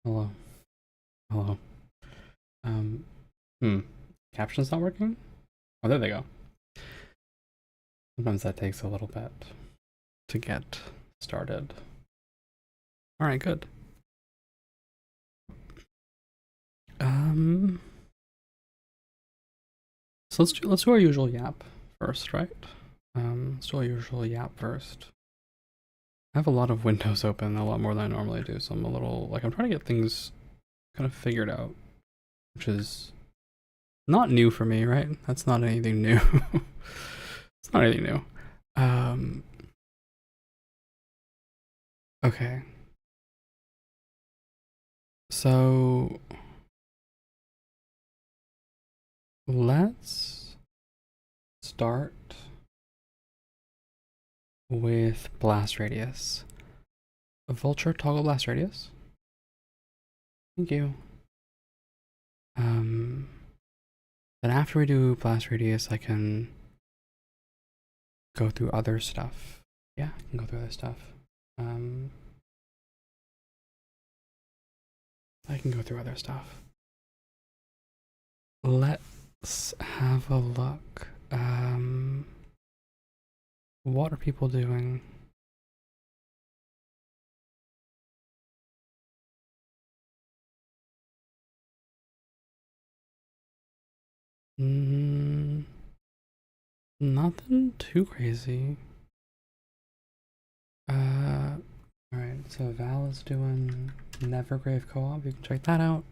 Hello. Hello. Um, hmm. Caption's not working? Oh, there they go. Sometimes that takes a little bit to get started. Alright, good. So let's do our usual yap first, right? Let's do our usual yap first. I have a lot of windows open, a lot more than I normally do, so I'm a little, like, I'm trying to get things kind of figured out, which is not new for me, right? That's not anything new. It's not anything new. Okay. So let's start with blast radius. A vulture toggle blast radius. Thank you. Then after we do blast radius, I can go through other stuff. Yeah, I can go through other stuff. I can go through other stuff. Let's have a look. What are people doing? Nothing too crazy. Alright, so Val is doing Nevergrave co-op. You can check that out.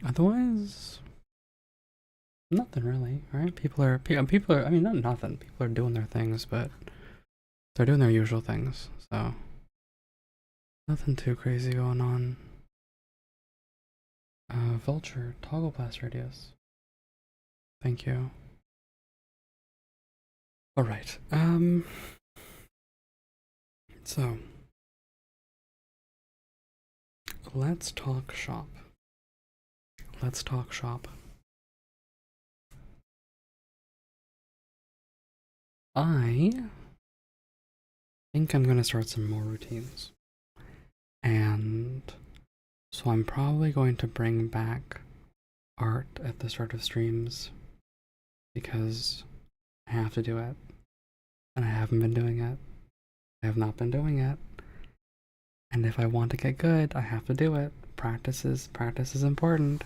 Otherwise, nothing really, right? People are, I mean, not nothing. People are doing their things, but they're doing their usual things, so nothing too crazy going on. Vulture, toggle blast radius. Thank you. Alright, so let's talk shop. Let's talk shop. I think I'm gonna start some more routines. And so I'm probably going to bring back art at the start of streams because I have to do it. And I haven't been doing it. I have not been doing it. And if I want to get good, I have to do it. Practice is important.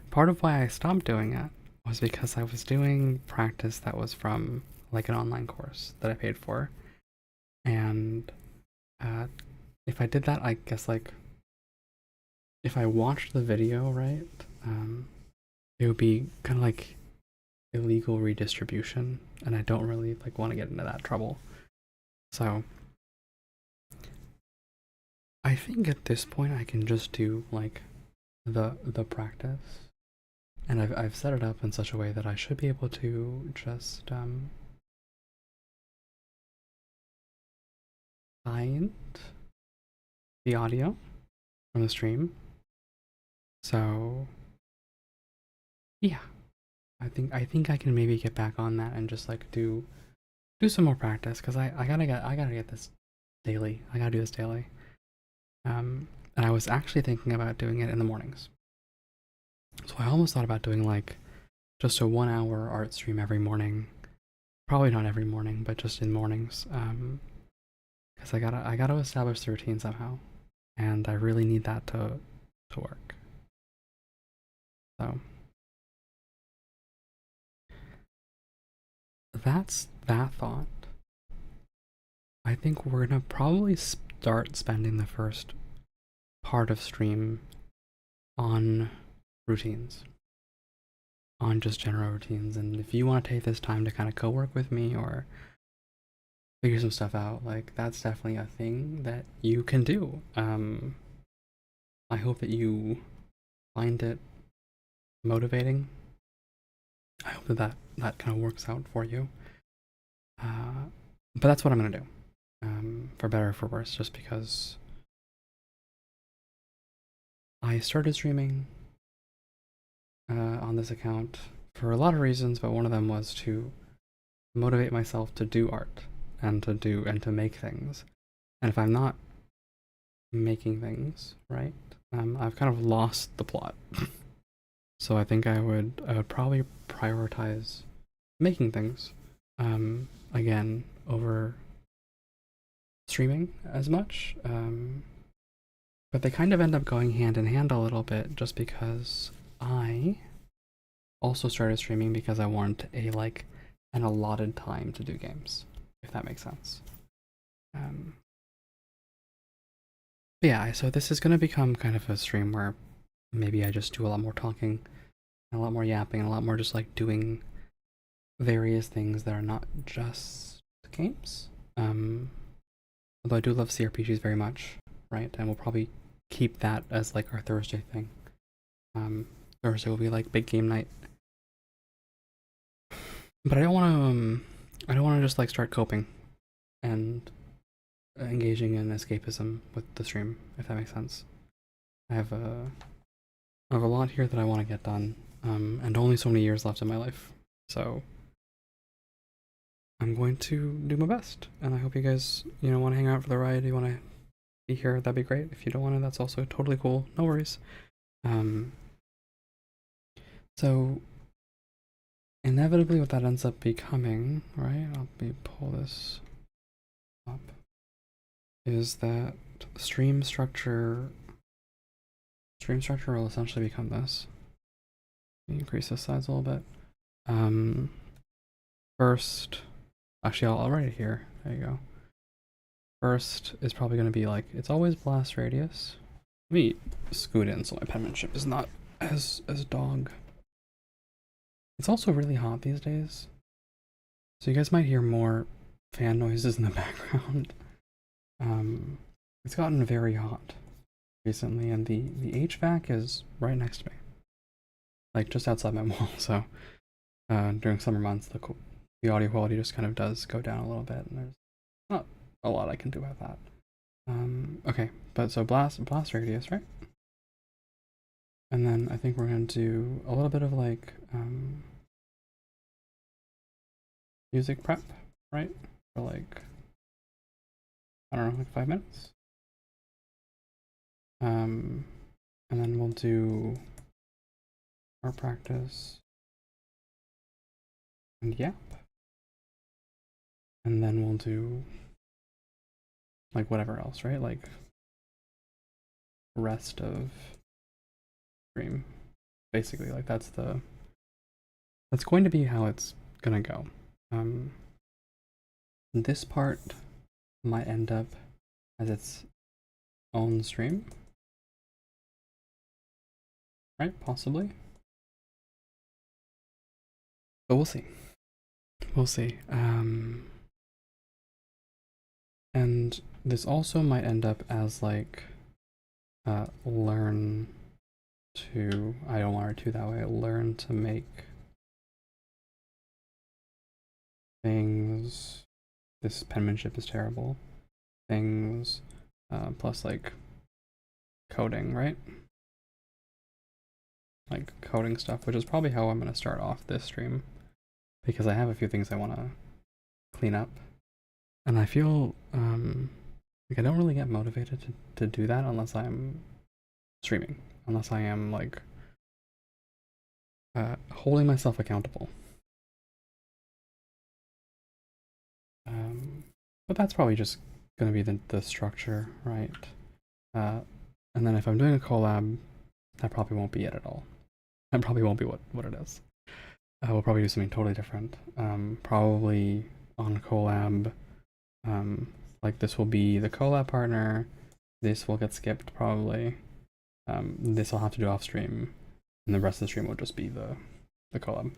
Part of why I stopped doing it was because I was doing practice that was from like an online course that I paid for. And if I did that, I guess like if I watched the video, right, it would be kind of like illegal redistribution, and I don't really like want to get into that trouble. So I think at this point I can just do like the practice, and I've set it up in such a way that I should be able to just find the audio from the stream. So yeah, I think I can maybe get back on that and just like do some more practice because I gotta get this daily. I gotta do this daily. And I was actually thinking about doing it in the mornings. So I almost thought about doing like just a 1 hour art stream every morning. Probably not every morning, but just in mornings. Because I gotta establish the routine somehow, and I really need that to work. So that's that thought. I think we're gonna probably start spending the first part of stream on routines, on just general routines. And if you want to take this time to kind of co-work with me or figure some stuff out, like that's definitely a thing that you can do. I hope that you find it motivating. I hope that kind of works out for you. But that's what I'm gonna do, for better or for worse, just because I started streaming on this account for a lot of reasons, but one of them was to motivate myself to do art and to make things. And if I'm not making things, right, I've kind of lost the plot. So I think I would probably prioritize making things again over streaming as much. But they kind of end up going hand in hand a little bit, just because I also started streaming because I wanted an allotted time to do games, if that makes sense. Yeah, so this is going to become kind of a stream where maybe I just do a lot more talking, and a lot more yapping, and a lot more just like doing various things that are not just games. Although I do love CRPGs very much, right? And we'll probably keep that as like our Thursday thing. Thursday will be like big game night. But I don't want to just like start coping and engaging in escapism with the stream, if that makes sense. I have a lot here that I want to get done, and only so many years left in my life. So I'm going to do my best, and I hope you guys, want to hang out for the ride. You want to be here, that'd be great. If you don't want to, that's also totally cool. No worries. So inevitably what that ends up becoming, right? Let me pull this up. Is that stream structure will essentially become this. Increase the size a little bit. First, actually I'll write it here. There you go. First is probably going to be like, it's always blast radius. Let me scoot in so my penmanship is not as dog. It's also really hot these days, so you guys might hear more fan noises in the background. It's gotten very hot recently, and the HVAC is right next to me, like just outside my wall. So during summer months, the audio quality just kind of does go down a little bit, and there's not a lot I can do about that. Okay, but so blast radius, right? And then I think we're gonna do a little bit of like music prep, right? For like, I don't know, like 5 minutes. And then we'll do art practice and yap. And then we'll do like whatever else, right? Like rest of stream. Basically, like that's going to be how it's gonna go. This part might end up as its own stream, right? Possibly. But we'll see. We'll see. And this also might end up as like learn to, I don't want it to that way, learn to make things. This penmanship is terrible. Things plus like coding, right? Like coding stuff, which is probably how I'm going to start off this stream, because I have a few things I want to clean up, and I feel like I don't really get motivated to do that unless I'm streaming, unless I am like holding myself accountable. But that's probably just going to be the structure, right? And then if I'm doing a collab, that probably won't be it at all. That probably won't be what it is. We'll probably do something totally different. Probably on collab, like this will be the collab partner. This will get skipped probably. This I'll have to do off stream, and the rest of the stream will just be the collab.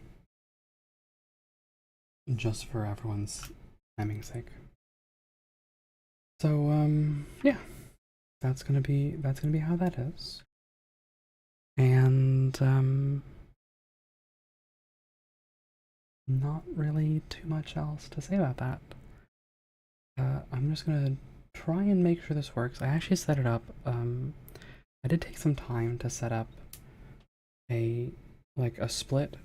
Just for everyone's timing's sake. So yeah, that's gonna be how that is. And not really too much else to say about that. I'm just gonna try and make sure this works. I actually set it up. I did take some time to set up a split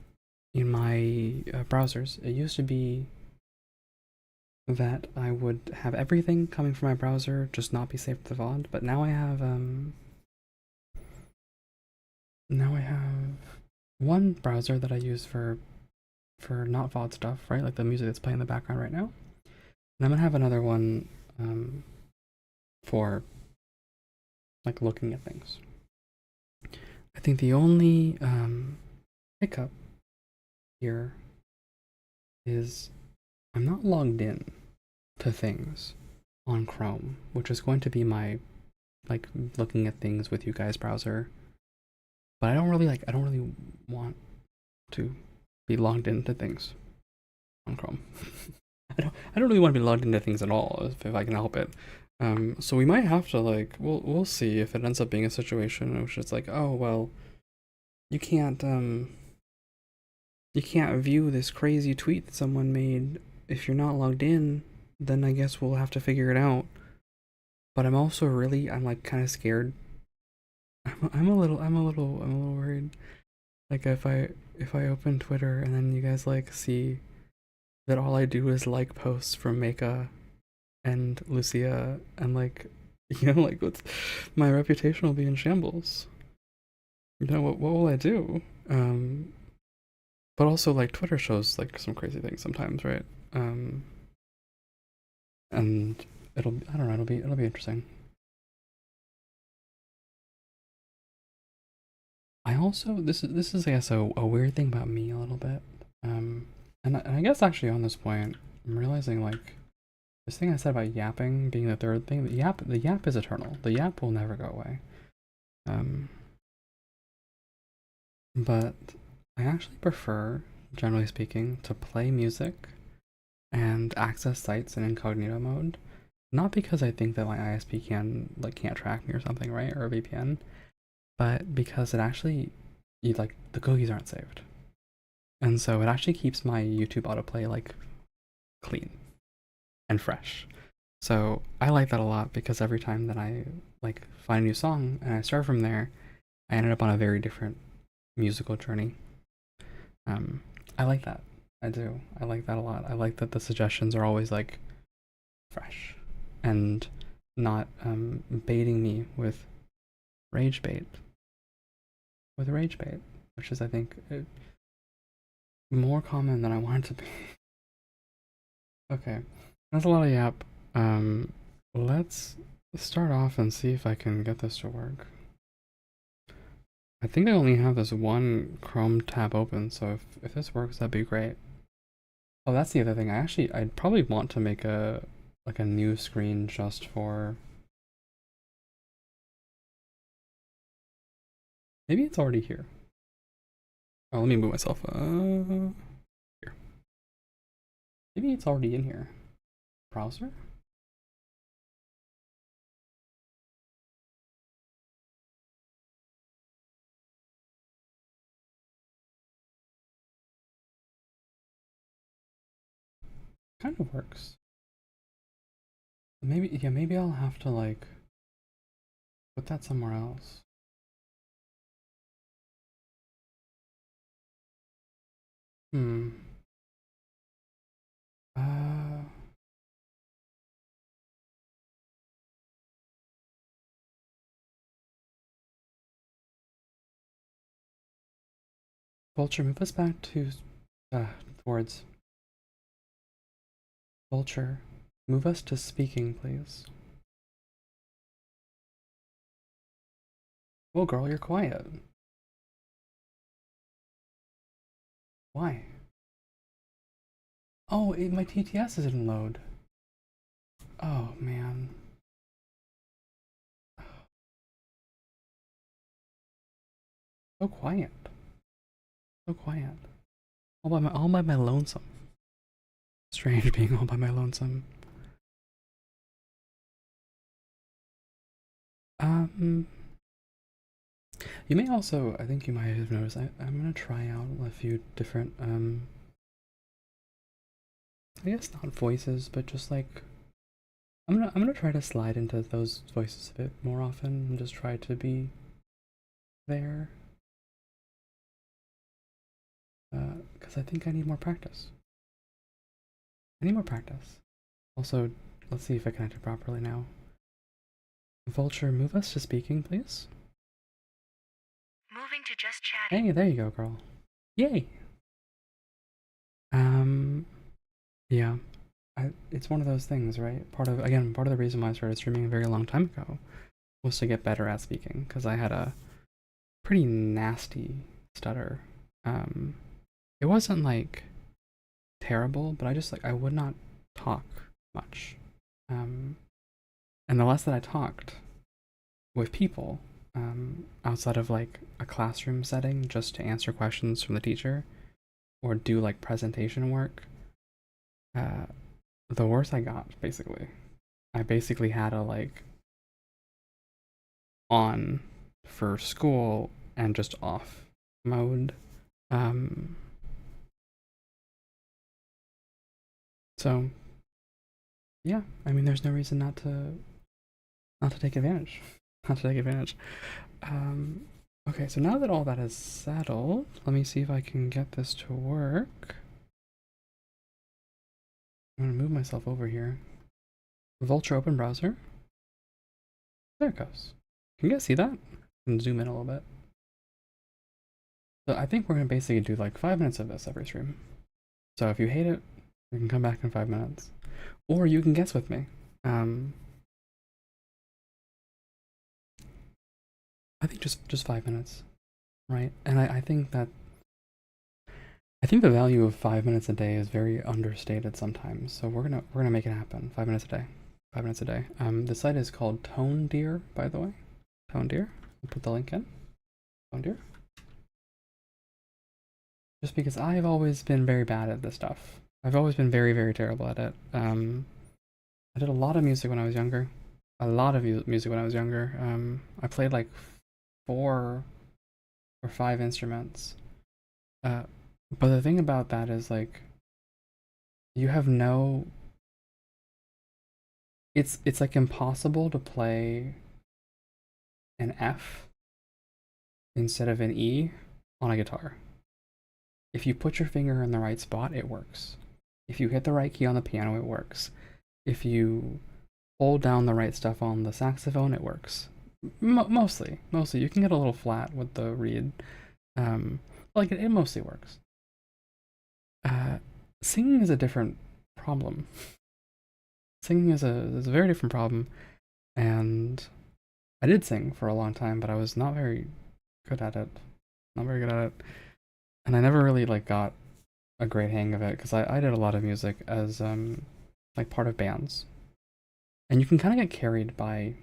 in my browsers, it used to be that I would have everything coming from my browser just not be saved to the VOD, but now I have one browser that I use for not VOD stuff, right? Like the music that's playing in the background right now. And I'm gonna have another one for like looking at things. I think the only hiccup here is I'm not logged in to things on Chrome, which is going to be my like looking at things with you guys browser. But I don't really want to be logged into things on Chrome. I don't really want to be logged into things at all if I can help it. So we might have to like we'll see if it ends up being a situation in which it's like, oh well, you can't view this crazy tweet that someone made if you're not logged in. Then I guess we'll have to figure it out. But I'm also I'm like kind of scared. I'm a little worried. Like if I open Twitter and then you guys like see that all I do is like posts from Meka and Lucia and like like what's my reputation will be in shambles. What will I do? But also like Twitter shows like some crazy things sometimes, right? And I don't know, it'll be interesting. I also this is I guess a weird thing about me a little bit. And I guess actually on this point, I'm realizing like this thing I said about yapping being the third thing, the yap is eternal. The yap will never go away. But I actually prefer, generally speaking, to play music and access sites in incognito mode. Not because I think that my ISP can't track me or something, right? Or a VPN, but because it actually the cookies aren't saved. And so it actually keeps my YouTube autoplay like clean and fresh. So I like that a lot because every time that I like find a new song and I start from there, I ended up on a very different musical journey. I like that. I do. I like that a lot. I like that the suggestions are always like fresh and not baiting me with rage bait. Which is I think more common than I want it to be. Okay, that's a lot of yap. Let's start off and see if I can get this to work. I think I only have this one Chrome tab open, so if this works, that'd be great. Oh, that's the other thing. I'd probably want to make a new screen just for. Maybe it's already here. Oh, let me move myself. Here. Maybe it's already in here. Browser? Kind of works. Maybe I'll have to like put that somewhere else. Hmm. Uh. Vulture, move us back to towards. Vulture, move us to speaking, please. Oh, girl, you're quiet. Why? Oh, my TTS didn't load. Oh, man. So quiet. So quiet. All by my lonesome. Strange being all by my lonesome. You may also, I think you might have noticed, I'm gonna try out a few different, I guess not voices, but just like, I'm gonna try to slide into those voices a bit more often and just try to be there. Because because I think I need more practice. I need more practice. Also, let's see if I connected properly now. Vulture, move us to speaking, please. Moving to just chatting. Hey, there you go, girl. Yay! Yeah. It's one of those things, right? Part of the reason why I started streaming a very long time ago was to get better at speaking, because I had a pretty nasty stutter. It wasn't like terrible, but I would not talk much. And the less that I talked with people, outside of like a classroom setting just to answer questions from the teacher or do like presentation work, the worse I got, basically. I basically had a like on for school and just off mode. So yeah, I mean, there's no reason not to take advantage. Not to take advantage. Okay, so now that all that is settled, let me see if I can get this to work. I'm gonna move myself over here. Vulture open browser. There it goes. Can you guys see that? And zoom in a little bit. So I think we're gonna basically do like 5 minutes of this every stream. So if you hate it, you can come back in 5 minutes. Or you can guess with me. I think just 5 minutes, right? And I think that the value of 5 minutes a day is very understated sometimes. So we're gonna make it happen. 5 minutes a day. 5 minutes a day. The site is called Tone Deer, by the way. Tone Deer. I'll put the link in. Tone Deer. Just because I've always been very bad at this stuff. I've always been very, very terrible at it. I did a lot of music when I was younger. A lot of music when I was younger. I played like 4 or 5 instruments. But the thing about that is like you have no. It's like impossible to play an F instead of an E on a guitar. If you put your finger in the right spot, it works. If you hit the right key on the piano, it works. If you hold down the right stuff on the saxophone, it works. Mostly. You can get a little flat with the reed. Like it mostly works. Singing is a different problem. Singing is a very different problem, and I did sing for a long time, but I was not very good at it. Not very good at it, and I never really like got a great hang of it because I did a lot of music as like part of bands, and you can kind of get carried by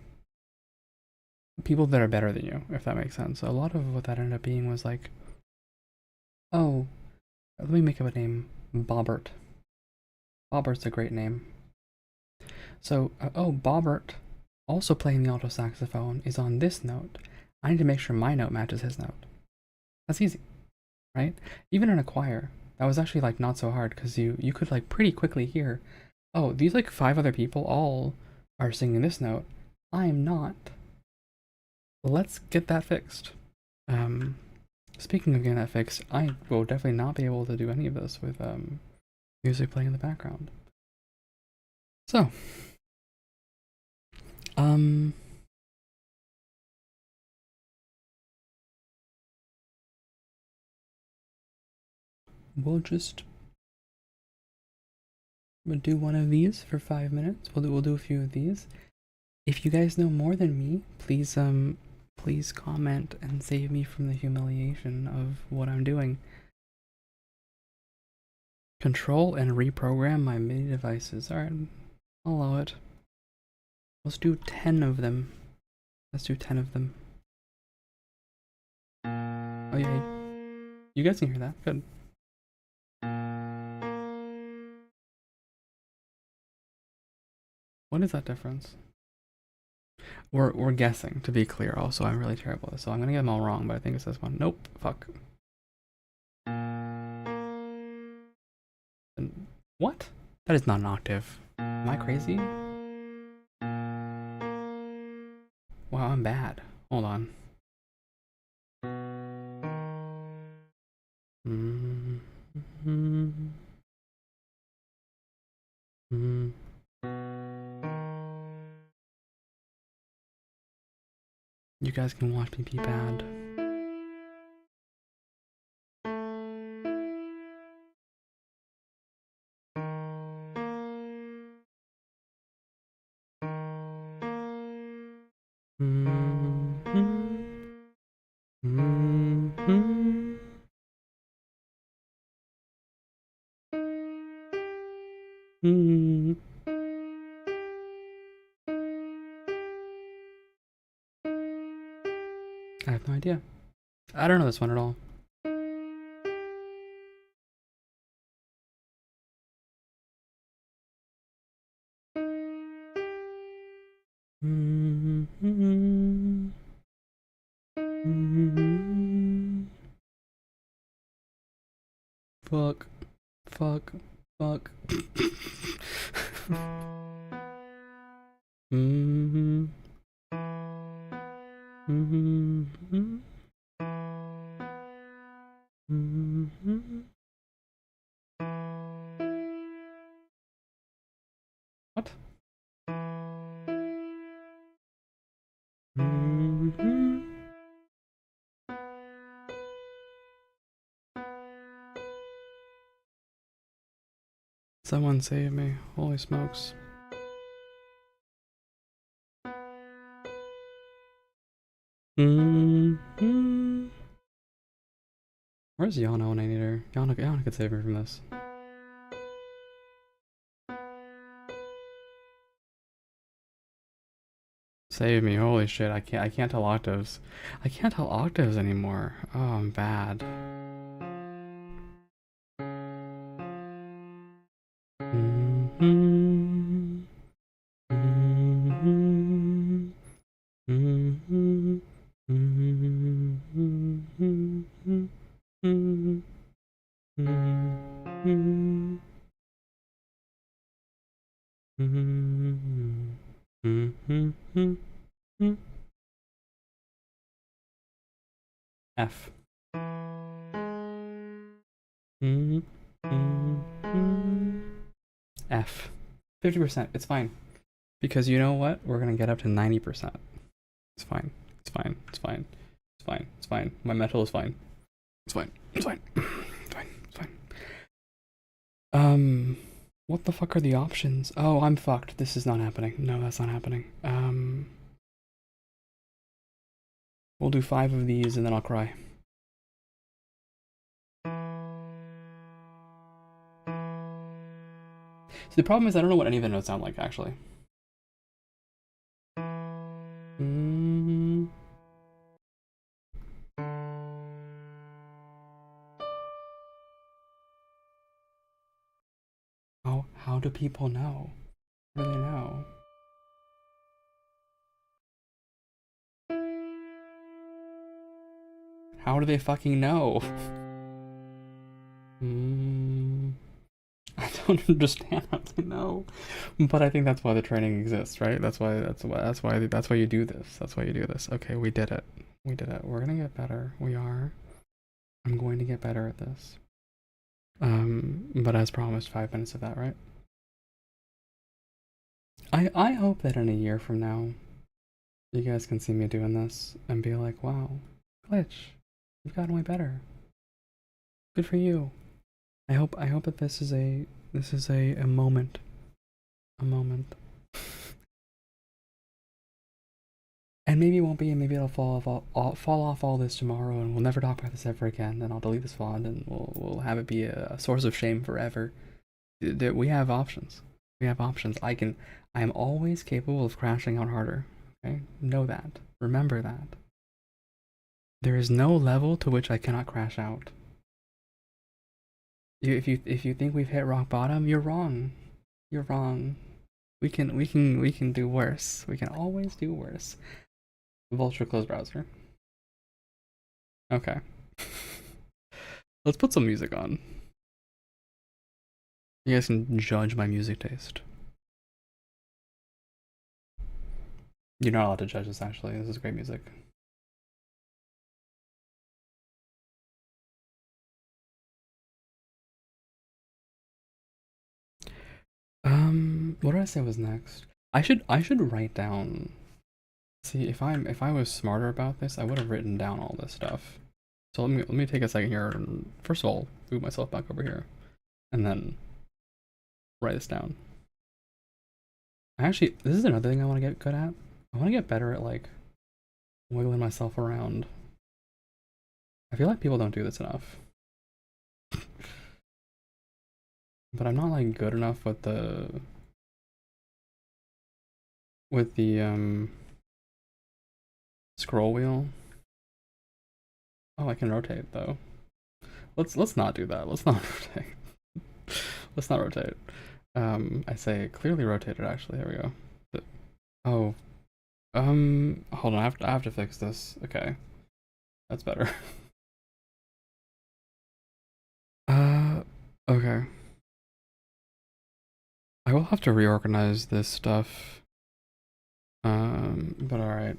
people that are better than you, if that makes sense. A lot of what that ended up being was like, oh, let me make up a name, Bobbert. Bobbert's a great name. So, oh, Bobbert, also playing the alto saxophone, is on this note. I need to make sure my note matches his note. That's easy, right? Even in a choir, that was actually like not so hard because you could like pretty quickly hear, oh, these like 5 other people all are singing this note. I'm not. Let's get that fixed. Speaking of getting that fixed, I will definitely not be able to do any of this with music playing in the background. So, we'll just do one of these for 5 minutes. We'll do a few of these. If you guys know more than me, please please comment and save me from the humiliation of what I'm doing. Control and reprogram my MIDI devices. Alright, I'll allow it. Let's do 10 of them. Let's do 10 of them. Oh yeah, you guys can hear that. Good. What is that difference? We're guessing, to be clear. Also, I'm really terrible at this, so I'm gonna get them all wrong, but I think it's this one. Nope. Fuck. What? That is not an octave. Am I crazy? Wow, I'm bad. Hold on. You guys can watch me be bad. I have no idea. I don't know this one at all. Fuck. Fuck. Fuck. What? Someone save me. Holy smokes. Where's Yana when I need her? Yana could save me from this. Save me, holy shit, I can't tell octaves. I can't tell octaves anymore. Oh, I'm bad. F. F. 50%. It's fine. Because you know what? We're gonna get up to 90%. It's fine. It's fine. It's fine. It's fine. It's fine. My mental is fine. It's fine. It's fine. It's fine. It's fine. What the fuck are the options? Oh, I'm fucked. This is not happening. No, that's not happening. We'll do 5 of these and then I'll cry. So the problem is I don't know what any of the notes sound like, actually. How do people know? How do they know? How do they fucking know? I don't understand how they know, but I think that's why the training exists, right? That's why you do this. That's why you do this. Okay, we did it. We did it. We're gonna get better. We are. I'm going to get better at this. But as promised, 5 minutes of that, right? I hope that in a year from now, you guys can see me doing this and be like, wow, Glitch, you've gotten way better. Good for you. I hope that this is a moment. A moment. And maybe it won't be, and maybe it'll fall off all this tomorrow, and we'll never talk about this ever again. Then I'll delete this VOD, and we'll have it be a source of shame forever. We have options. We have options. I am always capable of crashing out harder. Okay, know that. Remember that. There is no level to which I cannot crash out. If you think we've hit rock bottom, you're wrong. You're wrong. We can do worse. We can always do worse. Vulture close browser. Okay. Let's put some music on. You guys can judge my music taste. You're not allowed to judge this, actually. This is great music. What did I say was next? I should write down. See, if I was smarter about this, I would have written down all this stuff. So let me take a second here and first of all move myself back over here, and then write this down. Actually, this is another thing I want to get good at. I want to get better at like wiggling myself around. I feel like people don't do this enough. But I'm not like good enough with the scroll wheel. Oh, I can rotate though. Let's not do that. Let's not rotate. Let's not rotate. I say clearly rotated actually. There we go. But, oh. Hold on, I have to fix this. Okay. That's better. Okay. I will have to reorganize this stuff. But alright.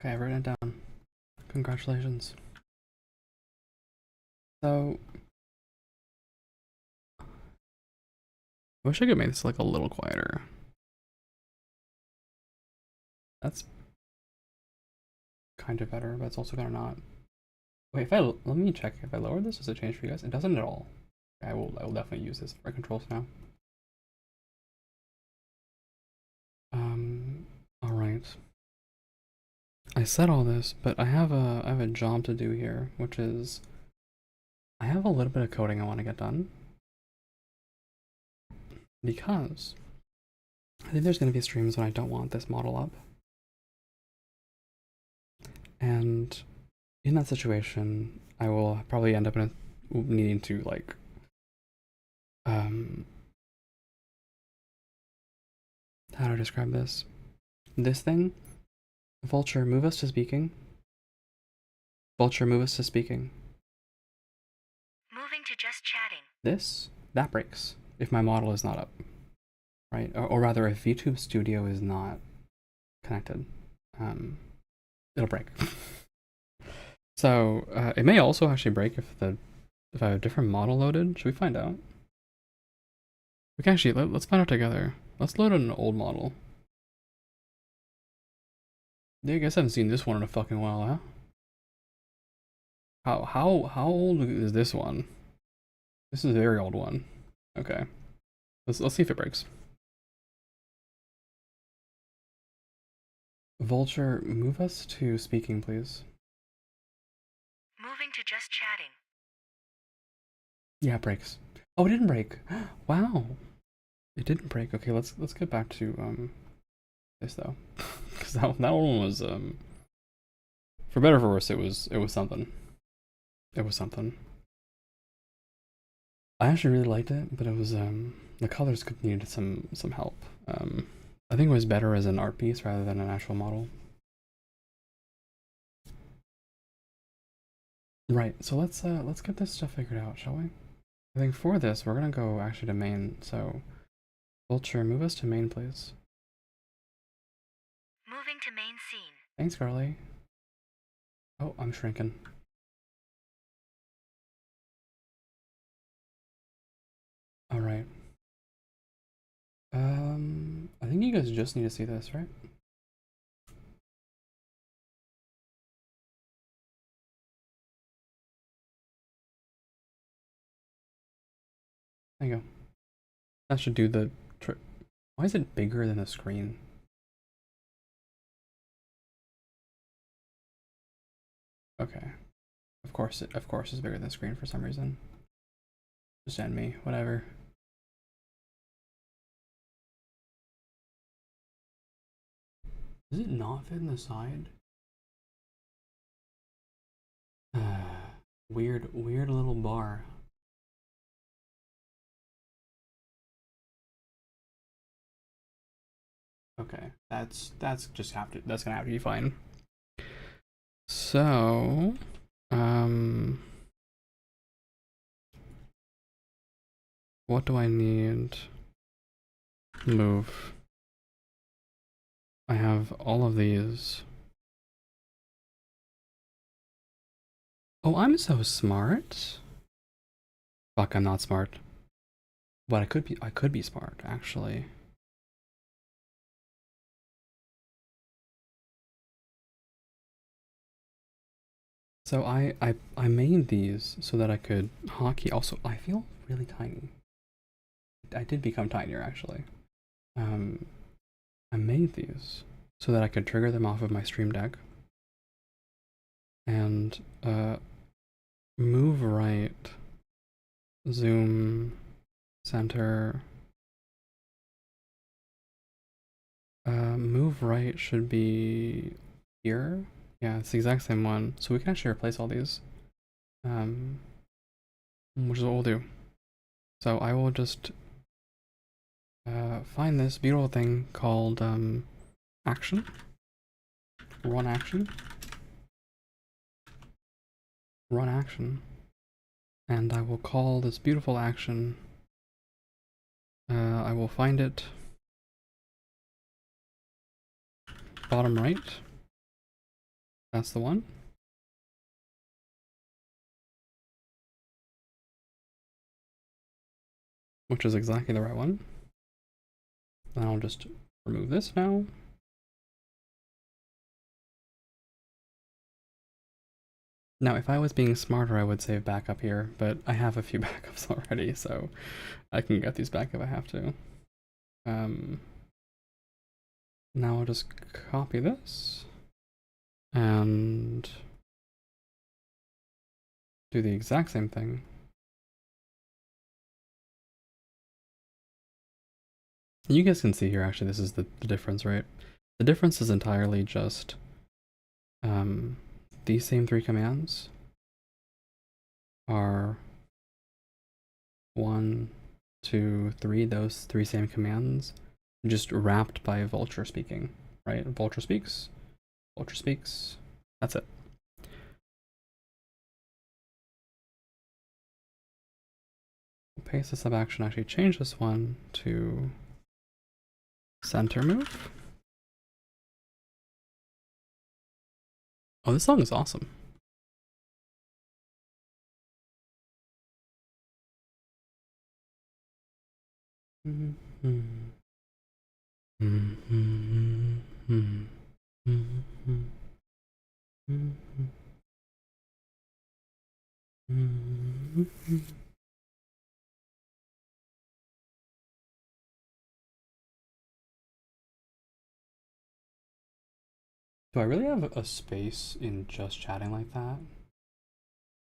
Okay, I've written it down. Congratulations. So, I wish I could make this like a little quieter. That's kind of better, but it's also kind of not. Wait, let me check. If I lower this, does it change for you guys? It doesn't at all. I will definitely use this for controls now. All right. I said all this, but I have a job to do here, which is I have a little bit of coding I want to get done because I think there's going to be streams when I don't want this model up, and in that situation, I will probably end up needing to like how to describe this. This thing, Vulture, move us to speaking. Vulture, move us to speaking. Moving to just chatting. That breaks if my model is not up, right? Or rather, if VTube Studio is not connected, it'll break. So it may also actually break if I have a different model loaded. Should we find out? We can actually let's find out together. Let's load an old model. Yeah, I guess I haven't seen this one in a fucking while, huh? How old is this one? This is a very old one. Okay. Let's see if it breaks. Vulture, move us to speaking, please. Moving to just chatting. Yeah, it breaks. Oh, it didn't break. Wow. It didn't break. Okay, let's get back to this though. Cuz that one was for better or for worse, it was something. It was something. I actually really liked it, but it was the colors could needed some help. I think it was better as an art piece rather than an actual model. Right, so let's get this stuff figured out, shall we? I think for this we're gonna go actually to main, so Vulture, move us to main, please. Moving to main scene. Thanks, Carly. Oh, I'm shrinking. Alright. I think you guys just need to see this, right? There you go. That should do the trick. Why is it bigger than the screen? Okay. Of course it's bigger than the screen for some reason. Just end me, whatever. Does it not fit in the side? Weird little bar. Okay, that's gonna have to be fine. So, what do I need? Move. I have all of these. Oh, I'm so smart. Fuck, I'm not smart. But I could be smart, actually. So I made these so that I could hotkey. Also, I feel really tiny. I did become tinier, actually. I made these so that I could trigger them off of my Stream Deck. And, move right, zoom, center. Move right should be here. Yeah, it's the exact same one. So we can actually replace all these. Which is what we'll do. So I will just find this beautiful thing called action. Run action. Run action. And I will call this beautiful action. I will find it bottom right. That's the one. Which is exactly the right one. And I'll just remove this now. Now, if I was being smarter, I would save backup here, but I have a few backups already, so I can get these back if I have to. Now I'll just copy this and do the exact same thing. You guys can see here, actually, this is the difference, right? The difference is entirely just these same three commands are 1, 2, 3, those three same commands, just wrapped by vulture speaking, right? Vulture speaks, that's it. Paste the sub action, actually change this one to center move. Oh, this song is awesome. Do I really have a space in just chatting like that?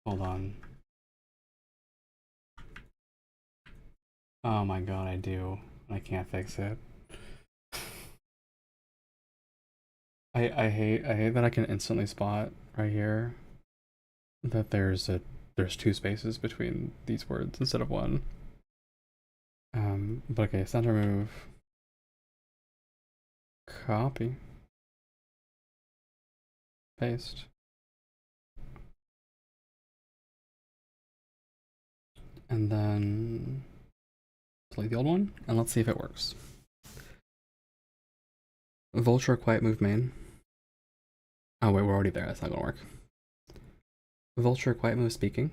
Hold on. Oh my god, I do. I can't fix it. I hate that I can instantly spot right here that there's two spaces between these words instead of one. But okay, center move. Copy. Paste. And then delete the old one, and let's see if it works. Vulture quiet move main. Oh wait, we're already there, that's not gonna work. Vulture quiet move speaking.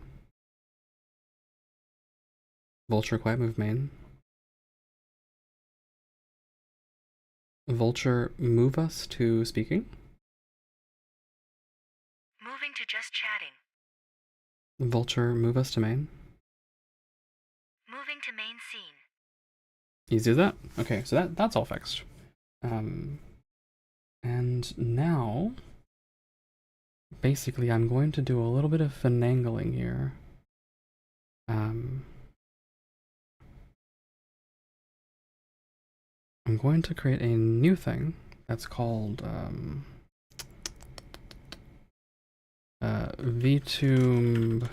Vulture quiet move main. Vulture move us to speaking. Moving to just chatting. Vulture move us to main. Moving to main scene. Easy as that. Okay, so that's all fixed. And now, basically, I'm going to do a little bit of finagling here. I'm going to create a new thing that's called vtuber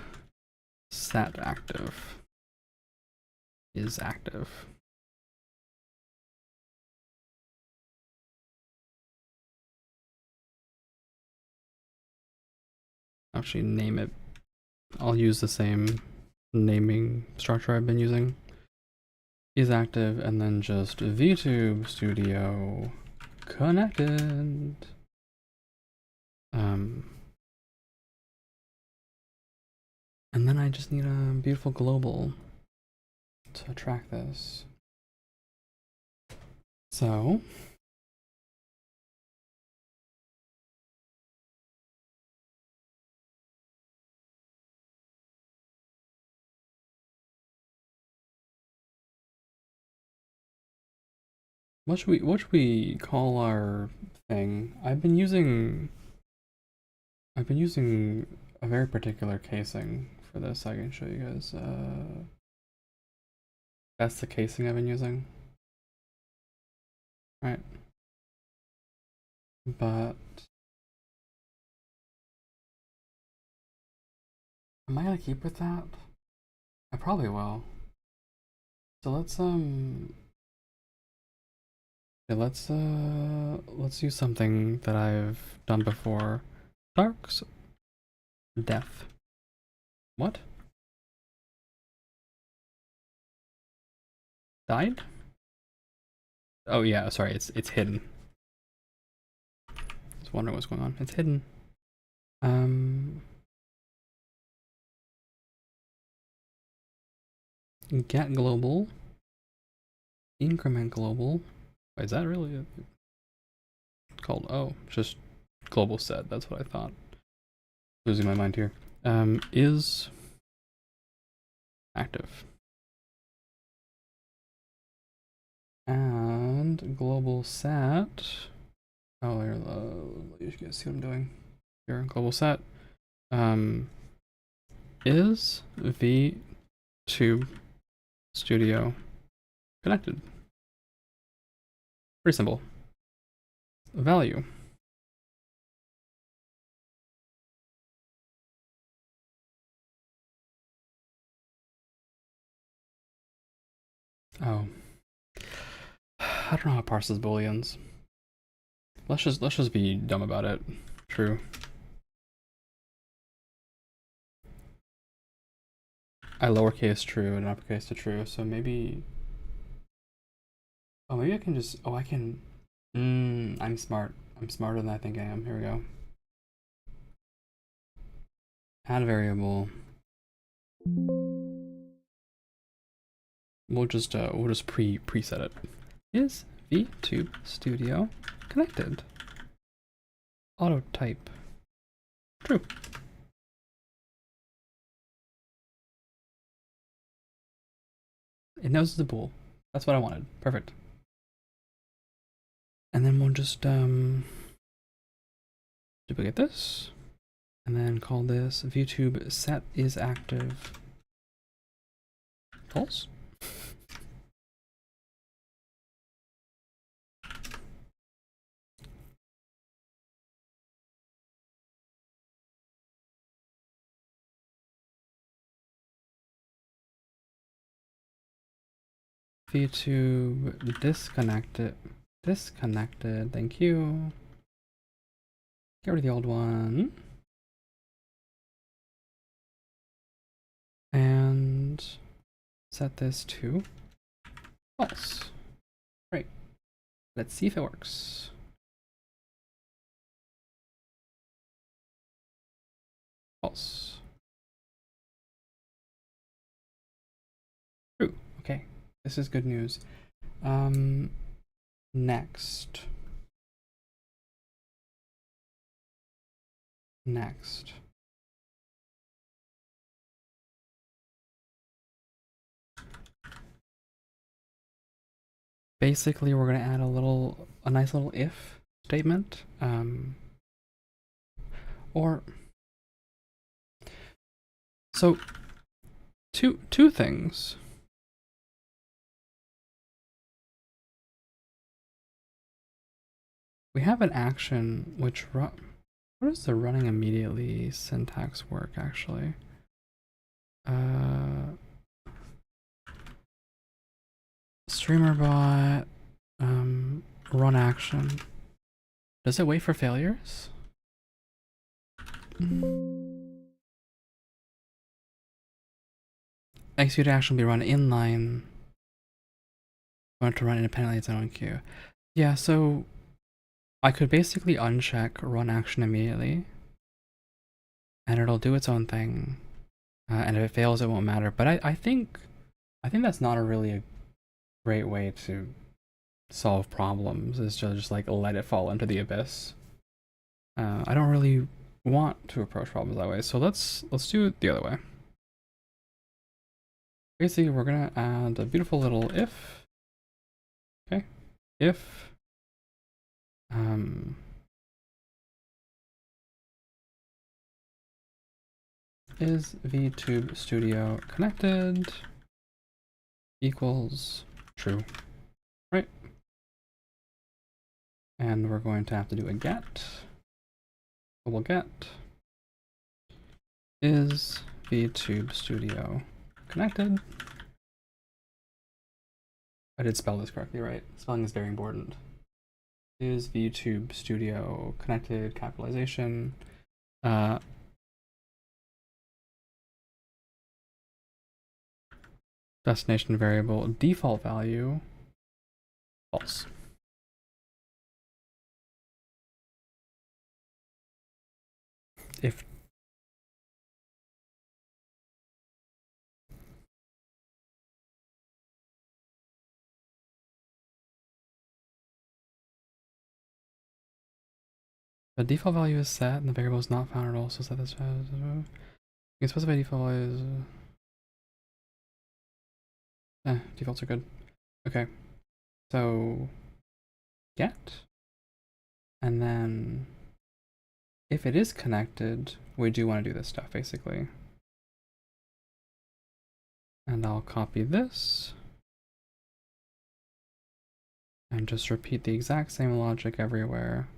set active is active. actually name it. I'll use the same naming structure I've been using. Is active, and then just VTube Studio connected. And then I just need a beautiful global to track this. So what should we call our thing? I've been using a very particular casing for this. I can show you guys. That's the casing I've been using. Right. But am I gonna keep with that? I probably will. So let's use something that I've done before. Darks Death. What? Died? Oh yeah, sorry, it's hidden. I was wondering what's going on. It's hidden. Get global. Increment global. Wait, is that really called? Oh, just global set. That's what I thought. Losing my mind here. Is active. And global set. Oh, here, you guys see what I'm doing here. Global set. Is vTube Studio connected? Pretty simple. Value. Oh, I don't know how it parses booleans. Let's just be dumb about it. True. I lowercase true and uppercase to true, so maybe. Oh, maybe I can just. Oh, I can. I'm smart. I'm smarter than I think I am. Here we go. Add variable. We'll just preset it. Is vTube Studio connected? Auto type. True. It knows the bool. That's what I wanted. Perfect. And then we'll just duplicate this, and then call this VTube set is active. False. VTube disconnected. Disconnected. Thank you. Get rid of the old one. And set this to false. Great. Let's see if it works. False. True. Okay. This is good news. Next. Basically, we're going to add a nice little if statement. So two things. We have an action which what does the running immediately syntax work actually? Streamer bot run action. Does it wait for failures? execute action will be run inline. Want to run independently its own queue. Yeah, so I could basically uncheck run action immediately, and it'll do its own thing. And if it fails, it won't matter. But I think that's not a really great way to solve problems. Is to just like let it fall into the abyss. I don't really want to approach problems that way. So let's do it the other way. Basically, we're gonna add a beautiful little if. Okay, if is vtube studio connected equals true, right? And we're going to have to do a get. We'll get is vtube studio connected. I did spell this correctly, right? Spelling is very important. Is vtube studio connected, capitalization. Destination variable default value false. If the default value is set and the variable is not found at all, so set this. You can specify default values. Defaults are good. Okay, so get, and then if it is connected, we do want to do this stuff basically. And I'll copy this and just repeat the exact same logic everywhere.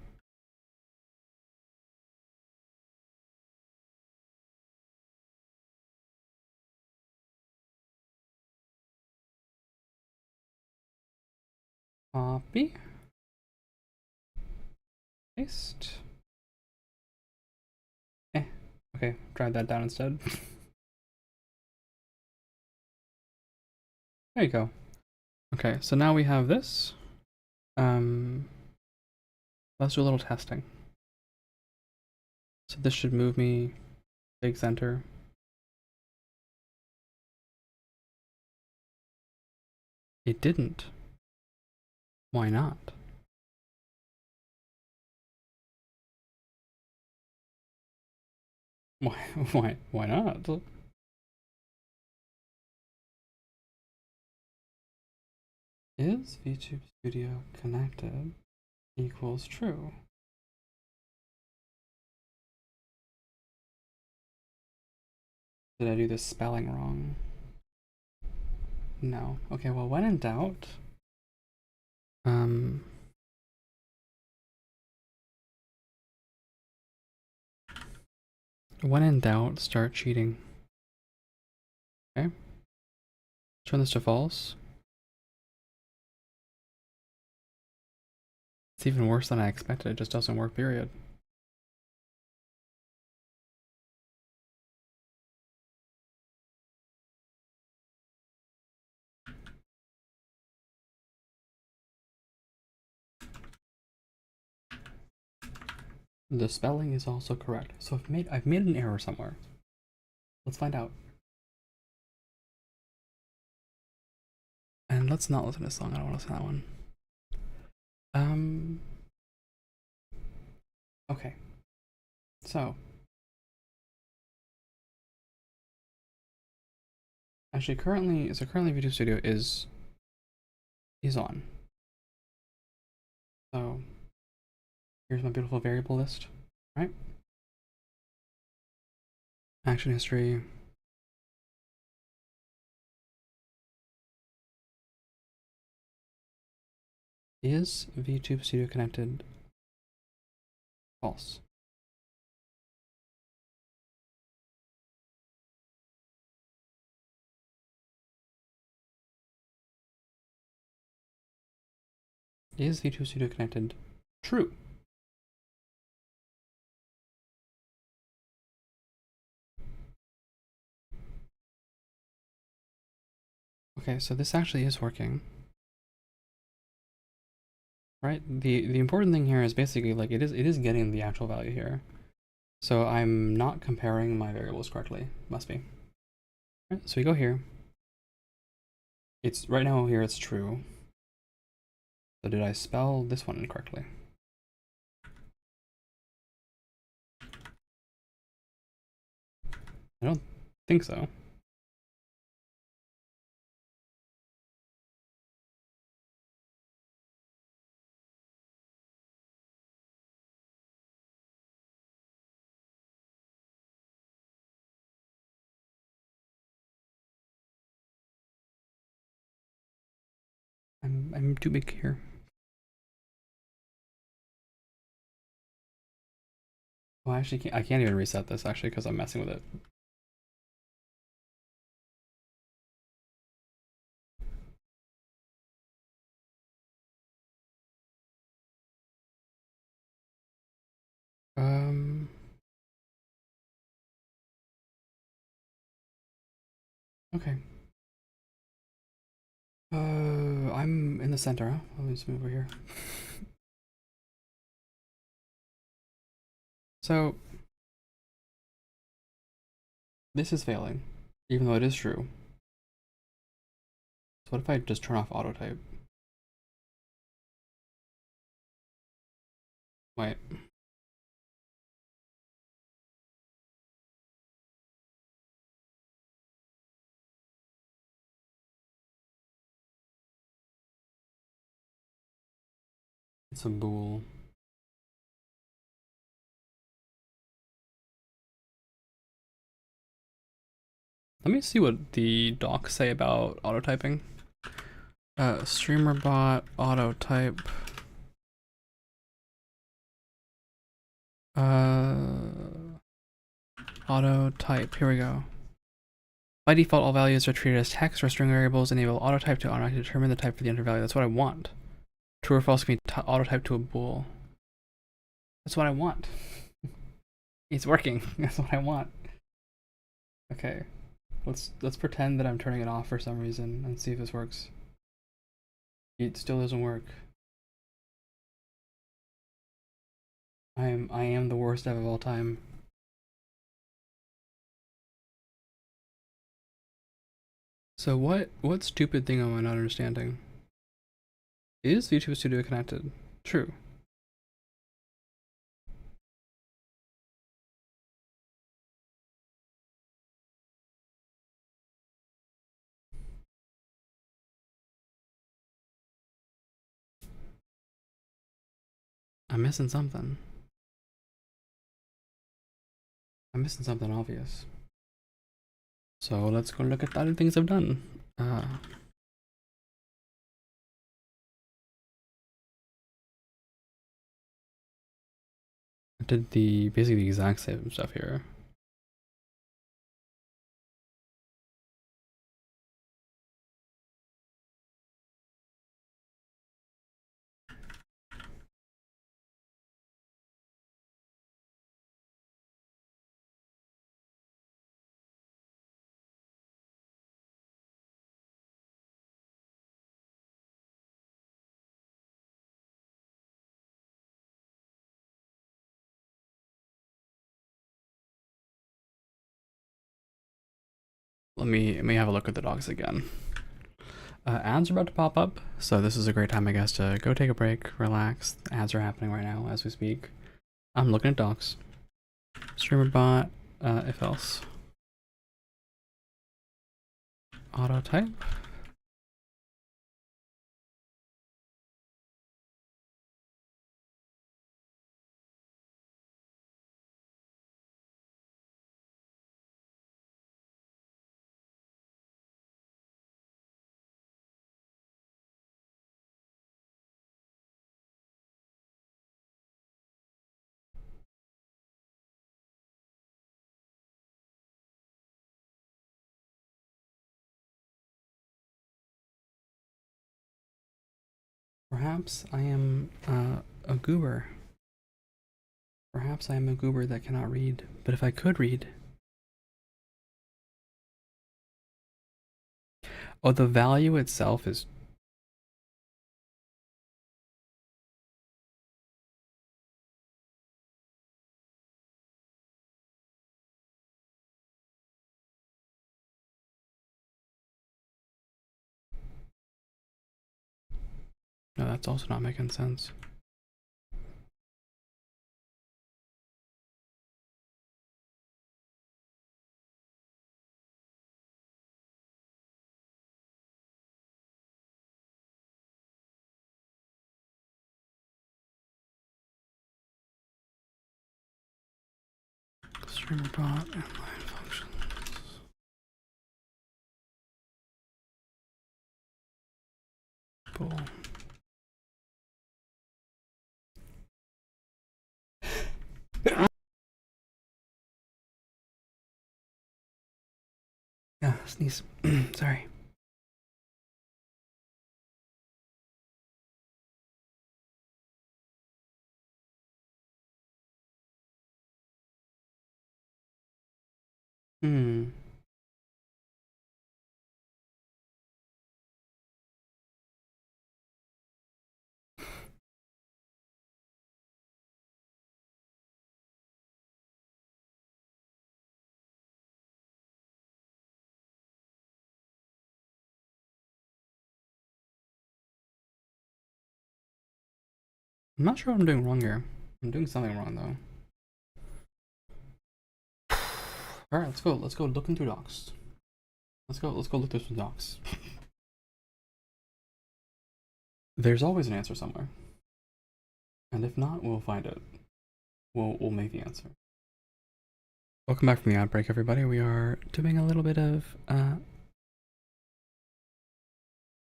Copy. Paste. Okay, drag that down instead. There you go. Okay, so now we have this. Let's do a little testing. So this should move me big center. It didn't. Why not? Why not? Is VTube Studio connected equals true? Did I do this spelling wrong? No. Okay, well, when in doubt, start cheating. Okay. Turn this to false. It's even worse than I expected. It just doesn't work, period. The spelling is also correct. So I've made an error somewhere. Let's find out. And let's not listen to this song. I don't want to listen to that one. Okay. So actually currently VTube Studio is on. So here's my beautiful variable list, right? Action history. Is VTube Studio connected? False. Is VTube Studio connected? True. Okay, so this actually is working. Right? The important thing here is basically like it is getting the actual value here. So I'm not comparing my variables correctly. Must be. Right, so we go here. It's right now here it's true. So did I spell this one incorrectly? I don't think so. I'm too big here. Well, I can't even reset this actually because I'm messing with it. Okay. I'm in the center, huh? Let me just move over here. So this is failing, even though it is true. So what if I just turn off auto type? Wait. It's a bool. Let me see what the docs say about auto typing. Streamer bot auto type. Auto type. Here we go. By default, all values are treated as text or string variables. Enable auto type to automatically determine the type for the enter value. That's what I want. True or false can be auto type to a bool. That's what I want. It's working. That's what I want. Okay. Let's pretend that I'm turning it off for some reason and see if this works. It still doesn't work. I am the worst dev of all time. So what stupid thing am I not understanding? Is VTuber Studio connected? True. I'm missing something. I'm missing something obvious. So let's go look at the other things I've done. I did basically the exact same stuff here. Let me have a look at the dogs again. Ads are about to pop up, so this is a great time, I guess, to go take a break, relax. Ads are happening right now as we speak. I'm looking at docs. Streamer bot, if else. Auto type. Perhaps I am a goober. Perhaps I am a goober that cannot read. But if I could read. Oh, the value itself is. No, that's also not making sense. Streamer bot inline functions. Cool. Yeah, sneeze. Sorry. Hmm. I'm not sure what I'm doing wrong here. I'm doing something wrong though. All right, let's go. Let's go looking through docs. Let's go look through some docs. There's always an answer somewhere, and if not, we'll find it. We'll make the answer. Welcome back from the ad break, everybody. We are doing a little bit of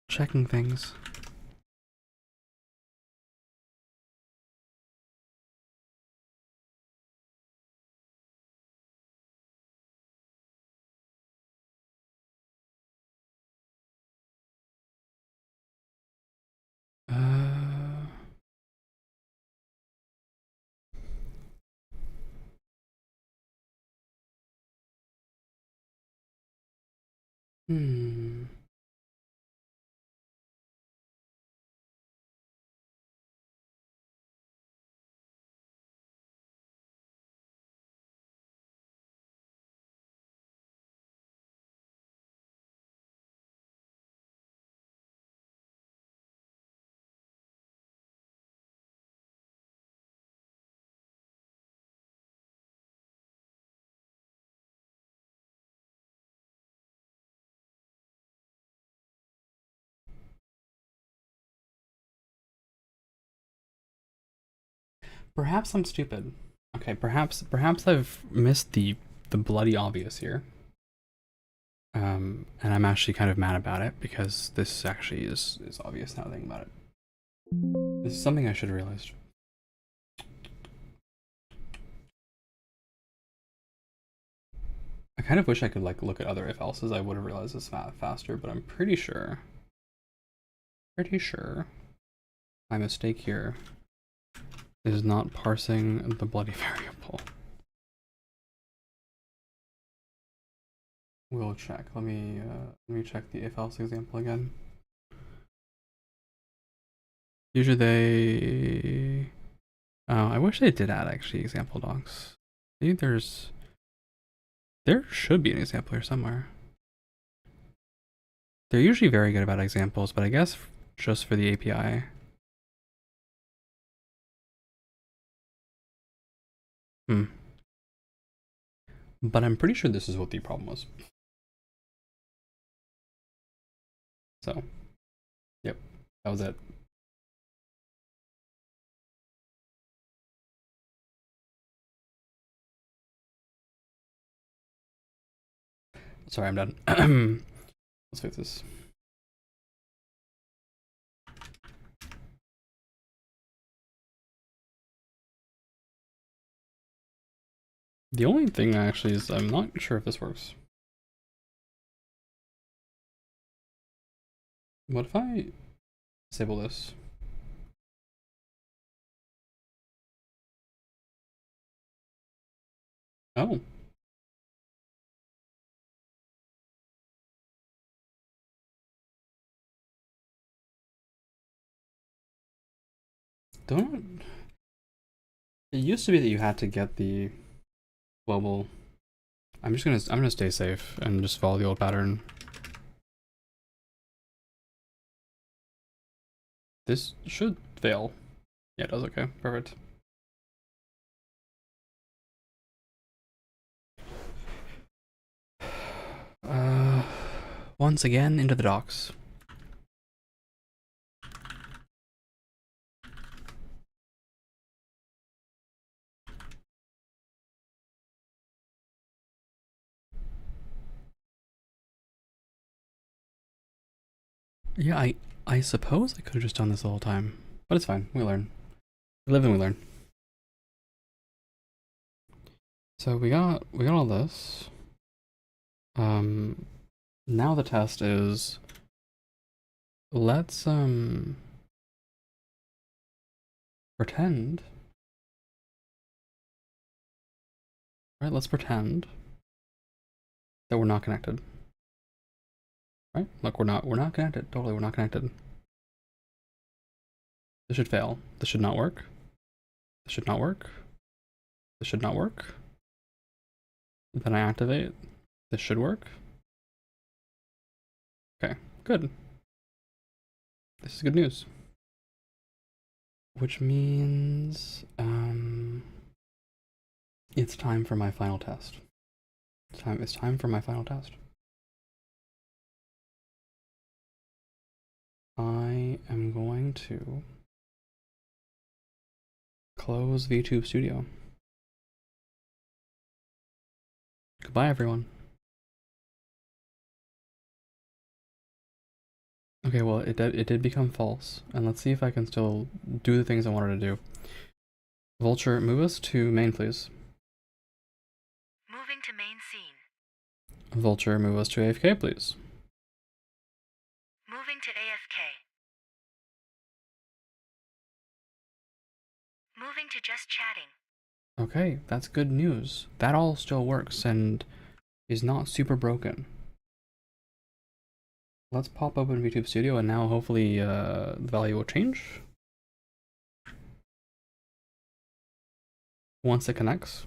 checking things. Uh, hmm. Perhaps I'm stupid. Okay, perhaps I've missed the bloody obvious here. And I'm actually kind of mad about it because this actually is obvious now that I think about it. This is something I should have realized. I kind of wish I could like look at other if else's. I would have realized this faster, but I'm pretty sure my mistake here is not parsing the bloody variable. We'll check. Let me check the if else example again. Usually they. Oh, I wish they did add actually example docs. Maybe there should be an example here somewhere. They're usually very good about examples, but I guess just for the API. But I'm pretty sure this is what the problem was. So, yep, that was it. Sorry, I'm done. Let's fix this. The only thing actually is I'm not sure if this works. What if I disable this? Oh. Don't. It used to be that you had to get the global. I'm gonna stay safe and just follow the old pattern. This should fail. Yeah, it does. Okay, perfect. Once again into the docks. Yeah, I suppose I could have just done this the whole time, but it's fine. We learn. We live and we learn. So we got all this. Now the test is, let's pretend. Right, let's pretend that we're not connected. Right? Look, we're not connected. Totally, we're not connected. This should fail. This should not work. This should not work. This should not work. Then I activate. This should work. Okay, good. This is good news. Which means it's time for my final test. It's time for my final test. I am going to close VTube Studio. Goodbye, everyone. Okay, well, it did become false, and let's see if I can still do the things I wanted to do. Vulture, move us to main, please. Moving to main scene. Vulture, move us to AFK, please. Moving to AFK. Moving to just chatting. Okay, that's good news. That all still works and is not super broken. Let's pop open VTube Studio, and now hopefully the value will change once it connects.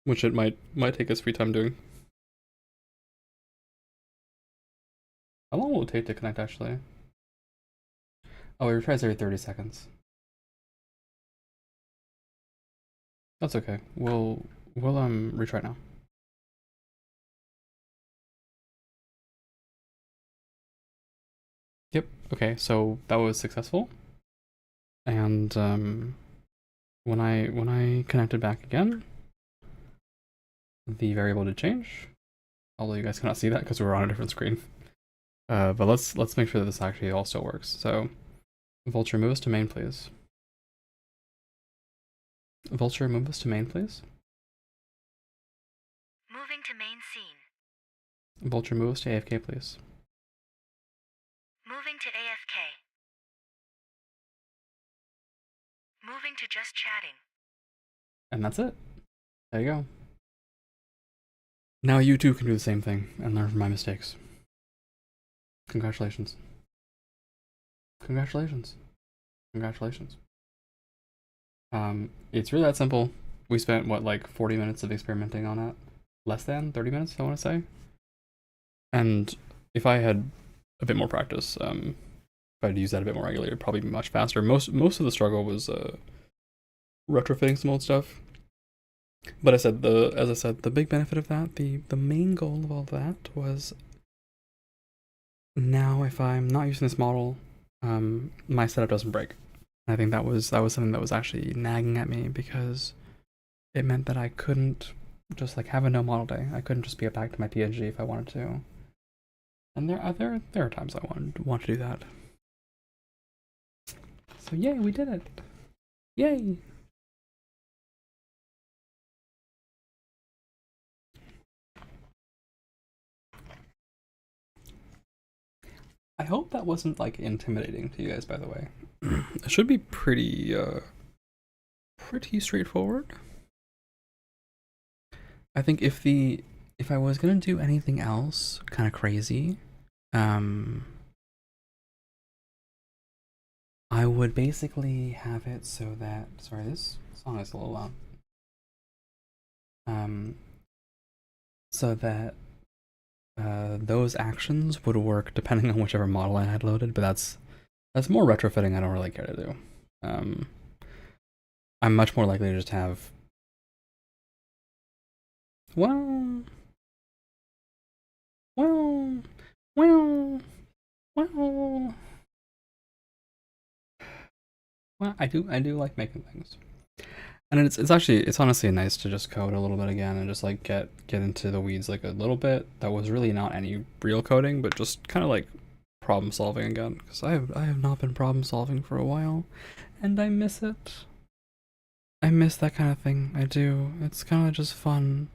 Which it might take us free time doing. How long will it take to connect, actually? Oh, it retries every 30 seconds. That's okay. We'll retry now. Yep. Okay, so that was successful. And when I connected back again, the variable did change. Although you guys cannot see that because we're on a different screen. But let's make sure that this actually all still works. So, Vulture, move us to main, please. Vulture, move us to main, please. Moving to main scene. Vulture, move us to AFK, please. Moving to AFK. Moving to just chatting. And that's it. There you go. Now you too can do the same thing and learn from my mistakes. Congratulations. Congratulations. Congratulations. It's really that simple. We spent, what, like 40 minutes of experimenting on it? Less than 30 minutes, I want to say. And if I had a bit more practice, if I'd use that a bit more regularly, it'd probably be much faster. Most of the struggle was retrofitting some old stuff. But as I said, the big benefit of that, the main goal of all that was, now if I'm not using this model, my setup doesn't break. I think that was something that was actually nagging at me, because it meant that I couldn't just like have a no model day. I couldn't just get back to my PNG if I wanted to. And there are times I want to do that. So yay, we did it! Yay! I hope that wasn't like intimidating to you guys, by the way. It should be pretty straightforward. I think if I was gonna do anything else kind of crazy, would basically have it so that, sorry, this song is a little loud. So that those actions would work depending on whichever model I had loaded, but that's more retrofitting I don't really care to do. I'm much more likely to just have, well, well, well, well, well, I do like making things. And it's honestly nice to just code a little bit again and just like get into the weeds like a little bit. That was really not any real coding, but just kind of like problem solving again, because I have not been problem solving for a while, and I miss it. I miss that kind of thing. I do. It's kind of just fun.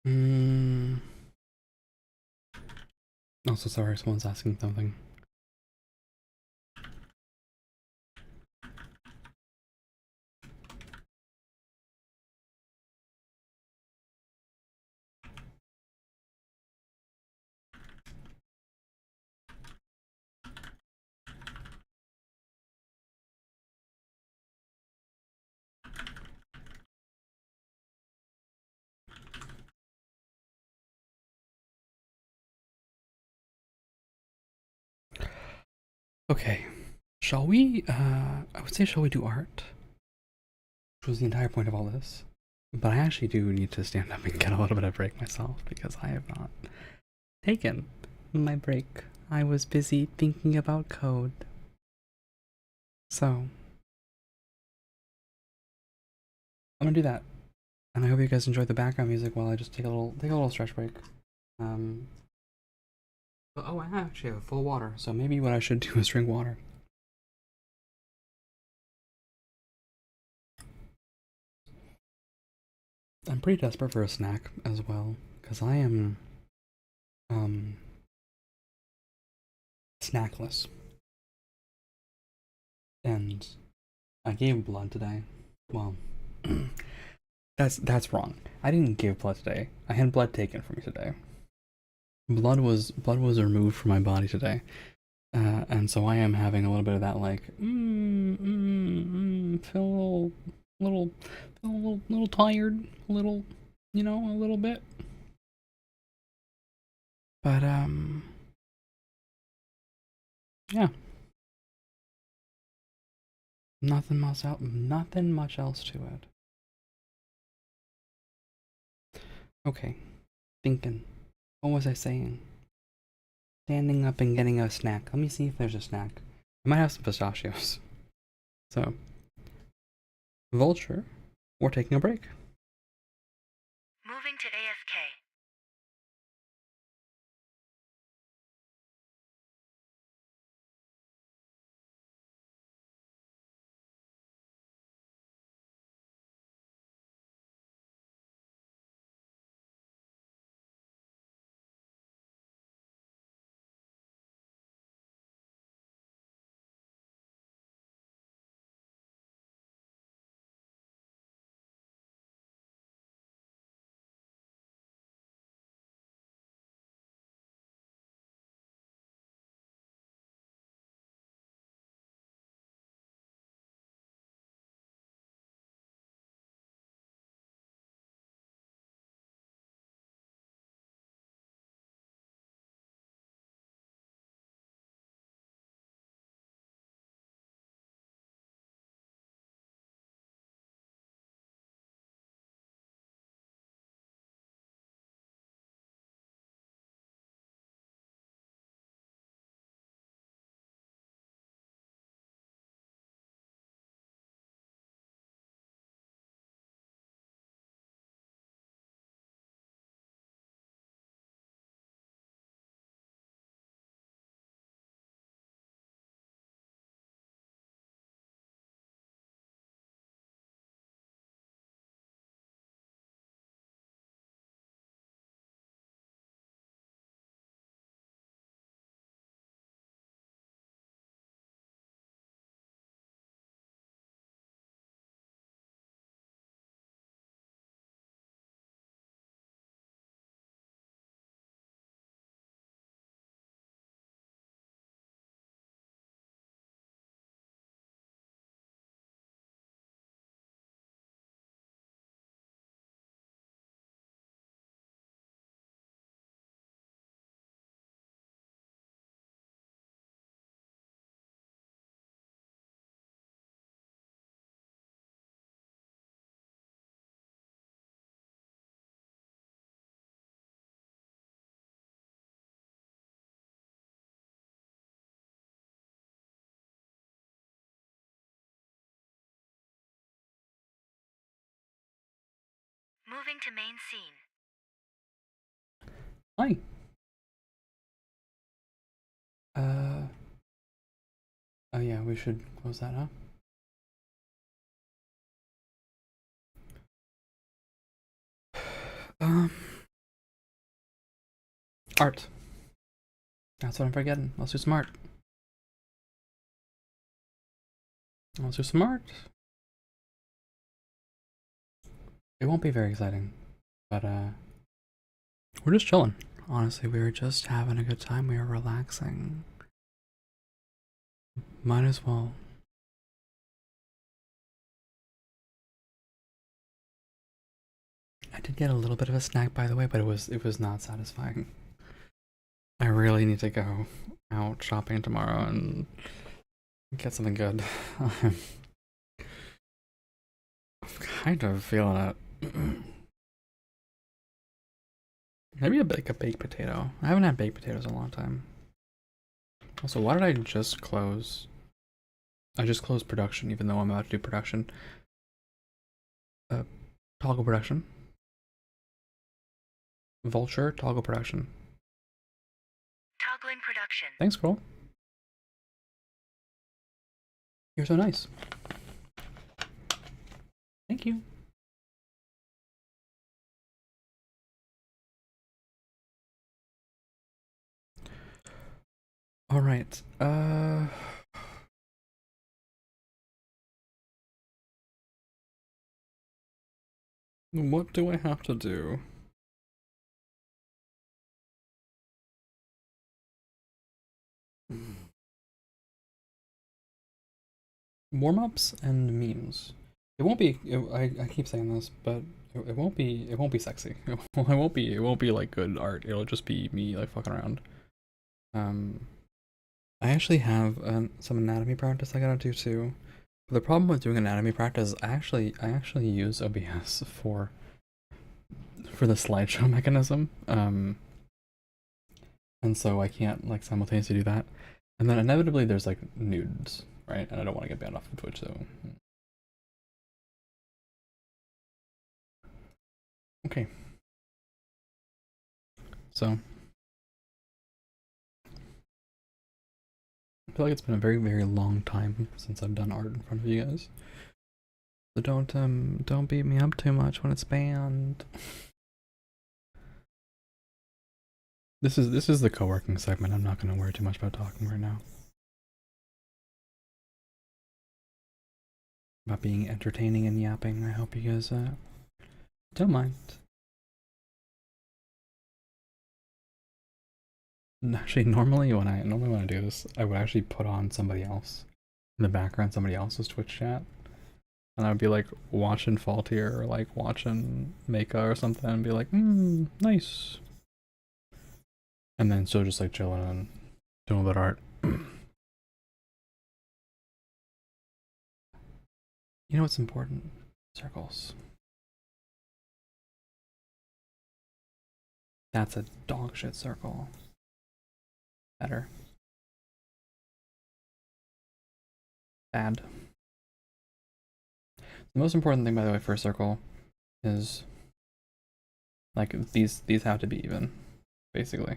Mm. Also, sorry, someone's asking something. Okay, shall we? I would say, shall we do art? Which was the entire point of all this. But I actually do need to stand up and get a little bit of break myself because I have not taken my break. I was busy thinking about code. So I'm gonna do that, and I hope you guys enjoyed the background music while I just take a little stretch break. Oh, I actually have full water, so maybe what I should do is drink water. I'm pretty desperate for a snack as well, because I am snackless. And I gave blood today. Well, that's wrong. I didn't give blood today. I had blood taken from me today. Blood was removed from my body today, and so I am having a little bit of that like feel a little tired, a little, a little bit. But yeah, nothing much else to it. Okay, thinking. What was I saying? Standing up and getting a snack. Let me see if there's a snack. I might have some pistachios. So, Vulture, we're taking a break. Moving to AFK. Moving to main scene. Hi. Oh yeah, we should close that, huh? Art. That's what I'm forgetting. Let's do some art. Let's do some art. It won't be very exciting, but we're just chilling. Honestly, we were just having a good time. We were relaxing. Might as well. I did get a little bit of a snack, by the way, but it was not satisfying. I really need to go out shopping tomorrow and get something good. I'm kind of feeling it. Maybe a baked potato. I haven't had baked potatoes in a long time. Also, why did I just close? I just closed production, even though I'm about to do production. Toggle production. Vulture, toggle production. Toggling production. Thanks, girl. You're so nice. Thank you. All right. What do I have to do? Warm-ups and memes. It won't be. I keep saying this, but it won't be. It won't be sexy. It won't be. It won't be like good art. It'll just be me like fucking around. I actually have some anatomy practice I gotta do too. But the problem with doing anatomy practice, I actually use OBS for the slideshow mechanism. And so I can't like simultaneously do that. And then inevitably there's like nudes, right? And I don't want to get banned off of Twitch, so. Okay. So I feel like it's been a very, very long time since I've done art in front of you guys. So don't beat me up too much when it's banned. This is the co-working segment. I'm not gonna worry too much about talking right now. About being entertaining and yapping. I hope you guys don't mind. Actually, normally when I do this, I would actually put on somebody else in the background, somebody else's Twitch chat, and I would be like watching Faultier or like watching Maka or something, and be like, nice. And then still just like chilling and doing a bit of art. You know what's important? Circles. That's a dog shit circle. Better. Bad. The most important thing, by the way, for a circle is like these have to be even, basically.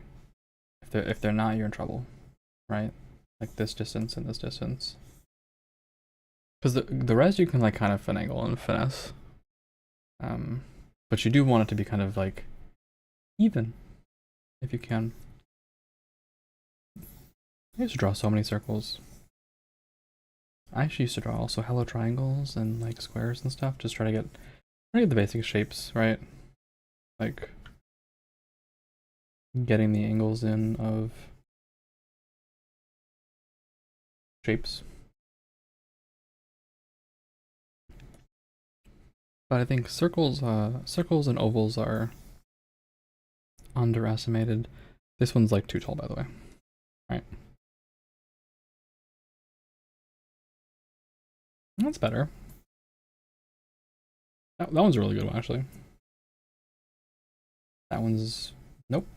If they're not, you're in trouble, right? Like this distance and this distance. Because the rest you can like kind of finagle and finesse. But you do want it to be kind of like even, if you can. I used to draw so many circles. I actually used to draw also hello triangles and like squares and stuff. Just try to get the basic shapes, right? Like getting the angles in of shapes. But I think circles and ovals are underestimated. This one's like too tall, by the way. Right. That's better. That one's a really good one, actually. That one's... Nope.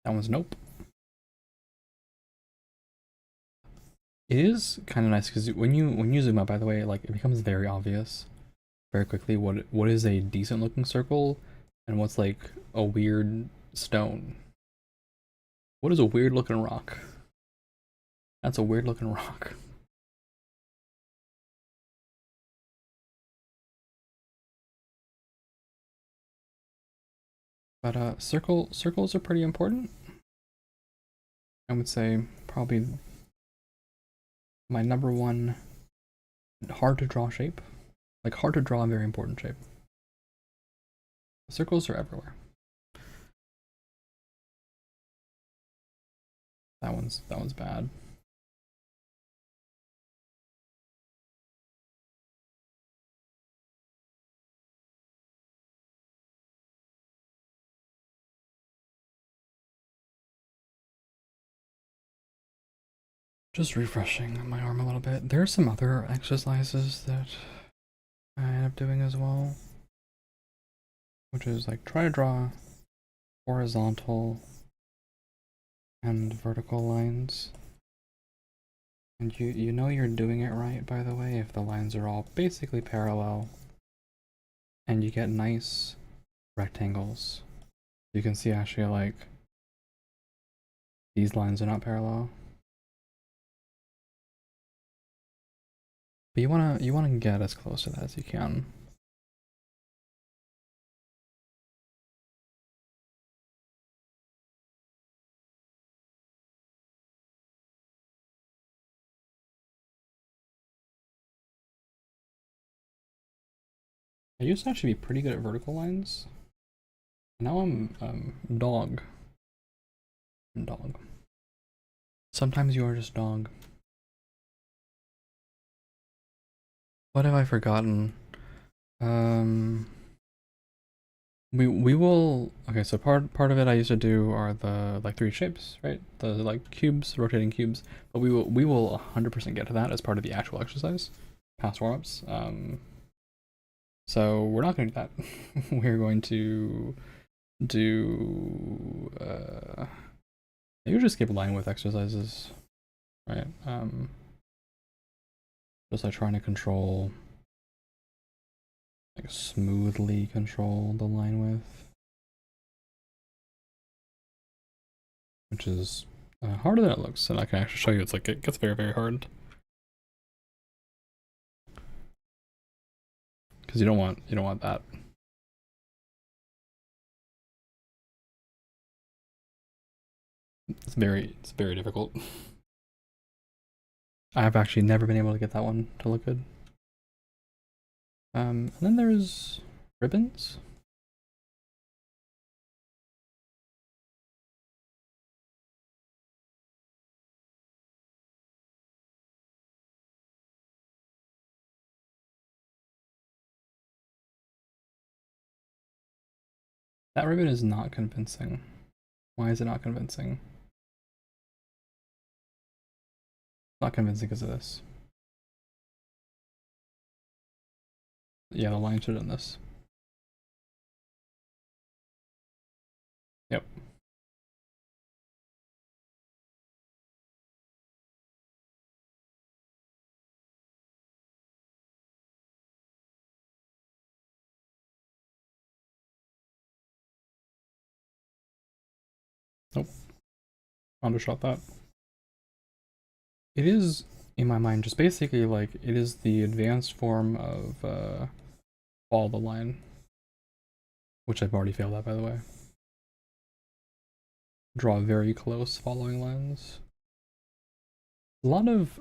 That one's nope. It is kind of nice because when you zoom out, by the way, like it becomes very obvious very quickly what is a decent looking circle and what's like a weird stone. What is a weird looking rock? That's a weird looking rock. But circles are pretty important. I would say probably my number one hard to draw shape. Like hard to draw, very important shape. Circles are everywhere. That one's bad. Just refreshing my arm a little bit. There are some other exercises that I end up doing as well, which is like try to draw horizontal and vertical lines. And you know you're doing it right, by the way, if the lines are all basically parallel and you get nice rectangles. You can see actually like these lines are not parallel. But you wanna get as close to that as you can. I used to actually be pretty good at vertical lines. Now I'm dog. Dog. Sometimes you are just dog. What have I forgotten? We will, okay, so part of it I used to do are the like 3 shapes, right? The like cubes, rotating cubes. But we will 100% get to that as part of the actual exercise, past warm-ups. So we're not going to do that. We're going to do maybe just skip line width exercises, right? Just like trying to control, like smoothly control the line width, which is harder than it looks, and I can actually show you. It's like it gets very hard because you don't want that. It's very difficult. I've actually never been able to get that one to look good. And then there's ribbons. That ribbon is not convincing. Why is it not convincing? Not convincing because of this. Yeah, the line should have done this. Yep. Nope. Undershot that. It is, in my mind, just basically like it is the advanced form of follow the line, which I've already failed at, by the way. Draw very close following lines. A lot of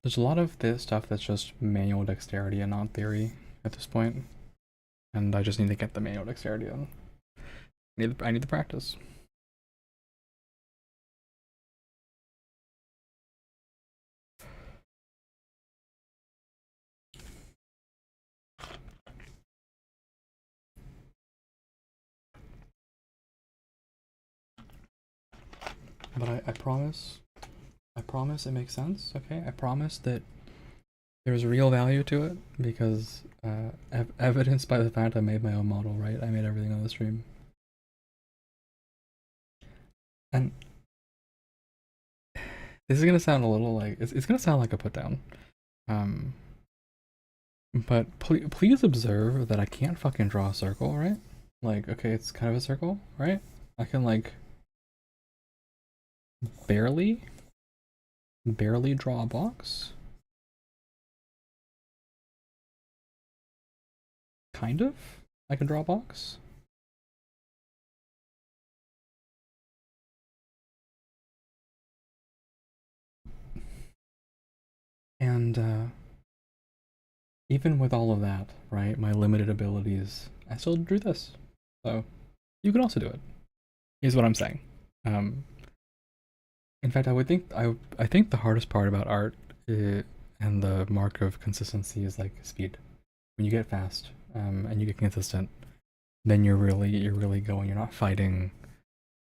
there's a lot of this stuff that's just manual dexterity and not theory at this point, and I just need to get the manual dexterity on. I need the practice. But I promise it makes sense, okay? I promise that there's real value to it because evidenced by the fact I made my own model, right? I made everything on the stream. And This is gonna sound a little like it's gonna sound like a put down. Um, but please observe that I can't fucking draw a circle, right? Like, okay, it's kind of a circle, right? I can like barely draw a box. Kind of. I can draw a box. And even with all of that, right, my limited abilities, I still drew this. So you can also do it. Is what I'm saying. Um, in fact, I think the hardest part about art and the mark of consistency is like speed. When you get fast and you get consistent, then you're really going. You're not fighting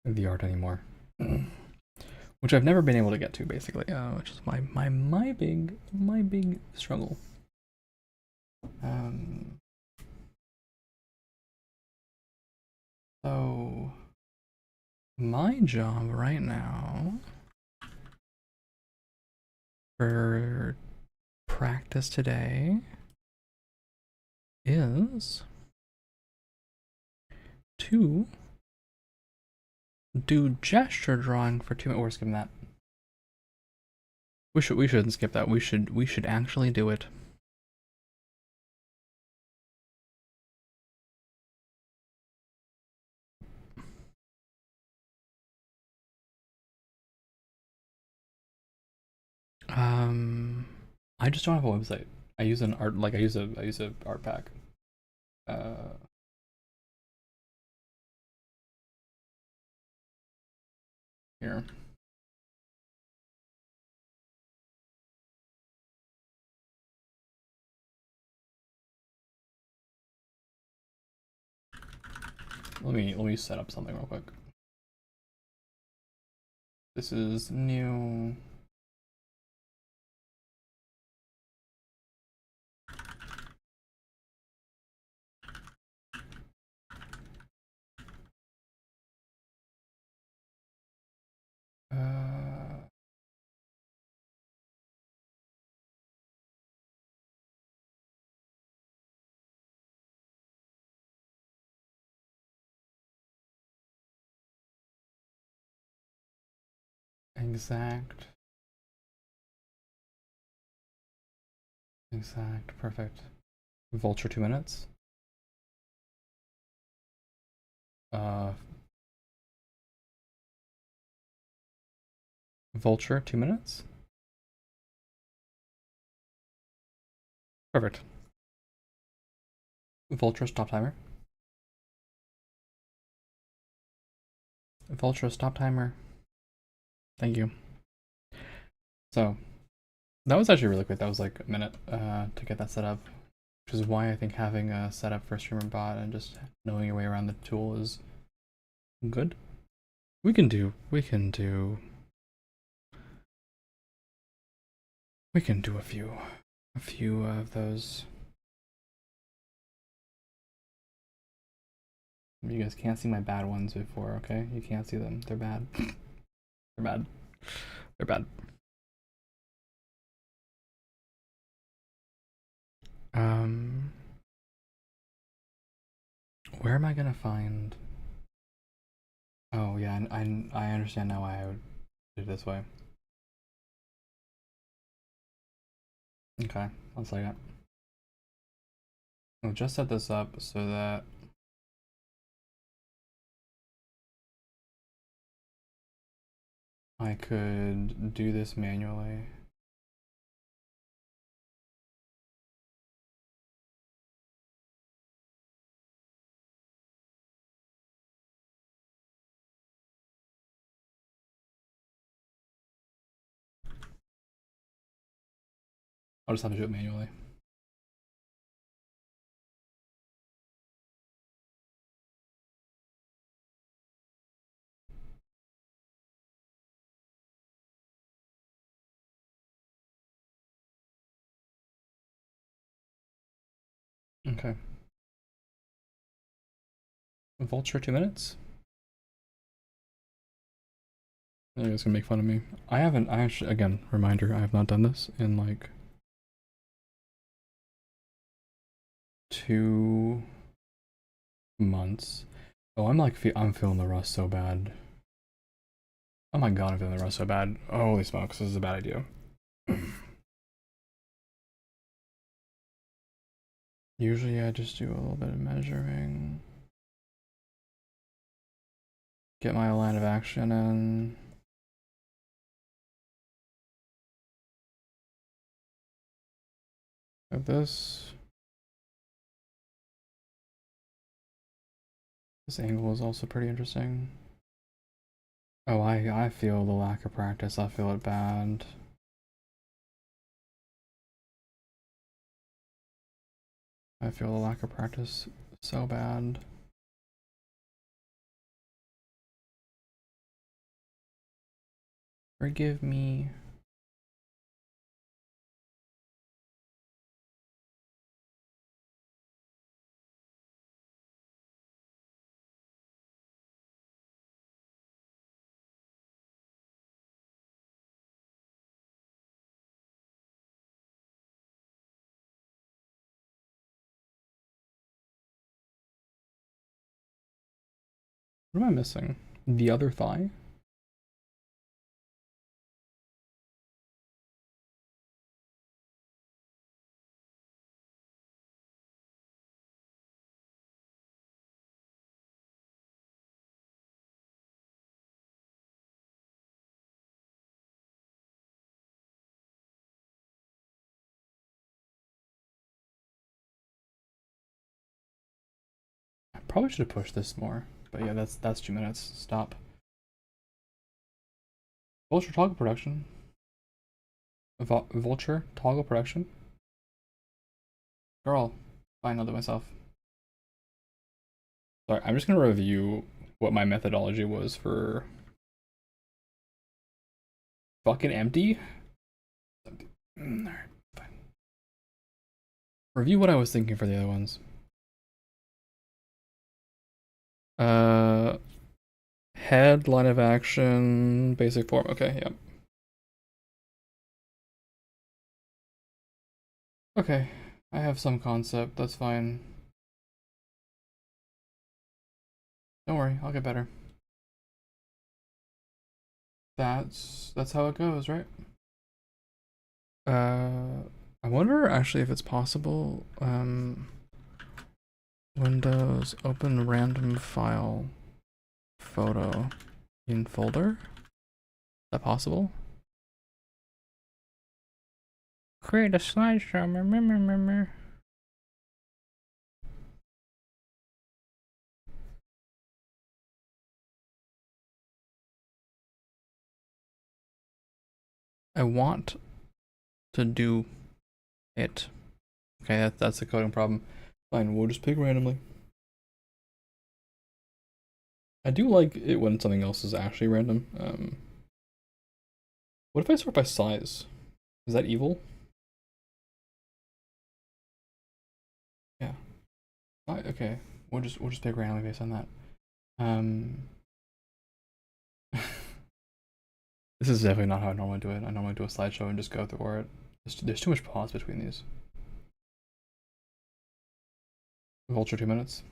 the art anymore, which I've never been able to get to basically. Which is my big struggle. So my job right now for practice today is to do gesture drawing for 2 minutes. We're skipping that. We shouldn't skip that. We should actually do it. I just don't have a website. I use an art I use a art pack. Here. Let me set up something real quick. This is new. Exact, perfect. Vulture 2 minutes. Vulture 2 minutes. Perfect. Vulture stop timer. Vulture stop timer. Thank you. So that was actually really quick. That was like a minute to get that set up, which is why I think having a setup for streamer bot and just knowing your way around the tool is good. We can do a few of those. You guys can't see my bad ones before, okay? You can't see them. They're bad. They're bad. They're bad. Where am I gonna find? Oh yeah, I understand now why I would do it this way. Okay, 1 second. I'll just set this up so that I could do this manually. I'll just have to do it manually. Okay. Vulture 2 minutes. You guys can make fun of me. I actually, again, reminder, I have not done this in like 2 months. Oh, I'm feeling the rust so bad. Oh my god, I'm feeling the rust so bad. Holy smokes, this is a bad idea. Usually I just do a little bit of measuring. Get my line of action in. Like this. This angle is also pretty interesting. Oh, I feel the lack of practice. I feel it bad. I feel the lack of practice so bad. Forgive me. What am I missing? The other thigh? I probably should have pushed this more. But yeah, that's 2 minutes. Stop. Vulture toggle production. Vulture toggle production. Girl, I know that myself. Sorry, I'm just gonna review what my methodology was for fucking empty. Alright, fine. Review what I was thinking for the other ones. Head, line of action, basic form. Okay, yep. Okay, I have some concept. That's fine. Don't worry, I'll get better. That's how it goes, right? I wonder actually if it's possible. Windows open random file photo in folder. Is that possible? Create a slideshow. I want to do it. Okay, that's the coding problem. Fine, we'll just pick randomly. I do like it when something else is actually random. What if I sort by size? Is that evil? Yeah. Okay. We'll just pick randomly based on that. This is definitely not how I normally do it. I normally do a slideshow and just go through it. There's too much pause between these. Vulture 2 minutes.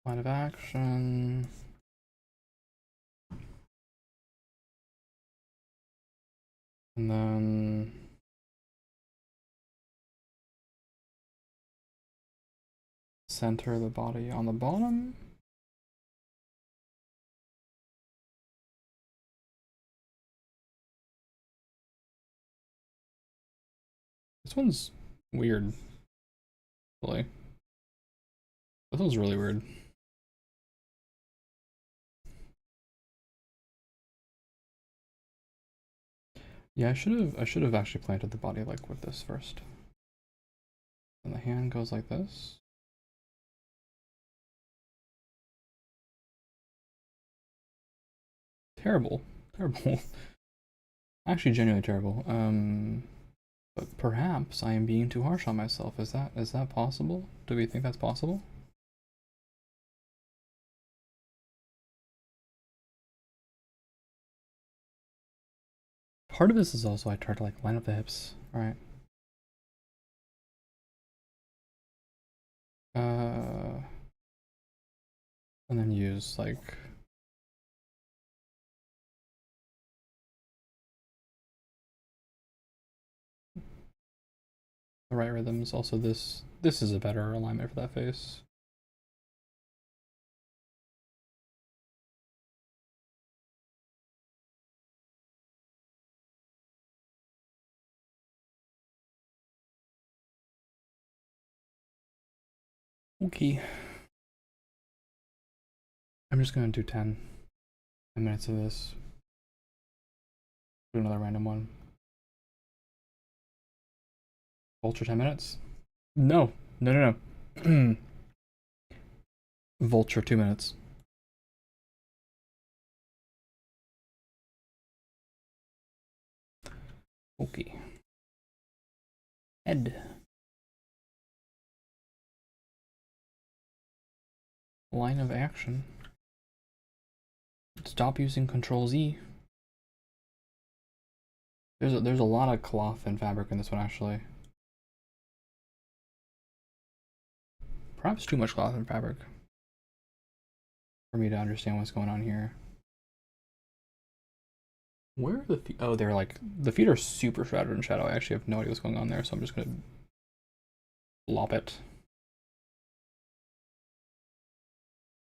Line of action. And then center the body on the bottom. This one's weird. Really. This one's really weird. Yeah, I should have actually planted the body like with this first. And the hand goes like this. Terrible. Terrible. Actually, genuinely terrible. But perhaps I am being too harsh on myself. Is that possible? Do we think that's possible? Part of this is also I try to like line up the hips, right? And then use like the right rhythms. Also, this is a better alignment for that face. Okay. I'm just gonna do 10 minutes of this. Do another random one. Vulture 10 minutes? No. No. Vulture 2 minutes. Okay. Head. Line of action. Stop using Control Z. There's a lot of cloth and fabric in this one actually. Perhaps too much cloth and fabric for me to understand what's going on here. Where are the feet? Oh, they're like, the feet are super shrouded in shadow. I actually have no idea what's going on there, so I'm just gonna lop it.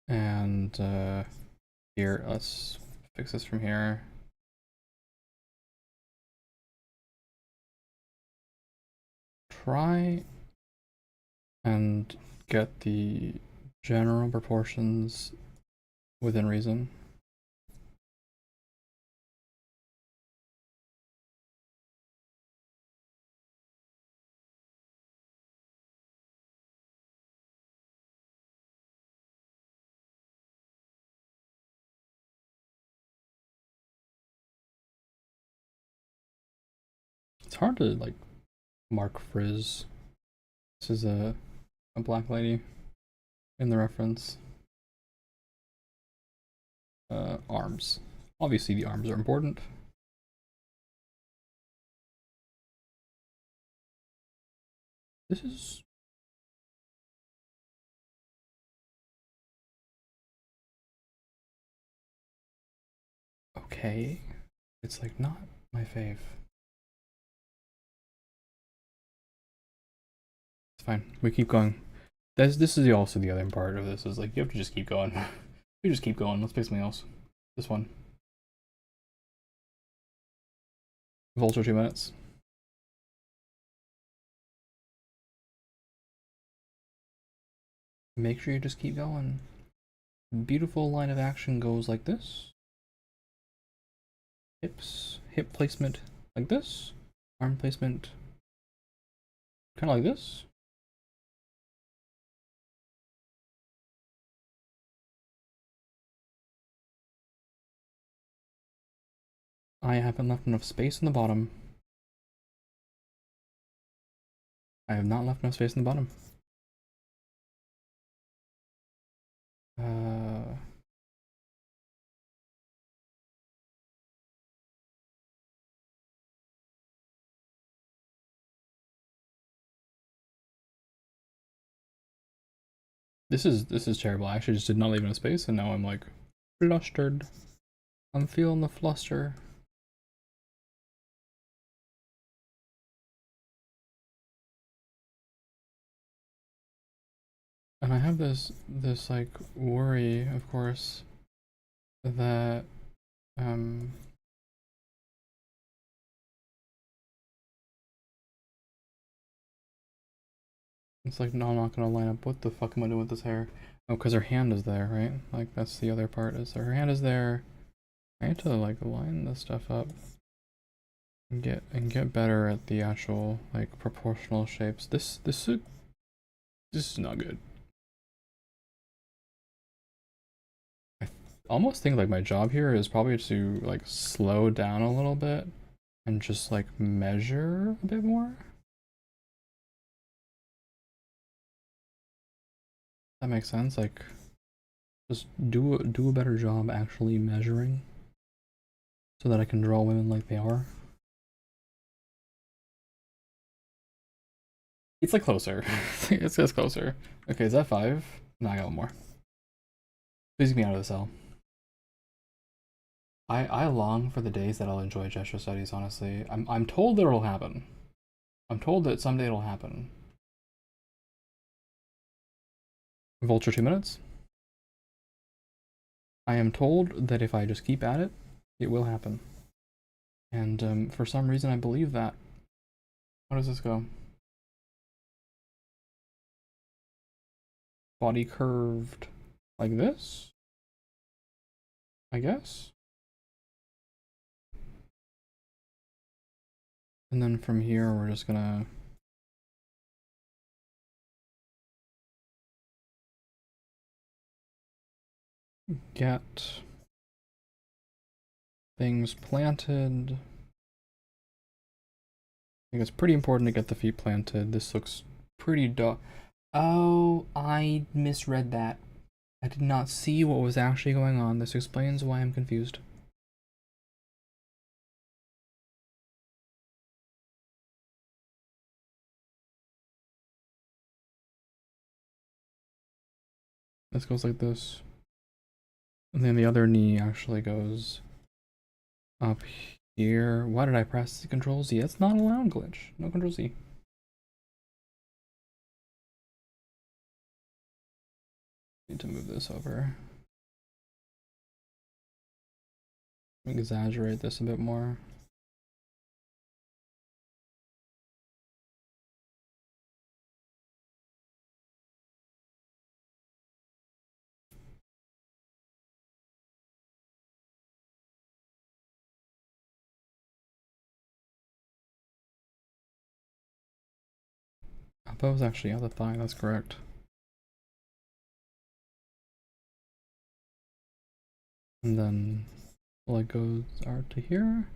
And here, let's fix this from here. Try and get the general proportions within reason. It's hard to like mark frizz. This is a black lady in the reference. Arms. Obviously the arms are important. This is okay. It's like not my fave. It's fine. We keep going. This is also the other part of this is like you have to just keep going. You just keep going. Let's pick something else. This one. Vulture 2 minutes. Make sure you just keep going. Beautiful line of action goes like this. Hips, hip placement like this. Arm placement kind of like this. I haven't left enough space in the bottom. I have not left enough space in the bottom. This is terrible. I actually just did not leave enough space, and now I'm like flustered. I'm feeling the fluster. And I have this like worry, of course, that it's like, no, I'm not gonna line up. What the fuck am I doing with this hair? Oh, because her hand is there, right? Like that's the other part, is her hand is there. I need to like line this stuff up and get better at the actual like proportional shapes. This is not good. almost think like my job here is probably to like slow down a little bit and just like measure a bit more. That makes sense. Like just do a better job actually measuring so that I can draw women like they are. It's like closer. It's just closer. Okay, is that 5? No, I got one more. Please get me out of the cell. I long for the days that I'll enjoy gesture studies, honestly. I'm told that it'll happen. I'm told that someday it'll happen. Vulture 2 minutes. I am told that if I just keep at it, it will happen. And for some reason I believe that. How does this go? Body curved like this, I guess. And then from here, we're just gonna get things planted. I think it's pretty important to get the feet planted. This looks pretty Oh, I misread that. I did not see what was actually going on. This explains why I'm confused. This goes like this. And then the other knee actually goes up here. Why did I press the Control Z? That's not allowed, glitch. No Control Z. Need to move this over. Exaggerate this a bit more. That was actually out the thigh, that's correct. And then leg goes out to here.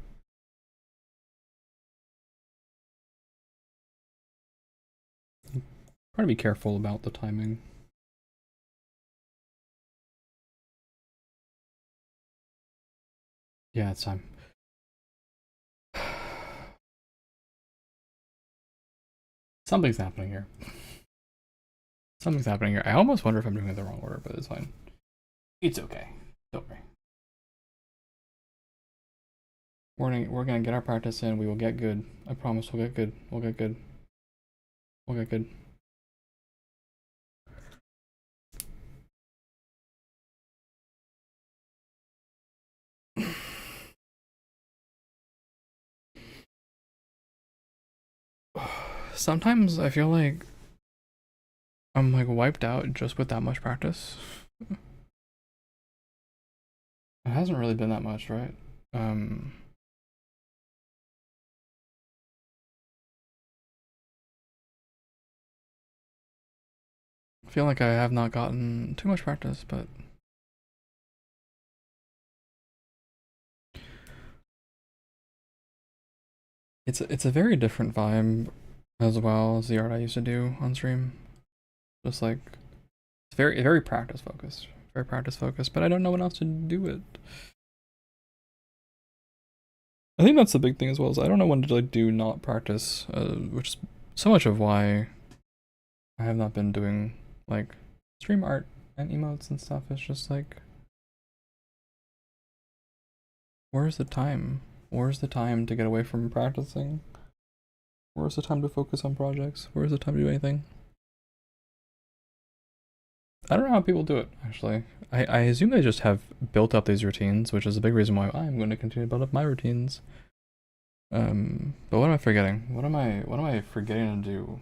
Try to be careful about the timing. Yeah, it's time. Something's happening here. Something's happening here. I almost wonder if I'm doing it the wrong order, but it's fine. It's okay. Don't worry. We're gonna get our practice in. We will get good. I promise we'll get good. We'll get good. We'll get good. Sometimes I feel like I'm like wiped out just with that much practice. It hasn't really been that much, right? I feel like I have not gotten too much practice, but it's a very different vibe as well as the art I used to do on stream. Just like it's very practice focused. Very practice focused, but I don't know when else to do it. I think that's the big thing as well, is I don't know when to like do not practice, which is so much of why I have not been doing like stream art and emotes and stuff. It's just like, where's the time? Where's the time to get away from practicing? Where's the time to focus on projects? Where's the time to do anything? I don't know how people do it, actually. I assume they just have built up these routines, which is a big reason why I'm going to continue to build up my routines. But what am I forgetting? What am I forgetting to do?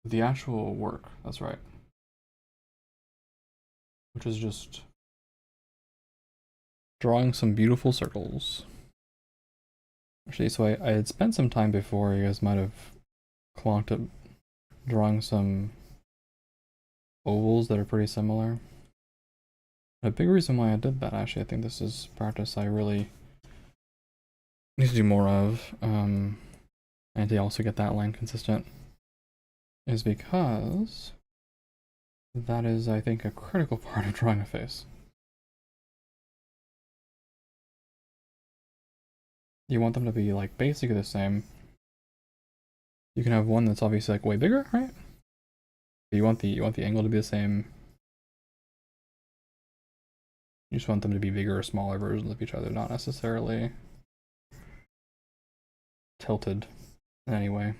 The actual work, that's right. Which is just drawing some beautiful circles. Actually, so I had spent some time before, you guys might have clocked up drawing some ovals that are pretty similar. A big reason why I did that, actually, I think this is practice I really need to do more of, and to also get that line consistent, is because that is, I think, a critical part of drawing a face. You want them to be like basically the same. You can have one that's obviously like way bigger, right? But you want the angle to be the same. You just want them to be bigger or smaller versions of each other, not necessarily tilted in any way.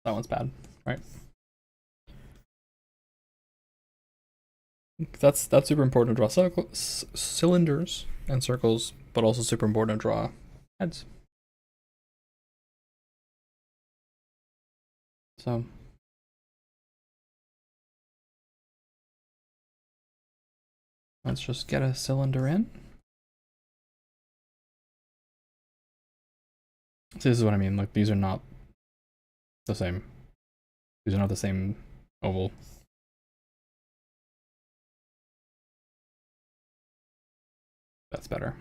That one's bad, right? That's super important to draw cylinders and circles, but also super important to draw heads. So let's just get a cylinder in. So this is what I mean, like these are not the same. These are not the same oval. That's better.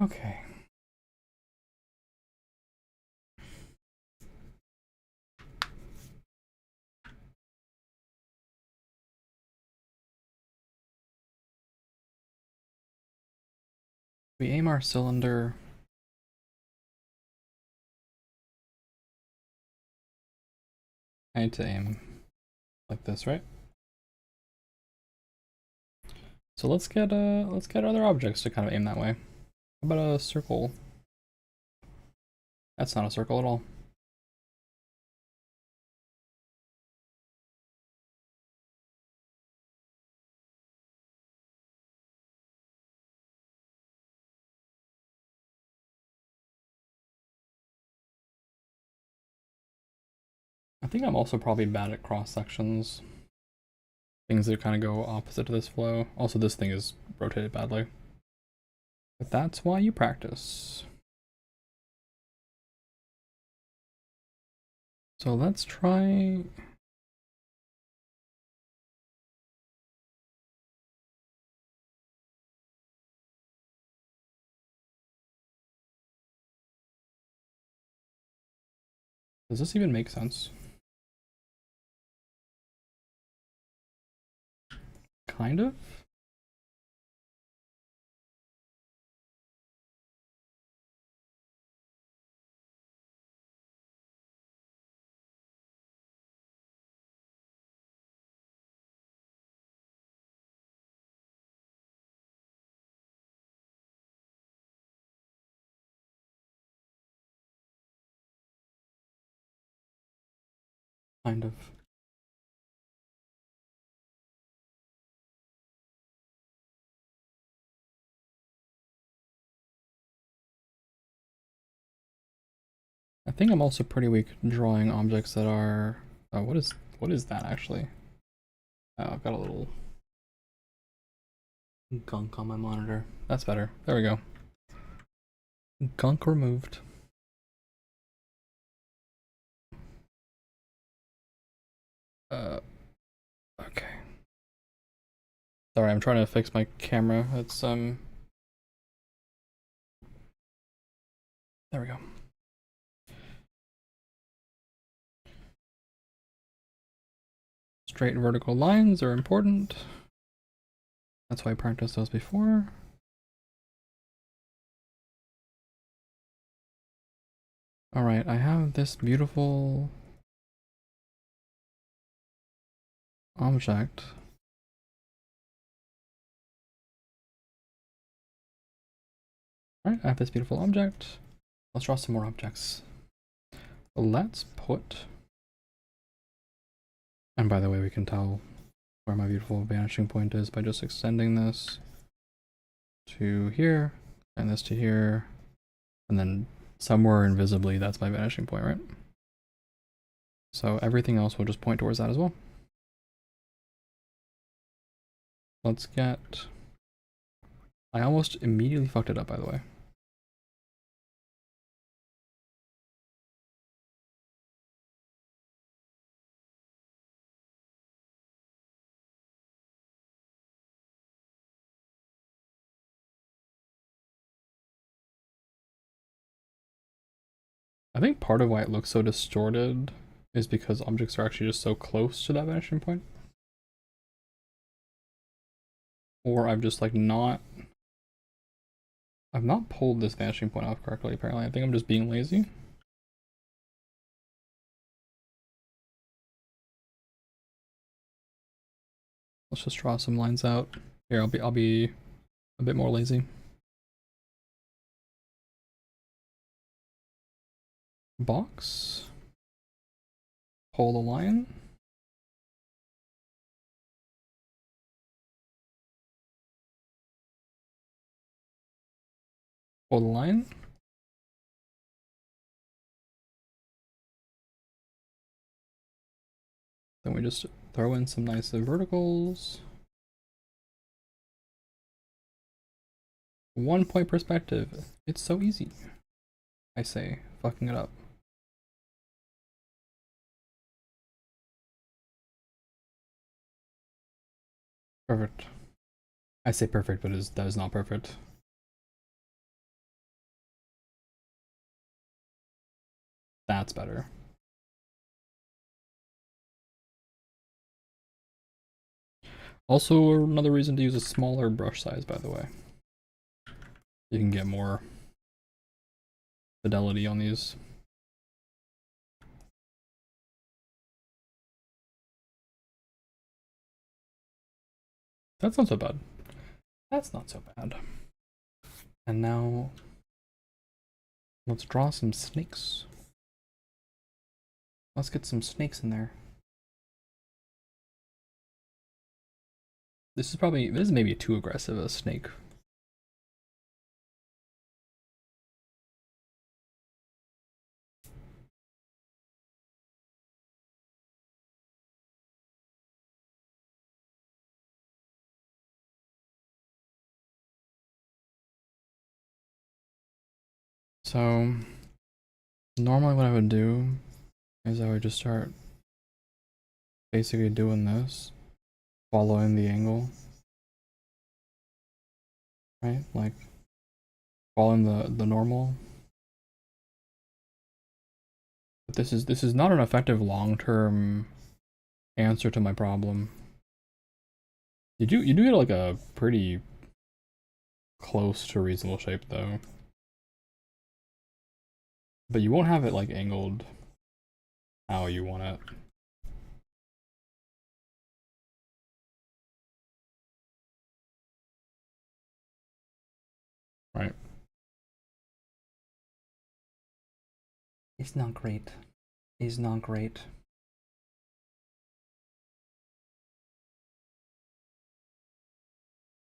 Okay. We aim our cylinder I need to aim like this, right? So let's get other objects to kind of aim that way. How about a circle? That's not a circle at all. I think I'm also probably bad at cross sections. Things that kind of go opposite to this flow. Also, this thing is rotated badly. But that's why you practice. So let's try... Does this even make sense? Kind of? Kind of. I think I'm also pretty weak drawing objects that are... what is that actually? Oh, I've got a little gunk on my monitor. That's better. There we go. Gunk removed. Okay. Sorry, I'm trying to fix my camera. It's there we go. Straight vertical lines are important. That's why I practiced those before. Alright, I have this beautiful object. Alright, I have this beautiful object. Let's draw some more objects. Let's put... And by the way, we can tell where my beautiful vanishing point is by just extending this to here, and this to here, and then somewhere invisibly, that's my vanishing point, right? So everything else will just point towards that as well. Let's get... I almost immediately fucked it up, by the way. I think part of why it looks so distorted is because objects are actually just so close to that vanishing point. Or I've just like I've not pulled this vanishing point off correctly apparently. I think I'm just being lazy. Let's just draw some lines out. Here, I'll be a bit more lazy. Box. Pull the line. Pull the line. Then we just throw in some nice verticals. 1 point perspective. It's so easy. I say, fucking it up. Perfect. I say perfect, but that is not perfect. That's better. Also, another reason to use a smaller brush size, by the way. You can get more fidelity on these. That's not so bad. That's not so bad. And now, let's draw some snakes. Let's get some snakes in there. This is maybe too aggressive a snake. So, normally what I would do is I would just start basically doing this, following the angle, right? Like, following the normal. But this is not an effective long-term answer to my problem. You do get like a pretty close to reasonable shape though. But you won't have it like angled how you want it. Right. It's not great. It's not great.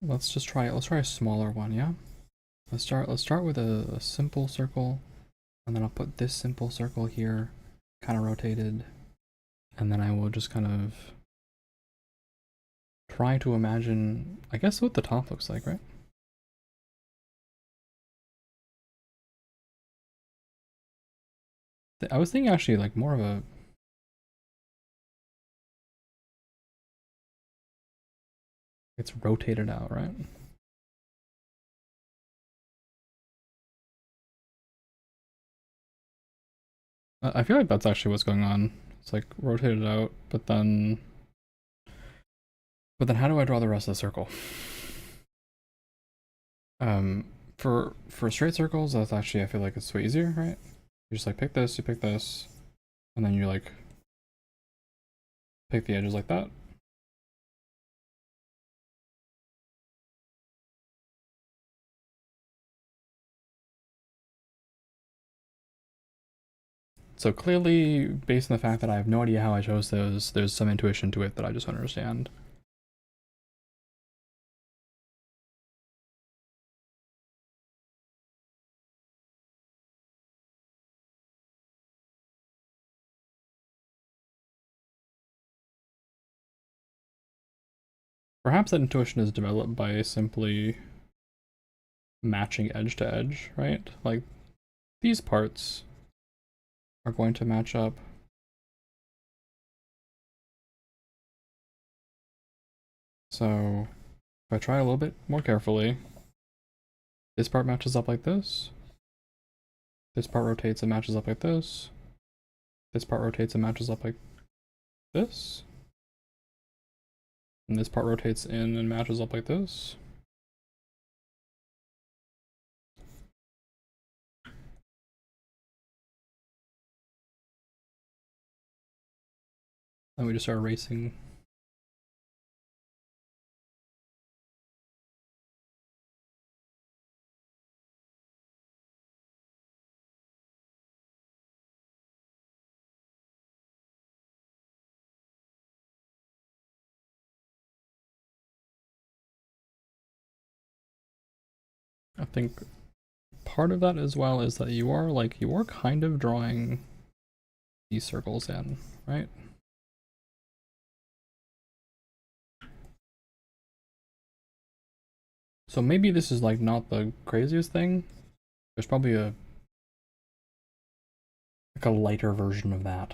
Let's try a smaller one, yeah? Let's start with a simple circle, and then I'll put this simple circle here, kind of rotated, and then I will just kind of try to imagine, I guess, what the top looks like, right? I was thinking actually like more of a it's rotated out, right? I feel like that's actually what's going on. It's like rotated out, but then how do I draw the rest of the circle? For straight circles, that's actually I feel like it's way easier, right? You just like pick this, you pick this, and then you like pick the edges like that. So clearly, based on the fact that I have no idea how I chose those, there's some intuition to it that I just don't understand. Perhaps that intuition is developed by simply matching edge to edge, right? Like, these parts are going to match up. So, if I try a little bit more carefully, this part matches up like this. This part rotates and matches up like this. This part rotates and matches up like this. And this part rotates in and matches up like this. Then we just start erasing. I think part of that as well is that you are kind of drawing these circles in, right? So maybe this is like not the craziest thing. There's probably a lighter version of that.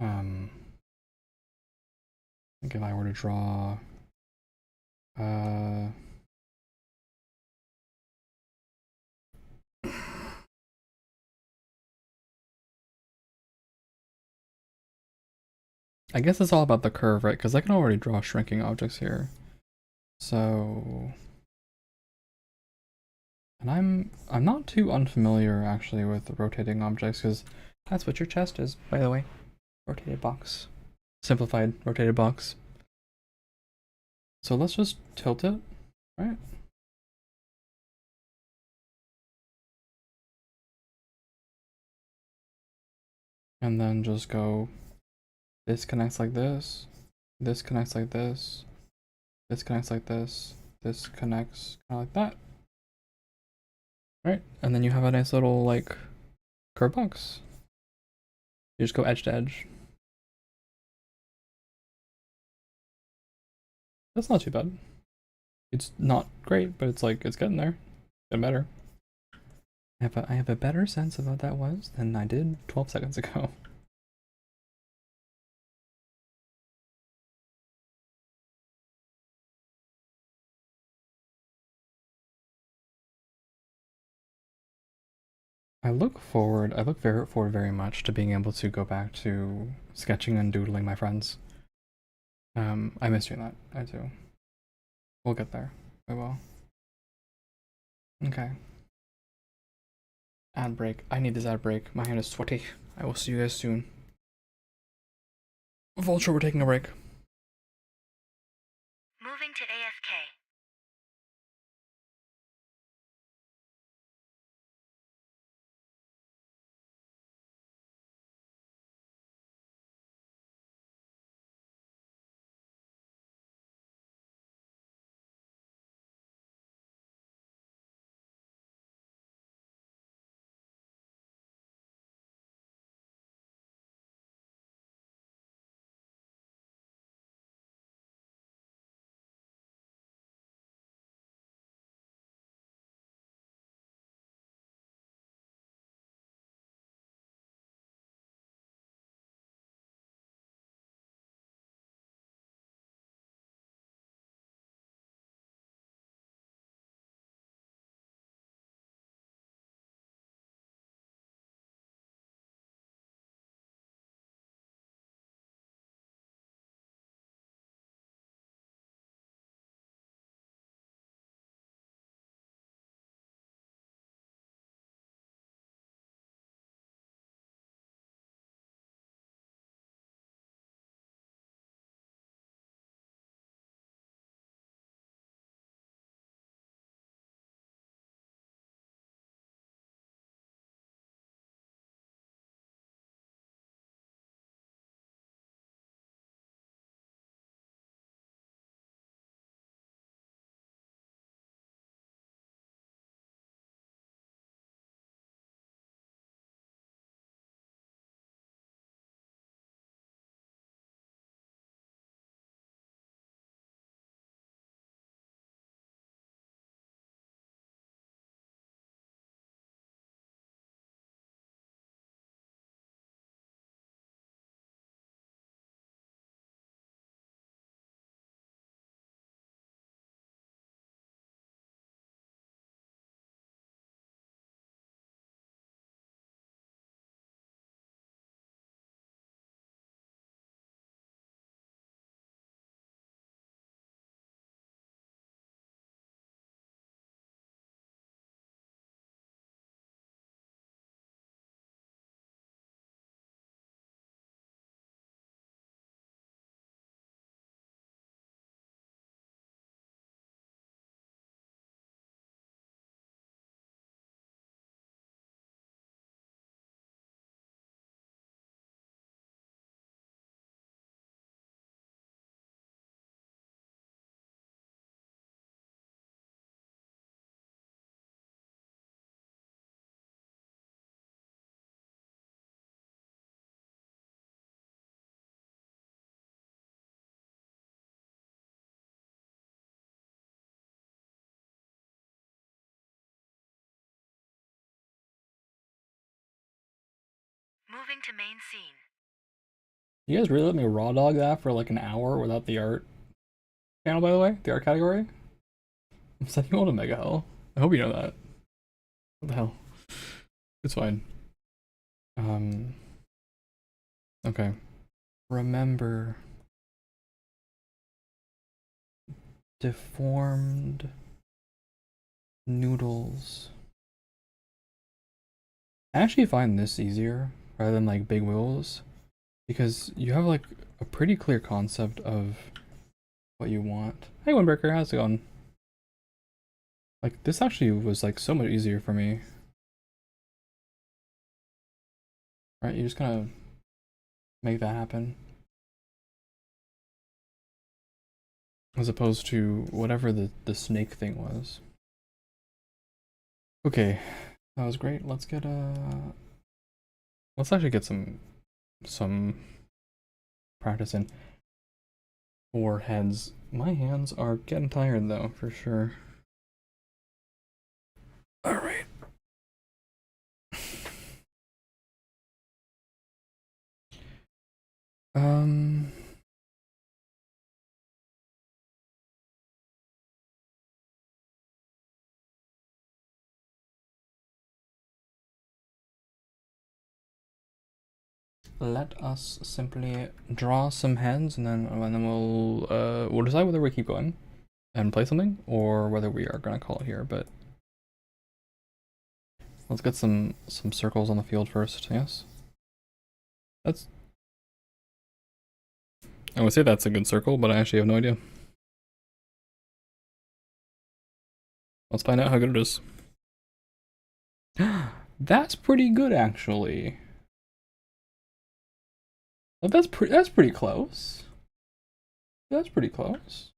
Like if I were to draw I guess it's all about the curve, right? Because I can already draw shrinking objects here. So, and I'm not too unfamiliar actually with rotating objects, because that's what your chest is, by the way. Rotated box. Simplified rotated box. So let's just tilt it, right? And then just go, this connects like this connects like this connects like this connects kind of like that. Right? And then you have a nice little like curve box. You just go edge to edge. That's not too bad. It's not great, but it's like, it's getting there. Getting better. I have a better sense of what that was than I did 12 seconds ago. I look forward very much to being able to go back to sketching and doodling, my friends. I miss doing that. I do. We'll get there. We will. Okay. Ad break. I need this ad break. My hand is sweaty. I will see you guys soon. Vulture, we're taking a break. Moving to AFK. Moving to main scene. You guys really let me raw dog that for like an hour without the art channel, by the way? The art category? I'm sending you all to Mega Hell. I hope you know that. What the hell? It's fine. Okay. Remember. Deformed noodles. I actually find this easier rather than like big wheels because you have like a pretty clear concept of what you want. Hey Windbreaker, how's it going? Like this actually was like so much easier for me. Right, you just kind of make that happen. As opposed to whatever the snake thing was. Okay, that was great. Let's get let's actually get some practice in. 4 heads. My hands are getting tired though, for sure. Alright. Let us simply draw some heads and then we'll decide whether we keep going and play something or whether we are gonna call it here, but let's get some circles on the field first, yes? I would say that's a good circle, but I actually have no idea. Let's find out how good it is. That's pretty good actually. Well, that's pretty close. That's pretty close.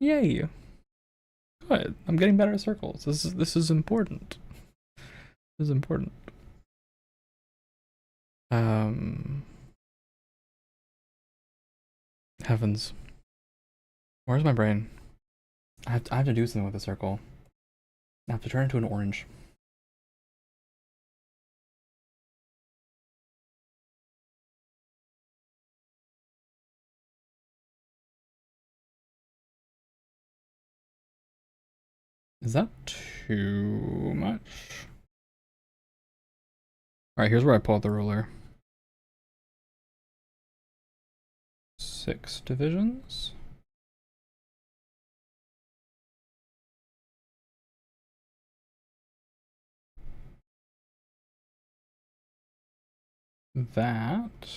Yay. Good. I'm getting better at circles. This is important. This is important. Heavens. Where's my brain? I have to do something with the circle. I have to turn it into an orange. Is that too much? Alright, here's where I pull out the ruler. 6 divisions. That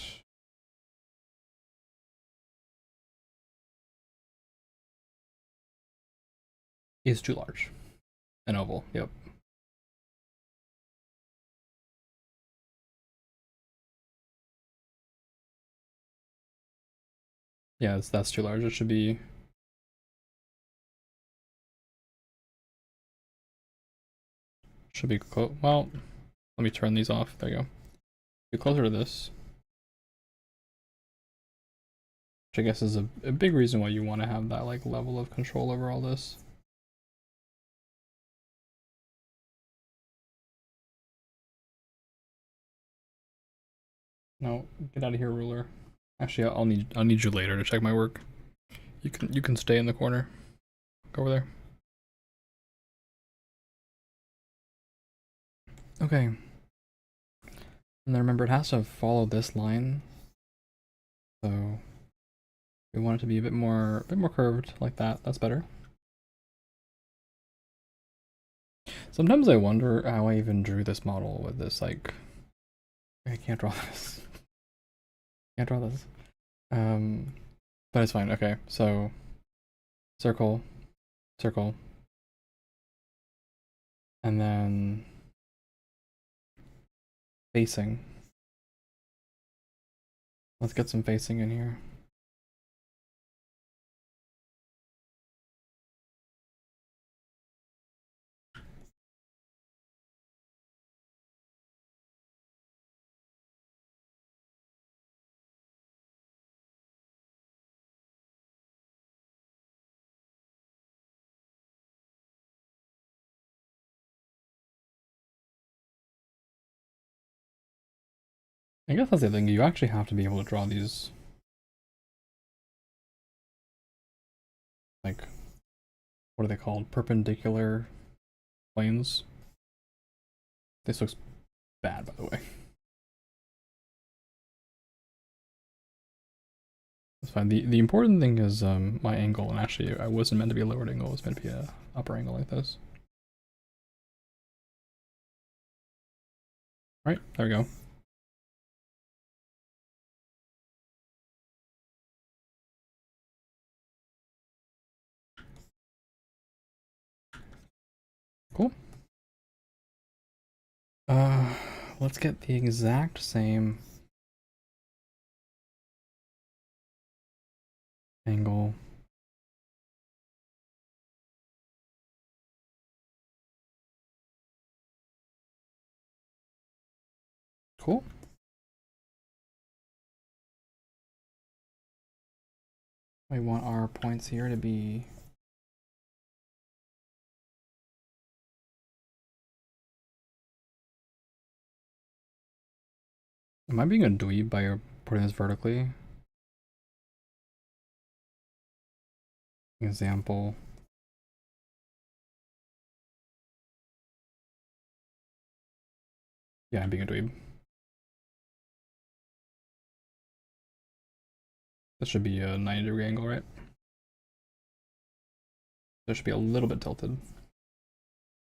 is too large. An oval, yep. Yeah, that's too large. It should be well, let me turn these off. There you go. Be closer to this. Which I guess is a big reason why you want to have that like level of control over all this. No, get out of here, ruler. Actually, I'll need you later to check my work. You can stay in the corner. Go over there. Okay. And then remember, it has to follow this line. So we want it to be a bit more curved like that. That's better. Sometimes I wonder how I even drew this model with this like. I can't draw this. Can't draw this. But it's fine. Okay, so circle, circle, and then facing. Let's get some facing in here. I guess that's the thing, you actually have to be able to draw these, like, what are they called? Perpendicular planes. This looks bad, by the way. That's fine. The important thing is my angle, and actually I wasn't meant to be a lowered angle, it was meant to be a upper angle like this. Right, there we go. Cool. Let's get the exact same angle. Cool. We want our points here to be Am I being a dweeb by putting this vertically? Example. Yeah, I'm being a dweeb. This should be a 90-degree angle, right? This should be a little bit tilted.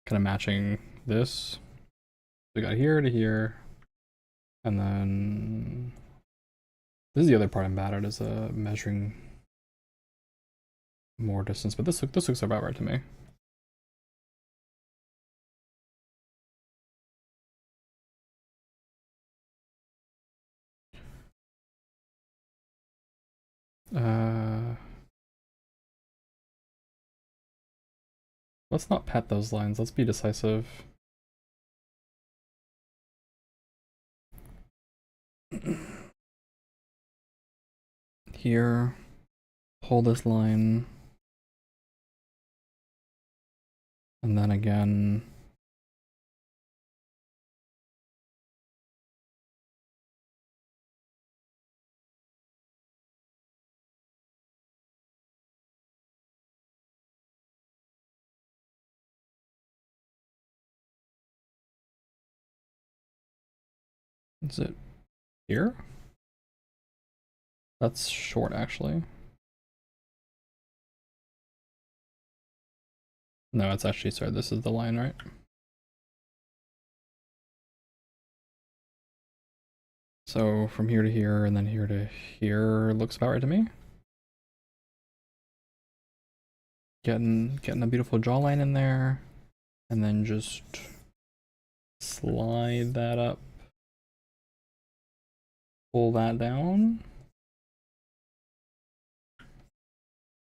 Kind of matching this. We got here to here. And then this is the other part I'm bad at, is measuring more distance, but this looks about right to me. Let's not pet those lines. Let's be decisive. Here, pull this line, and then again. Is it here? That's short, actually. No, it's actually, sorry, this is the line, right? So from here to here and then here to here looks about right to me. Getting a beautiful jawline in there, and then just slide that up. Pull that down.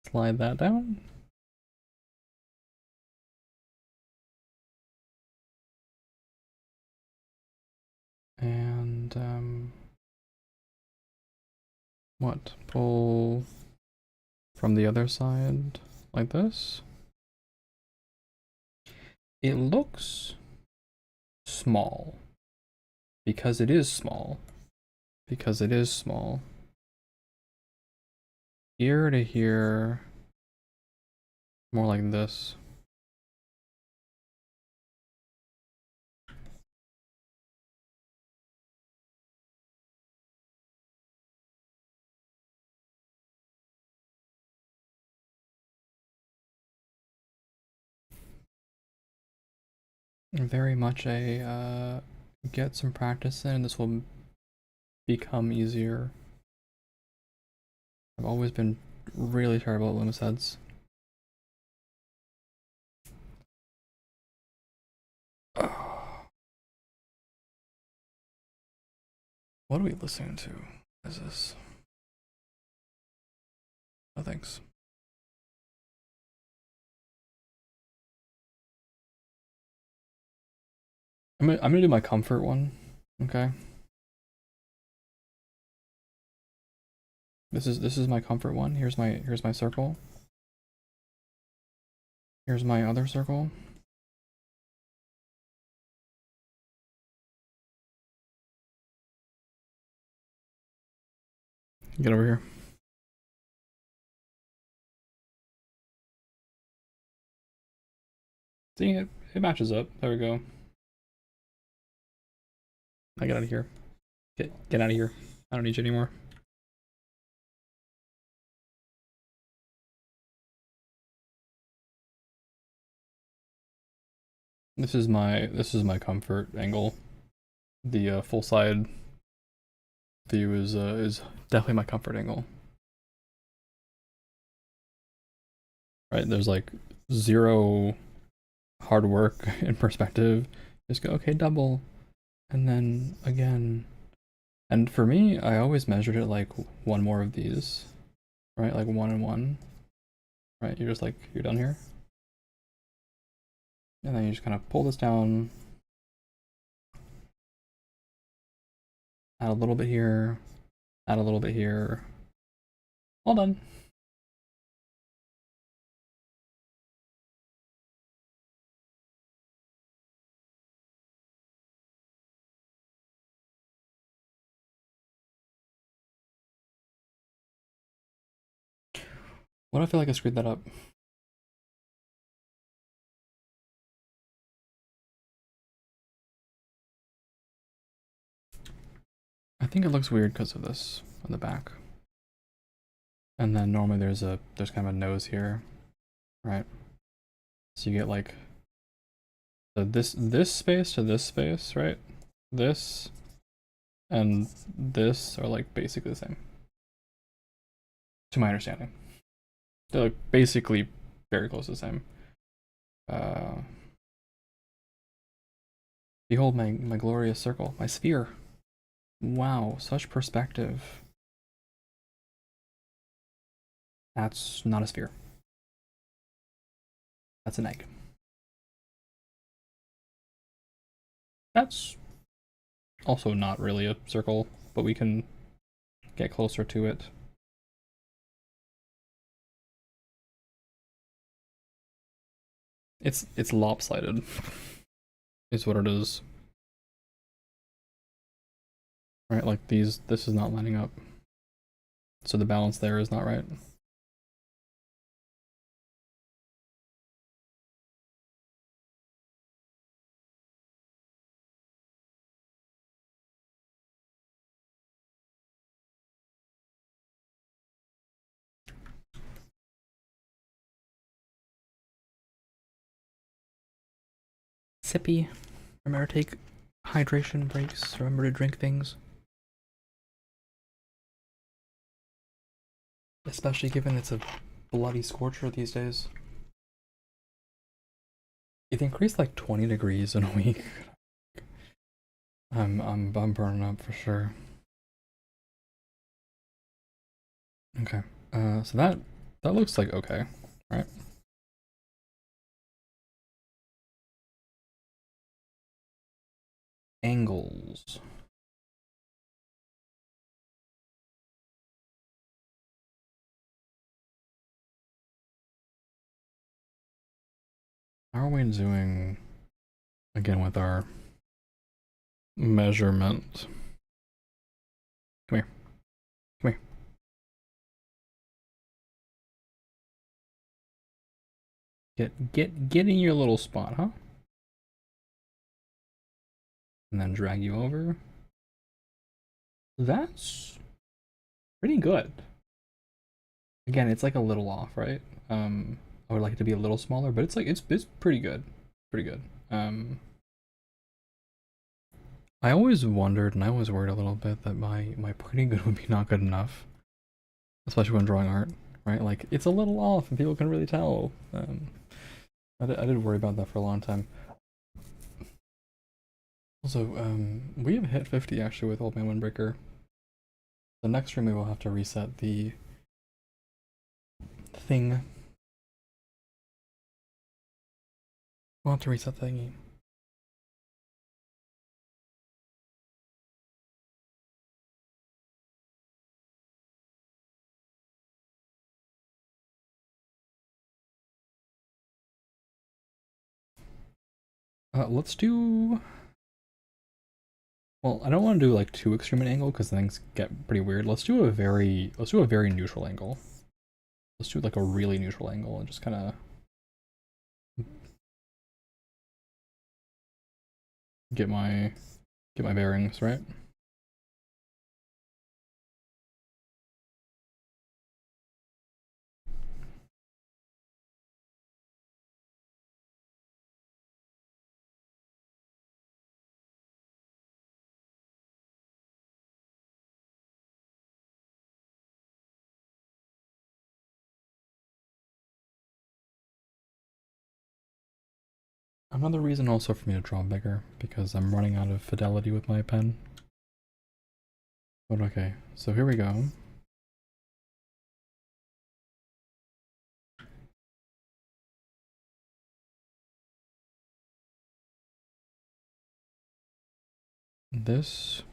Slide that down. And what? Pull from the other side like this. It looks small because it is small. Because it is small. Here to here, more like this. Very much a get some practice in, and this will become easier. I've always been really terrible at Loomis heads. What are we listening to? What is this? Oh, thanks. I'm gonna do my comfort one. Okay. This is my comfort one. Here's my circle. Here's my other circle. Get over here. See, it matches up. There we go. I get out of here. Get out of here. I don't need you anymore. This is my comfort angle. The full side view is definitely my comfort angle. Right? There's like zero hard work in perspective. Just go, okay, double, and then again. And for me, I always measured it like one more of these, right? Like 1 and 1, right? You're just like, you're done here. And then you just kind of pull this down, add a little bit here, add a little bit here, all done. What do I feel like I screwed that up? I think it looks weird because of this on the back. And then normally there's kind of a nose here, right? So you get like this space to this space, right? This and this are like basically the same, to my understanding. They're like basically very close to the same. Behold my glorious circle, my sphere. Wow, such perspective. That's not a sphere. That's an egg. That's also not really a circle, but we can get closer to it. It's lopsided, is what it is. Right, like this is not lining up. So the balance there is not right. Sippy. Remember to take hydration breaks. Remember to drink things. Especially given it's a bloody scorcher these days. It increased like 20 degrees in a week. I'm burning up for sure. Okay. So that looks like okay, right? Angles. How are we doing again with our measurement? Come here. Come here. Get in your little spot, huh? And then drag you over. That's pretty good. Again, it's like a little off, right? I would like it to be a little smaller, but it's like it's pretty good. Pretty good. I always wondered and I always worried a little bit that my pretty good would be not good enough. Especially when drawing art, right? Like it's a little off and people can really tell. I did worry about that for a long time. Also, we have hit 50 actually with Old Man Windbreaker. The next stream we will have to reset the thing. We'll have to reset the thingy. Let's do Well, I don't want to do like too extreme an angle because things get pretty weird. Let's do a very neutral angle. Let's do like a really neutral angle and just kind of get my bearings right. Another reason also for me to draw bigger because I'm running out of fidelity with my pen. But okay, so here we go. This,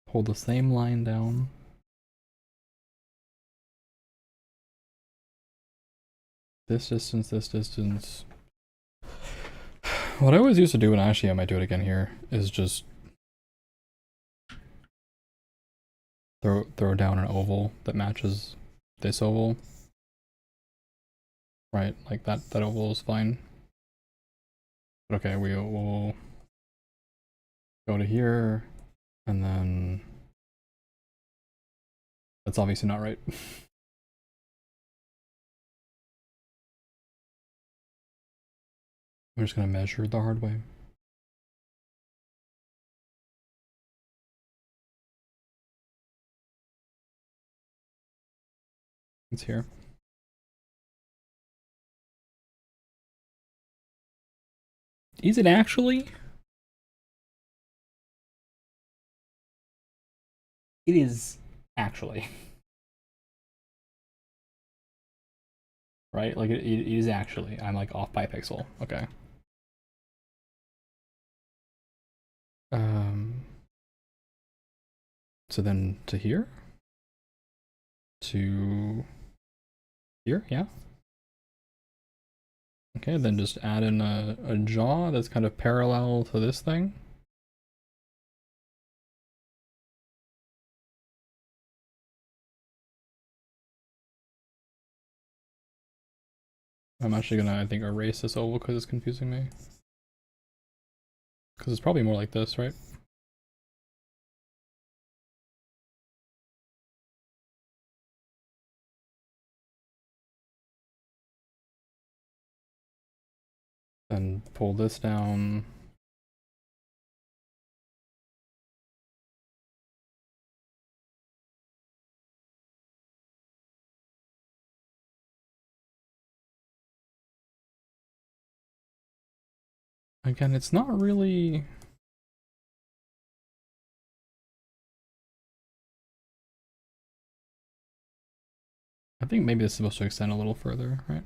hold the same line down. This distance, this distance. What I always used to do, and actually I might do it again here, is just throw down an oval that matches this oval. Right, like that oval is fine. But okay, we'll go to here, and then that's obviously not right. I'm just gonna measure it the hard way. It's here. Is it actually? It is actually. Right? Like it is actually. I'm like off by a pixel. Okay. Um. So then to here? To here? Yeah. Okay, then just add in a jaw that's kind of parallel to this thing. I'm actually gonna, I think, erase this oval because it's confusing me. Because it's probably more like this, right? Then pull this down. Again, it's not really... I think maybe this is supposed to extend a little further, right?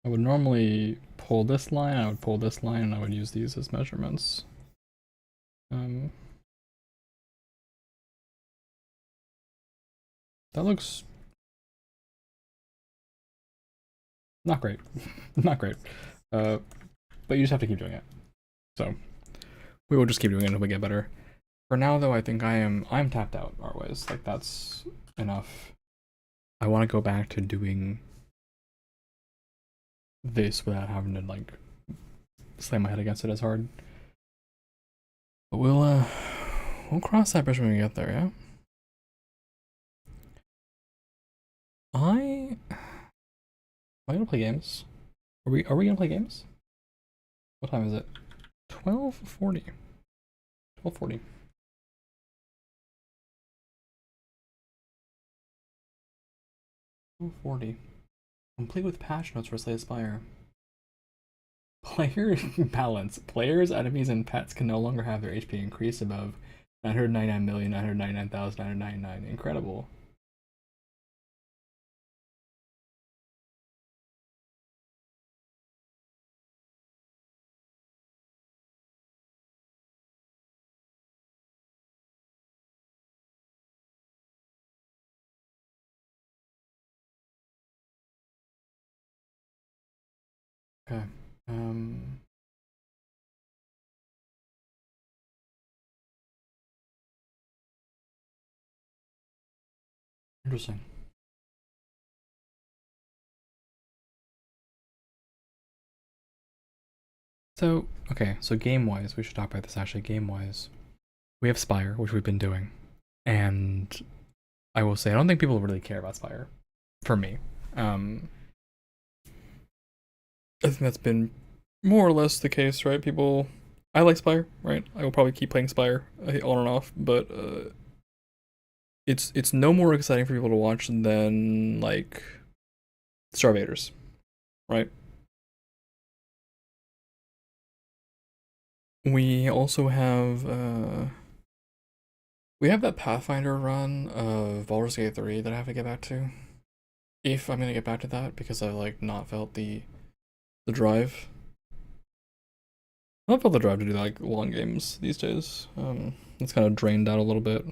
I would normally pull this line, I would pull this line, and I would use these as measurements. That looks not great. Not great. But you just have to keep doing it. So we will just keep doing it until we get better. For now though, I think I'm tapped out artways. Like that's enough. I want to go back to doing this without having to like slam my head against it as hard. But we'll cross that bridge when we get there, yeah? Am I gonna play games? Are we gonna play games? What time is it? 12:40. 12:40. 12:40. Complete with patch notes for Slay Aspire. Player balance. Players, enemies, and pets can no longer have their HP increase above 999,999,999. Incredible. Okay. Interesting. So, okay, so game-wise, we should talk about this actually. Game-wise, we have Spire, which we've been doing, and I will say I don't think people really care about Spire, for me. I think that's been more or less the case, right? People, I like Spire, right? I will probably keep playing Spire on and off, but it's no more exciting for people to watch than like Star Invaders, right? We also have we have that Pathfinder run of Baldur's Gate 3 that I have to get back to. If I'm gonna get back to that, because I like not felt the drive. I don't feel the drive to do like long games these days. It's kind of drained out a little bit.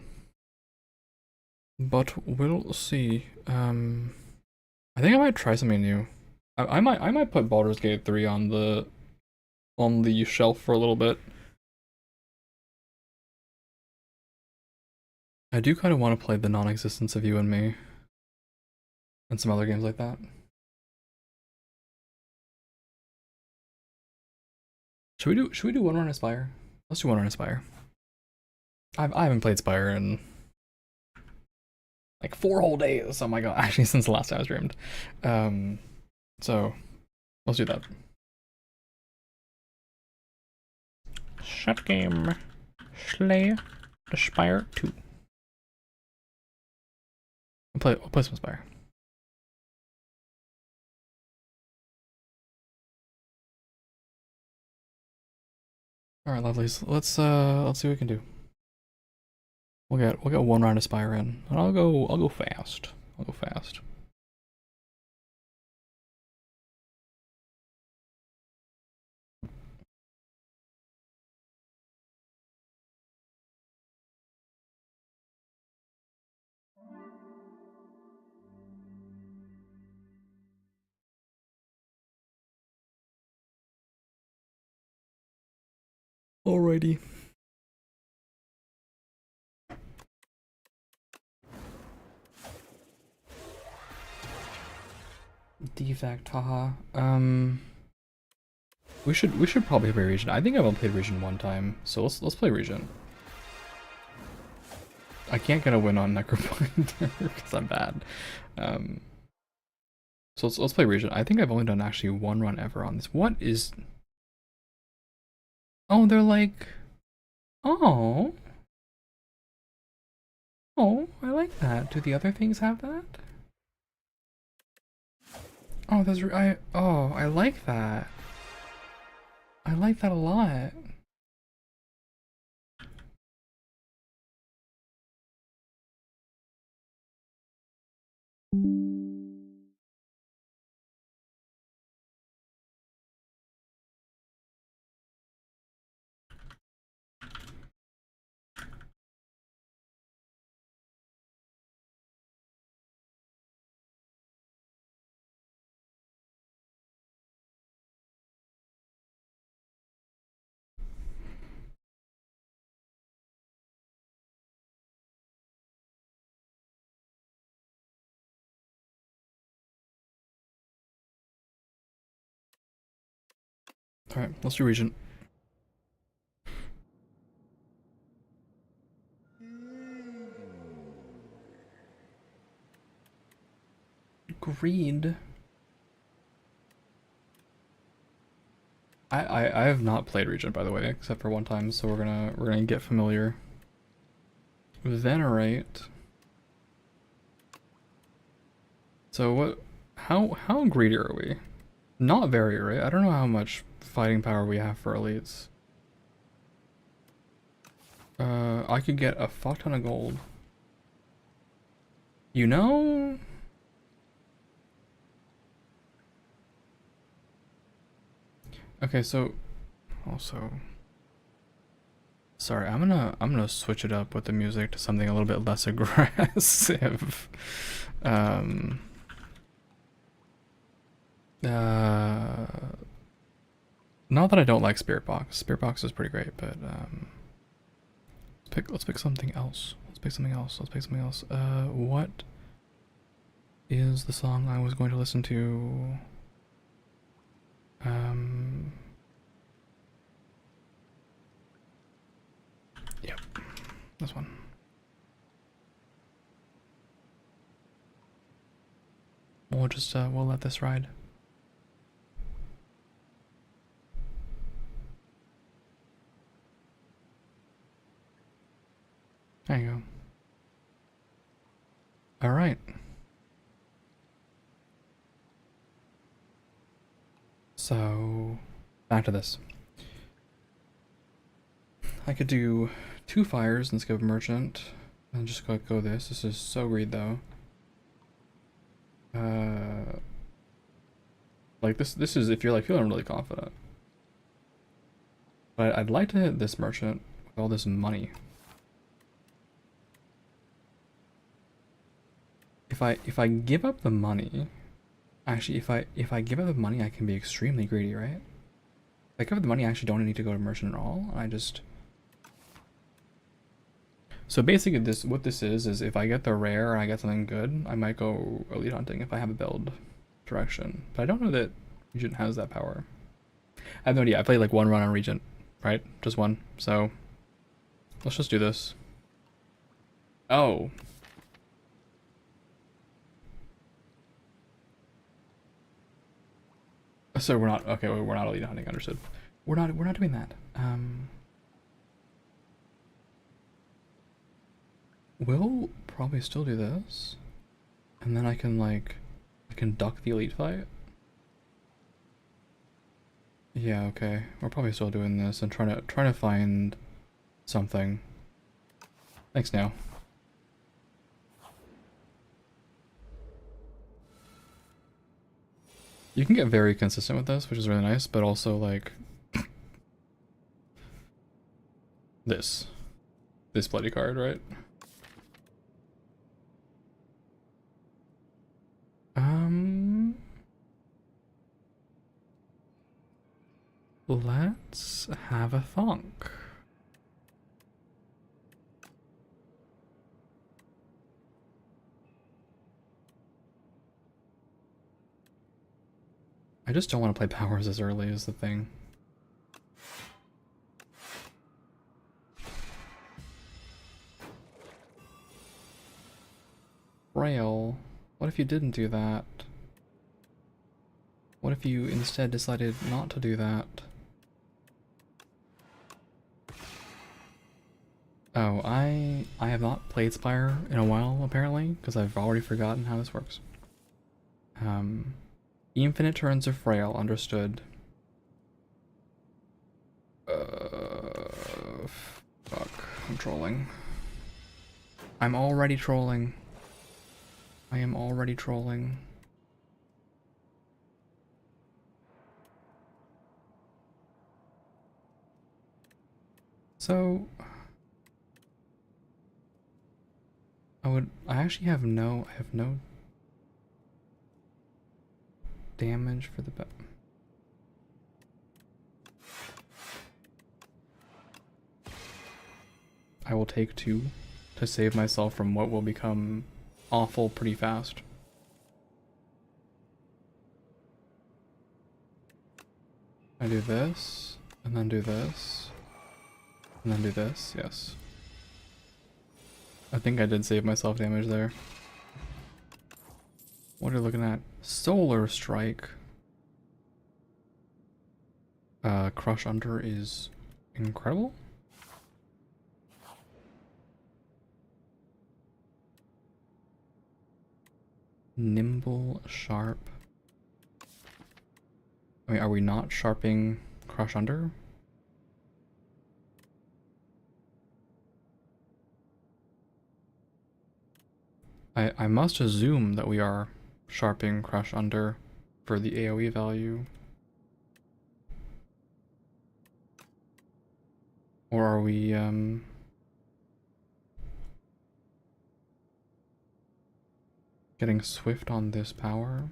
But we'll see. I think I might try something new. I might put Baldur's Gate 3 on the shelf for a little bit. I do kind of want to play the non-existence of you and me. And some other games like that. Should we do one run of Spire? Let's do one run of Spire. I haven't played Spire in like 4 whole days. Oh my god, actually since the last time I streamed. So let's do that. Shut game. Slay Spire 2. We'll play some Spire. Alright, lovelies. Let's see what we can do. We'll get one round of Spire in. And I'll go fast. I'll go fast. Alrighty. Defect, haha. We should probably play region. I think I've only played region 1 time, so let's play region. I can't get a win on Necrobinder because I'm bad. So let's play region. I think I've only done actually 1 run ever on this. What is? Oh, they're like, oh, I like that. Do the other things have that? Oh, I like that. I like that a lot. Alright, let's do region. Greed. I have not played region, by the way, except for 1 time, so we're gonna get familiar. Venerate. So what? How greedy are we? Not very, right? I don't know how much fighting power we have for elites. I could get a fuck ton of gold. You know? Okay, so also, sorry, I'm gonna switch it up with the music to something a little bit less aggressive. Not that I don't like Spirit Box. Spirit Box is pretty great, but let's pick something else. Let's pick something else. What is the song I was going to listen to. Yep, this one. We'll just we'll let this ride. There you go. All right. So back to this. I could do 2 fires and skip merchant and just go this. This is so great though. Like this is if you're like feeling really confident. But I'd like to hit this merchant with all this money. If I give up the money, actually if I give up the money I can be extremely greedy, right? If I give up the money I actually don't need to go to merchant at all. I just So basically what this is if I get the rare and I get something good, I might go elite hunting if I have a build direction. But I don't know that Regent has that power. I have no idea. I played like 1 run on Regent, right? Just 1. So let's just do this. Oh. So we're not okay, we're not elite hunting, understood. We're not doing that. We'll probably still do this. And then I can duck the elite fight. Yeah, okay. We're probably still doing this and trying to find something. Thanks now. You can get very consistent with this, which is really nice, but also like this bloody card, right? Let's have a thonk. I just don't want to play powers as early is the thing. Frail. What if you didn't do that? What if you instead decided not to do that? Oh, I have not played Spire in a while, apparently, because I've already forgotten how this works. Infinite turns of Frail, understood. Fuck, I'm trolling. I'm already trolling. I am already trolling. So I actually have no damage for the I will take 2 to save myself from what will become awful pretty fast. I do this, and then do this, and then do this, yes. I think I did save myself damage there. What are you looking at? Solar Strike. Crush Under is incredible. Nimble, sharp. I mean, are we not sharping Crush Under? I must assume that we are sharping Crush Under for the AoE value. Or are we, getting swift on this power?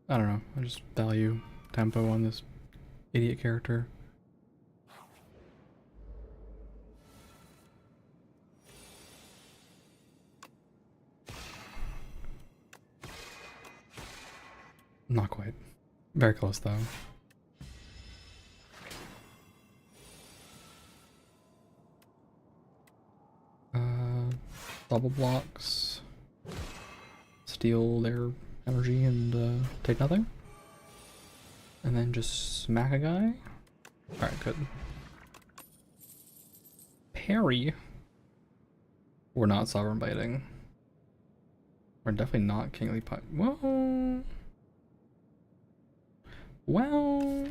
I don't know, I just value tempo on this idiot character. Not quite. Very close though. Double blocks. Steal their energy and take nothing. And then just smack a guy. Alright, good. Parry. We're not sovereign biting. We're definitely not kingly punch. Well. Well.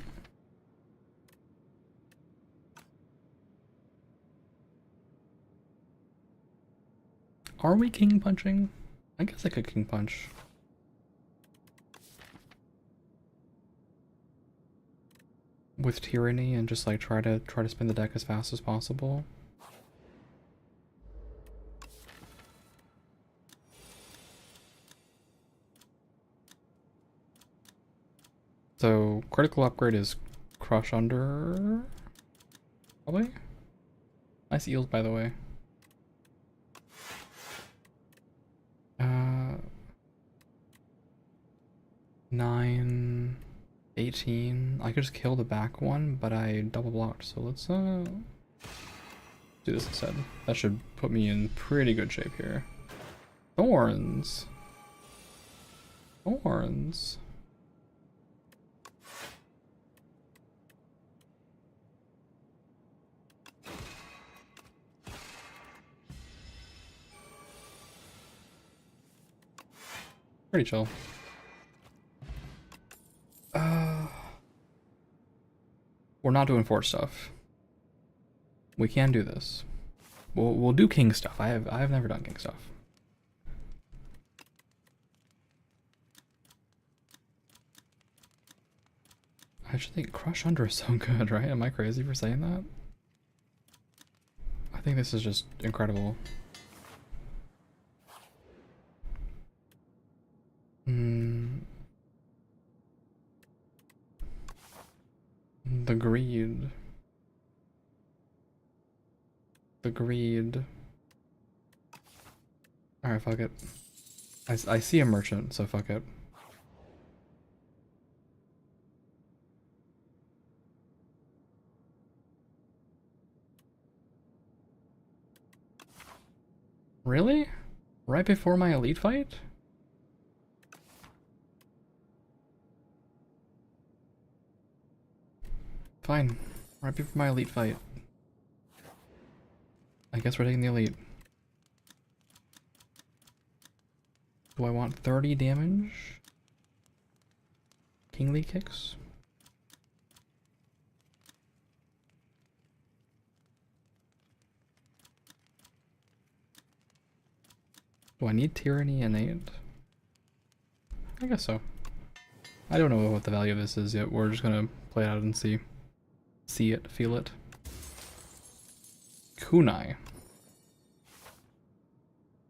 Are we king punching? I guess I could king punch. With tyranny and just like try to spin the deck as fast as possible. So critical upgrade is crush under, probably. Nice eels, by the way. 9, 18. I could just kill the back one, but I double blocked. So let's do this instead. That should put me in pretty good shape here. Thorns. Thorns. Pretty chill. We're not doing fort stuff. We can do this. We'll do king stuff. I've never done king stuff. I actually think crush under is so good, right? Am I crazy for saying that? I think this is just incredible. The greed. The greed. Alright, fuck it. I see a merchant, so fuck it. Really? Right before my elite fight? Fine. Right before my elite fight. I guess we're taking the elite. Do I want 30 damage? Kingly kicks? Do I need tyranny innate? I guess so. I don't know what the value of this is yet. We're just gonna play it out and see. See it, feel it. Kunai.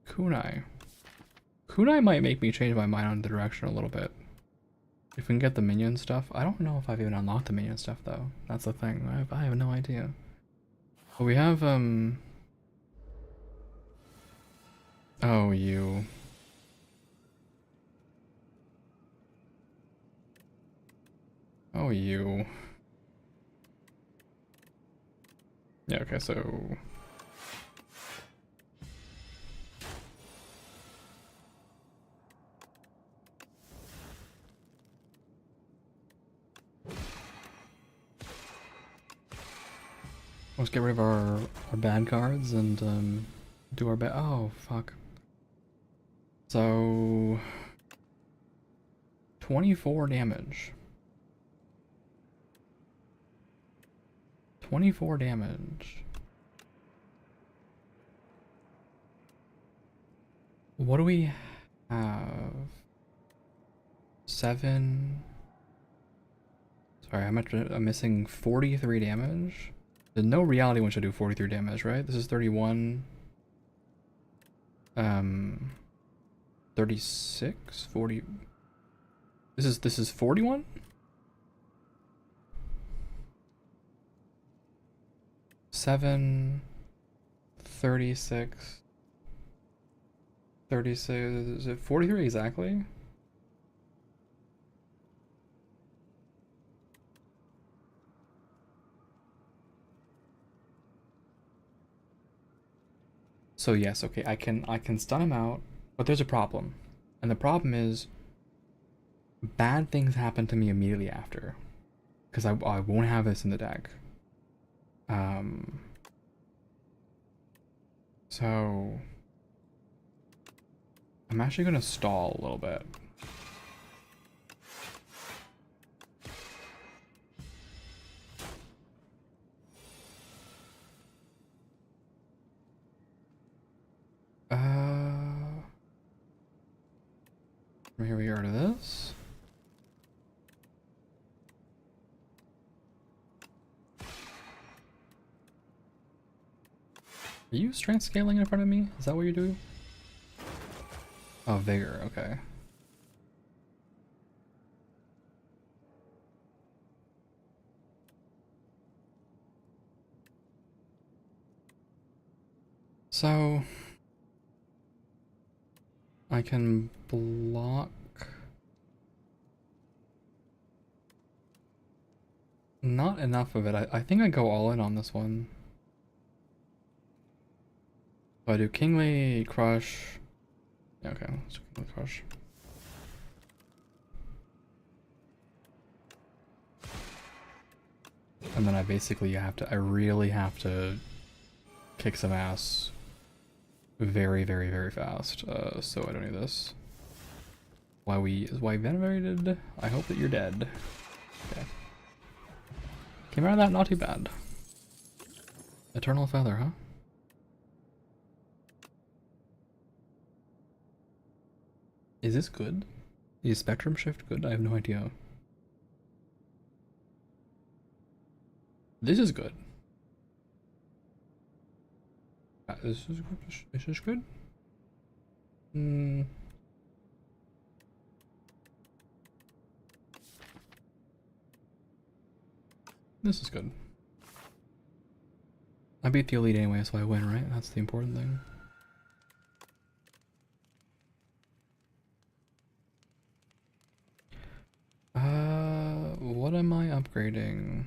Kunai. Kunai might make me change my mind on the direction a little bit. If we can get the minion stuff. I don't know if I've even unlocked the minion stuff though. That's the thing. I have no idea. But we have oh, you. Oh, you. Yeah, okay, so... let's get rid of our bad cards and do our bad. Oh, fuck. So... 24 damage. 24 damage. What do we have? 7. Sorry, I'm missing 43 damage. There's no reality one should do 43 damage, right? This is 31. 36, 40. This is 41? 7, 36, 36, is it 43 exactly? So yes, okay, I can stun him out, but there's a problem. And the problem is bad things happen to me immediately after. Because I won't have this in the deck. So I'm actually gonna stall a little bit. Here we are to this. Are you strength scaling in front of me? Is that what you're doing? Oh, vigor, okay. So I can block. Not enough of it. I think I go all in on this one. So I do Kingly Crush. Yeah, okay, let's do Kingly Crush. And then I really have to kick some ass very, very, very fast. So I don't need this. Is why venerated? I hope that you're dead. Okay. Came out of that not too bad. Eternal Feather, huh? Is this good? Is Spectrum Shift good? I have no idea. This is good. This is good. This is good. I beat the elite anyway, so I win, right? That's the important thing. What am I upgrading?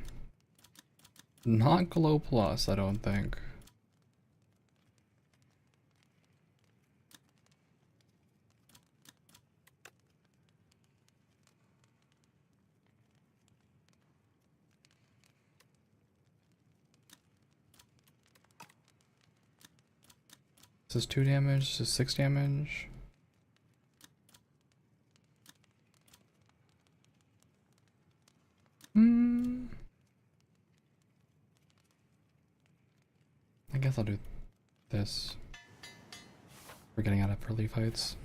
Not Glow Plus, I don't think. This is 2 damage, this is 6 damage. I guess I'll do this. We're getting out of early fights.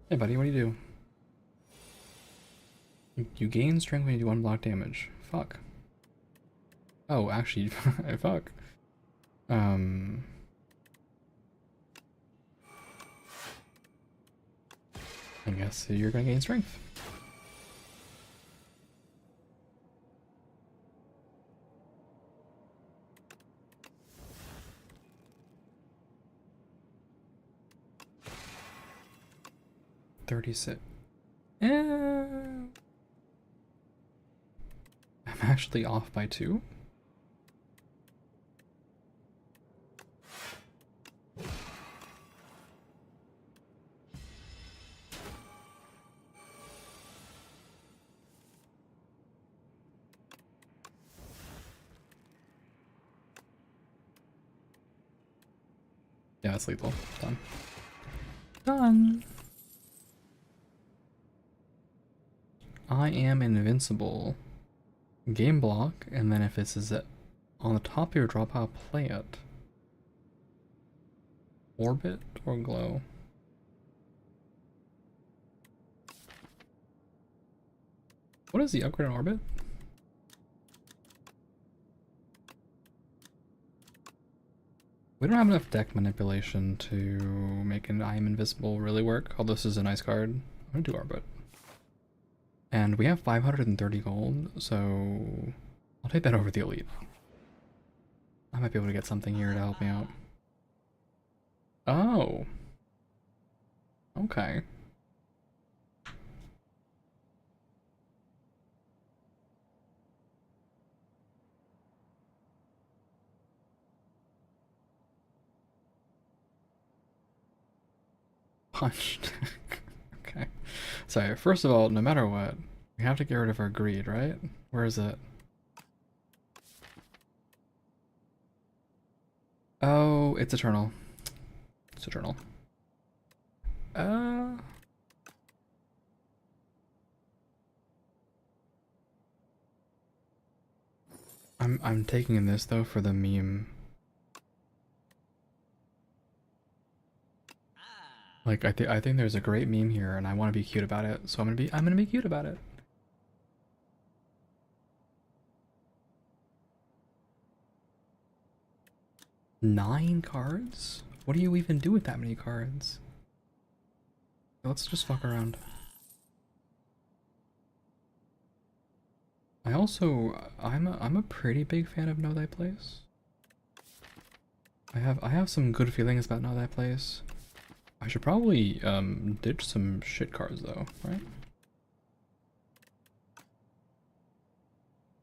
Hey buddy, what do you do? You gain strength when you do unblock damage. Fuck. Oh, actually, fuck. I guess you're gonna gain strength. $36. I'm actually off by 2. Yeah, it's lethal. Done. Done. I am invincible. Game block, and then if this is on the top of your draw pile, play it. Orbit or glow? What is the upgrade on orbit? We don't have enough deck manipulation to make an I am invisible really work, although this is a nice card. I'm gonna do orbit. And we have 530 gold, so I'll take that over the elite. I might be able to get something here to help me out. Oh. Okay. Punched. Okay. Sorry, first of all, no matter what, we have to get rid of our greed, right? Where is it? Oh, it's eternal. It's eternal. I'm taking this though for the meme. Like I think there's a great meme here and I want to be cute about it, so I'm gonna be cute about it. Nine cards? What do you even do with that many cards? Let's just fuck around. I'm a pretty big fan of Know Thy Place. I have some good feelings about Know Thy Place. I should probably ditch some shit cards though, right?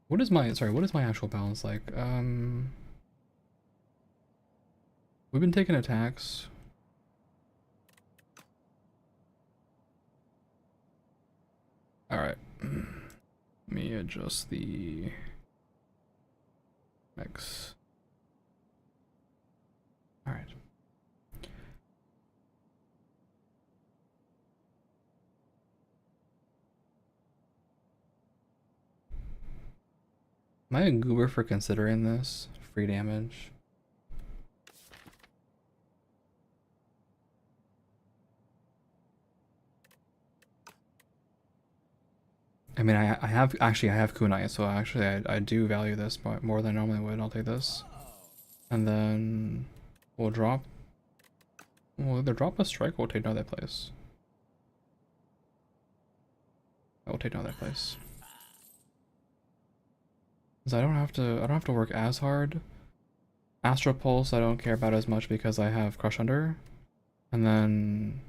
What is my actual balance like? We've been taking attacks. Alright. Let me adjust the X. Alright. Am I a goober for considering this? Free damage. I mean, I have kunai, so actually I do value this more than I normally would. I'll take this. And then we'll either drop a strike or we'll take Know Thy Place. I will take Know Thy Place. Because I don't have to work as hard. Astral Pulse I don't care about as much because I have Crush Under. And then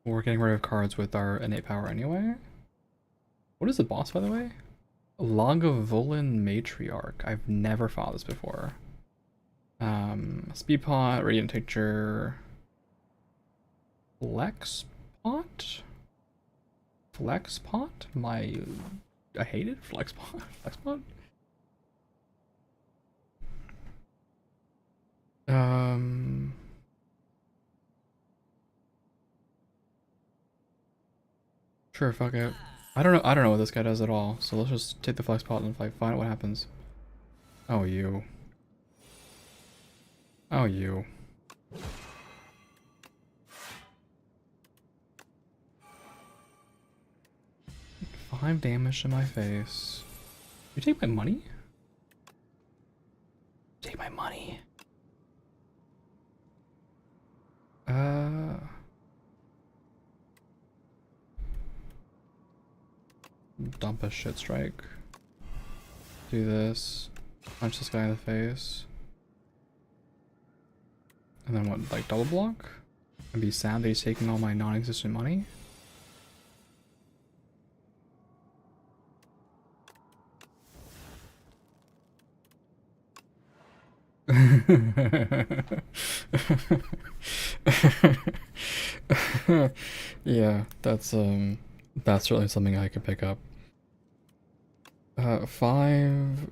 we're getting rid of cards with our innate power anyway. What is the boss, by the way? Lagavulin Matriarch. I've never fought this before. Speed Pot, Radiant Tincture, Flex Pot? Flex Pot? I hate it. Flex Pot? Flex Pot? Sure, fuck it. I don't know what this guy does at all, so let's just take the Flex Pot and find out what happens. Oh, you. Oh, you. Five damage to my face. You take my money? Take my money. Dump a shit strike. Do this. Punch this guy in the face. And then what, like double block? And be sad that he's taking all my non-existent money? Yeah, that's certainly something I can pick up. 5.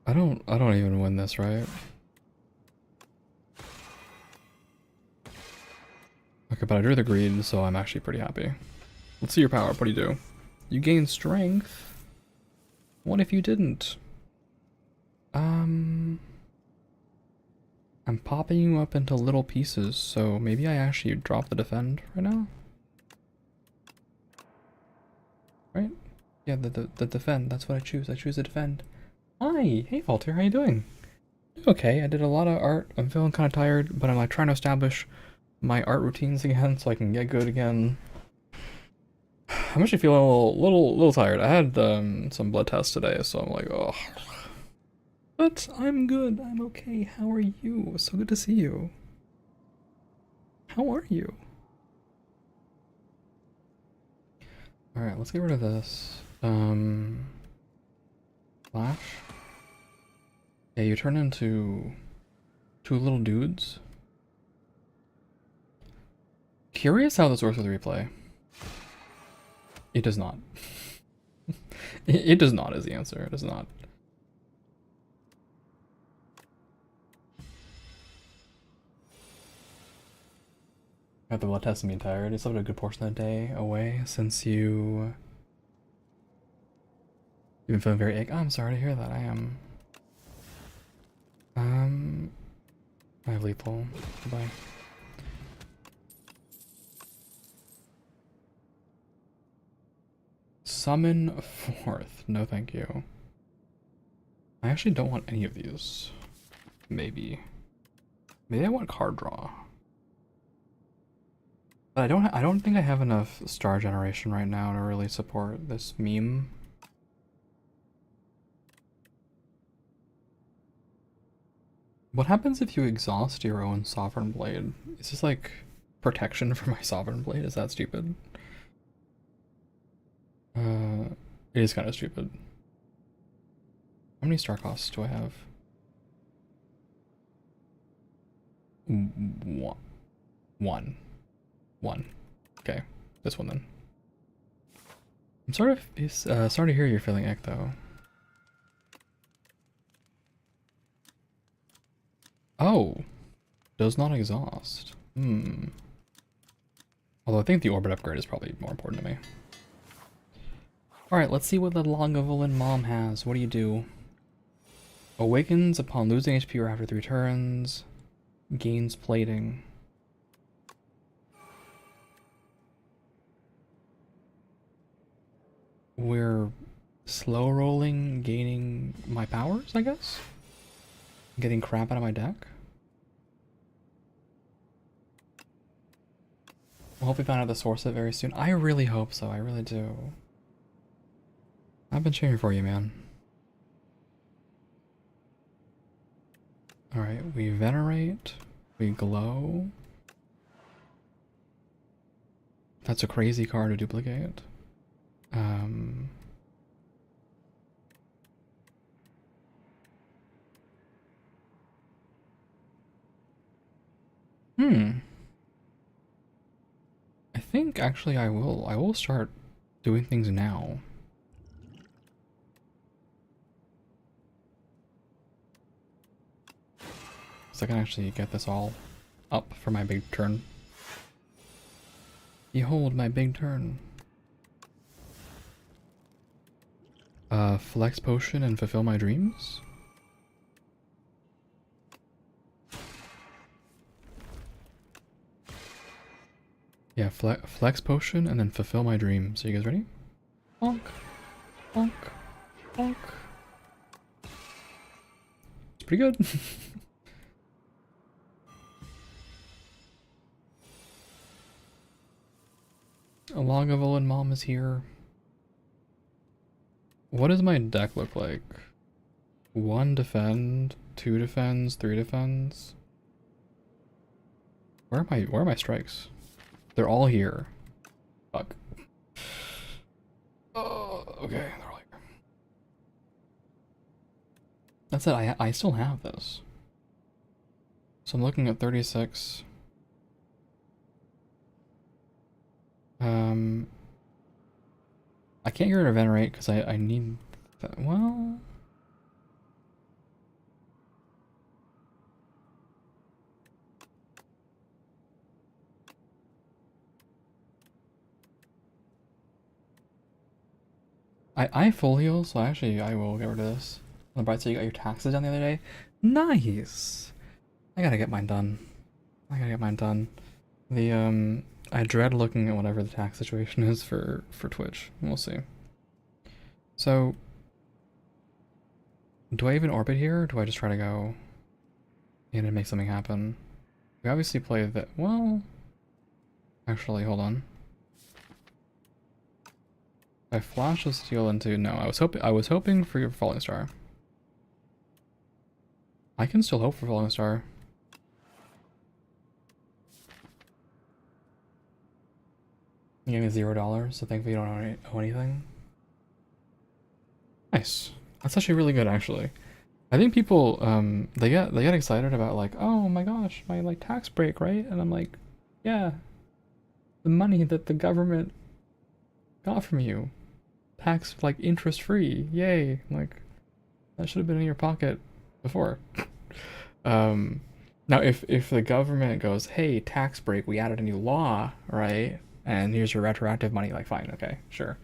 I don't even win this, right? Okay, but I drew the greed, so I'm actually pretty happy. Let's see your power. What do you do? You gain strength. What if you didn't? I'm popping you up into little pieces, so maybe I actually drop the defend right now? Right? Yeah, the defend, that's what I choose. I choose the defend. Hi! Hey Walter, how you doing? Okay, I did a lot of art. I'm feeling kind of tired, but I'm like trying to establish my art routines again so I can get good again. I'm actually feeling a little tired. I had some blood tests today, so I'm like, oh. But I'm good. I'm okay. How are you? So good to see you. How are you? Alright, let's get rid of this. Flash. Yeah, you turn into two little dudes. Curious how this works with replay. It does not. It does not is the answer. It does not. I have the blood test in the entirety. It's a good portion of the day away since you've been feeling very ick. Oh, I'm sorry to hear that. I am. I have lethal. Goodbye. Summon forth. No, thank you. I actually don't want any of these. Maybe. Maybe I want card draw. But I don't think I have enough star generation right now to really support this meme. What happens if you exhaust your own Sovereign Blade? Is this like protection for my Sovereign Blade? Is that stupid? It is kind of stupid. How many star costs do I have? One. Okay, this one then. I'm sorry to hear you're feeling ick though. Oh, does not exhaust. Although I think the orbit upgrade is probably more important to me. Alright, let's see what the Lagavulin Mom has. What do you do? Awakens upon losing HP or after 3 turns. Gains plating. We're slow rolling, gaining my powers, I guess? Getting crap out of my deck? I hope we find out the source of it very soon. I really hope so, I really do. I've been cheering for you, man. Alright, we venerate, we glow. That's a crazy card to duplicate. I think actually I will start doing things now. So I can actually get this all up for my big turn. Behold my big turn. Flex potion and fulfill my dreams? Yeah, flex potion and then fulfill my dreams. Are you guys ready? Bonk, bonk, bonk. It's pretty good. A Lagavulin Mom is here. What does my deck look like? 1 defend, 2 defends, 3 defends. Where are my strikes? They're all here. Fuck. Oh, okay, they're all here. That's it, I still have this. So I'm looking at 36. I can't get rid of venerate because I need that. Well, I full heal, so actually I will get rid of this. On the bright side, you got your taxes done the other day. Nice. I gotta get mine done. The I dread looking at whatever the tax situation is for Twitch. We'll see. So, do I even orbit here, or do I just try to go in and make something happen? We obviously play that. Well, actually, hold on. I flash a steal into no. I was hoping for your falling star. I can still hope for falling star. You gave me $0, so thankfully you don't owe anything. Nice. That's actually really good, actually. I think people they get excited about like, oh my gosh, my like tax break, right? And I'm like, yeah, the money that the government got from you, tax like interest free, yay! Like that should have been in your pocket before. Um, Now if the government goes, hey, tax break, we added a new law, right? And here's your retroactive money, like fine, okay, sure.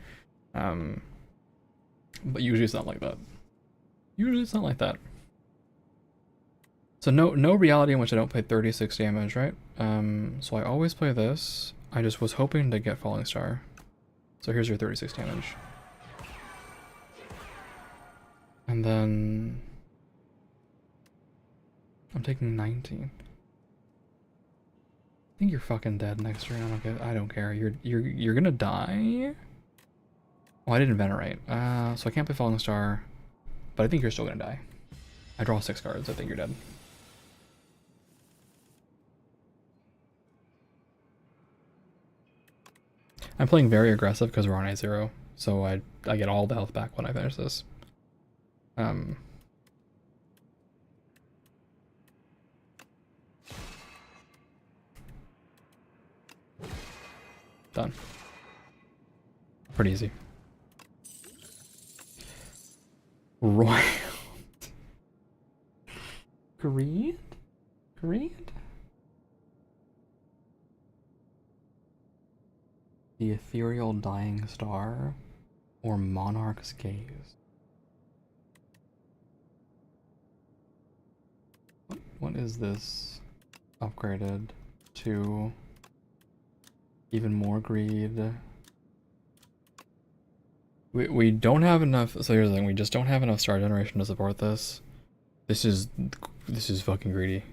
Um, but usually it's not like that. Usually it's not like that. So no reality in which I don't play 36 damage, right? So I always play this. I just was hoping to get Falling Star. So here's your 36 damage. And then I'm taking 19. I think you're fucking dead next turn. I don't care. You're gonna die. Oh, I didn't venerate. So I can't play Falling Star, but I think you're still gonna die. I draw 6 cards. I think you're dead. I'm playing very aggressive because we're on A0, so I get all the health back when I finish this. Done. Pretty easy. Royal. Greed? Greed? The Ethereal Dying Star or Monarch's Gaze? What is this upgraded to? Even more greed. We don't have enough. So here's the thing: we just don't have enough star generation to support this. This is fucking greedy.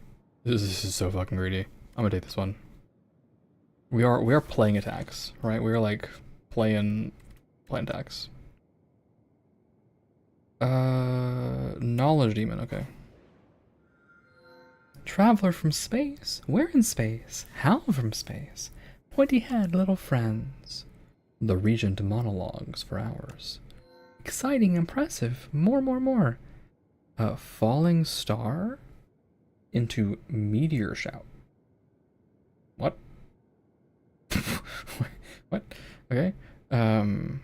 This is so fucking greedy. I'm gonna take this one. We are playing attacks, right? We are like playing attacks. Knowledge demon. Okay. Traveler from space. Where in space? How from space? Pointy head, little friends. The regent monologues for hours. Exciting, impressive. More. Falling star into meteor shout. What? What? Okay. 2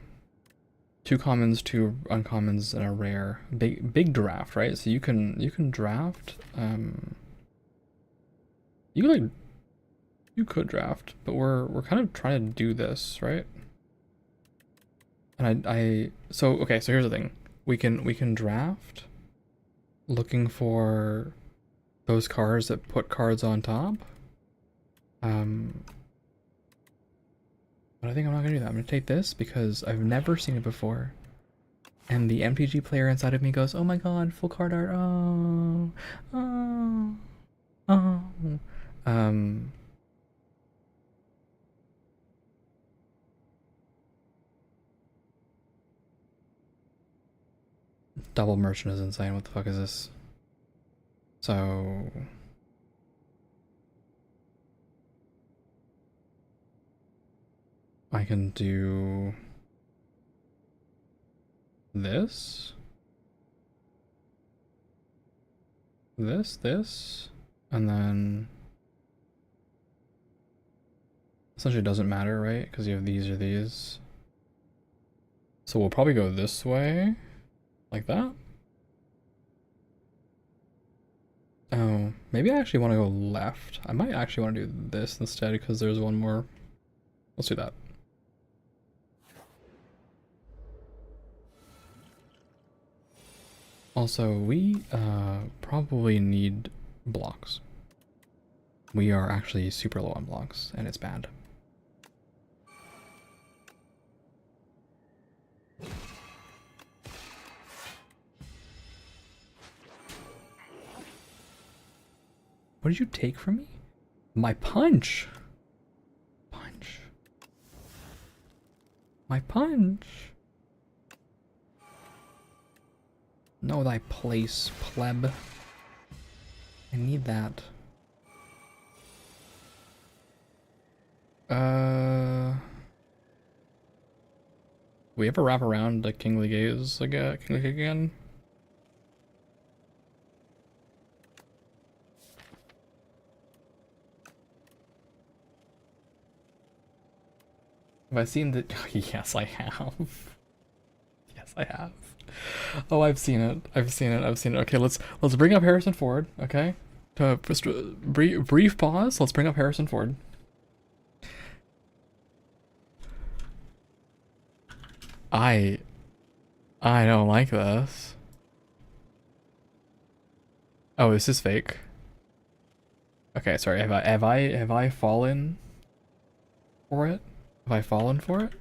commons, 2 uncommons, and a rare. Big draft, right? So you can draft. You could draft, but we're kind of trying to do this, right? And so okay, so here's the thing. We can draft looking for those cards that put cards on top. But I think I'm not gonna do that. I'm gonna take this because I've never seen it before. And the MTG player inside of me goes, oh my god, full card art, oh. Double merchant is insane. What the fuck is this? So I can do this, and then essentially it doesn't matter, right? Because you have these or these. So we'll probably go this way, like that. Oh, maybe I actually want to go left. I might actually want to do this instead because there's one more. Let's do that. Also, we probably need blocks. We are actually super low on blocks, and it's bad. What did you take from me? My punch! My punch! Know thy place, pleb. I need that. We ever wrap around the Kingly Gaze again? Have I seen the? Yes, I have. Yes, I have. Oh, I've seen it. I've seen it. I've seen it. Okay, let's bring up Harrison Ford. Okay, to just brief pause. Let's bring up Harrison Ford. I I don't like this. Oh, this is fake. Okay, sorry. Have I fallen for it? Have I fallen for it?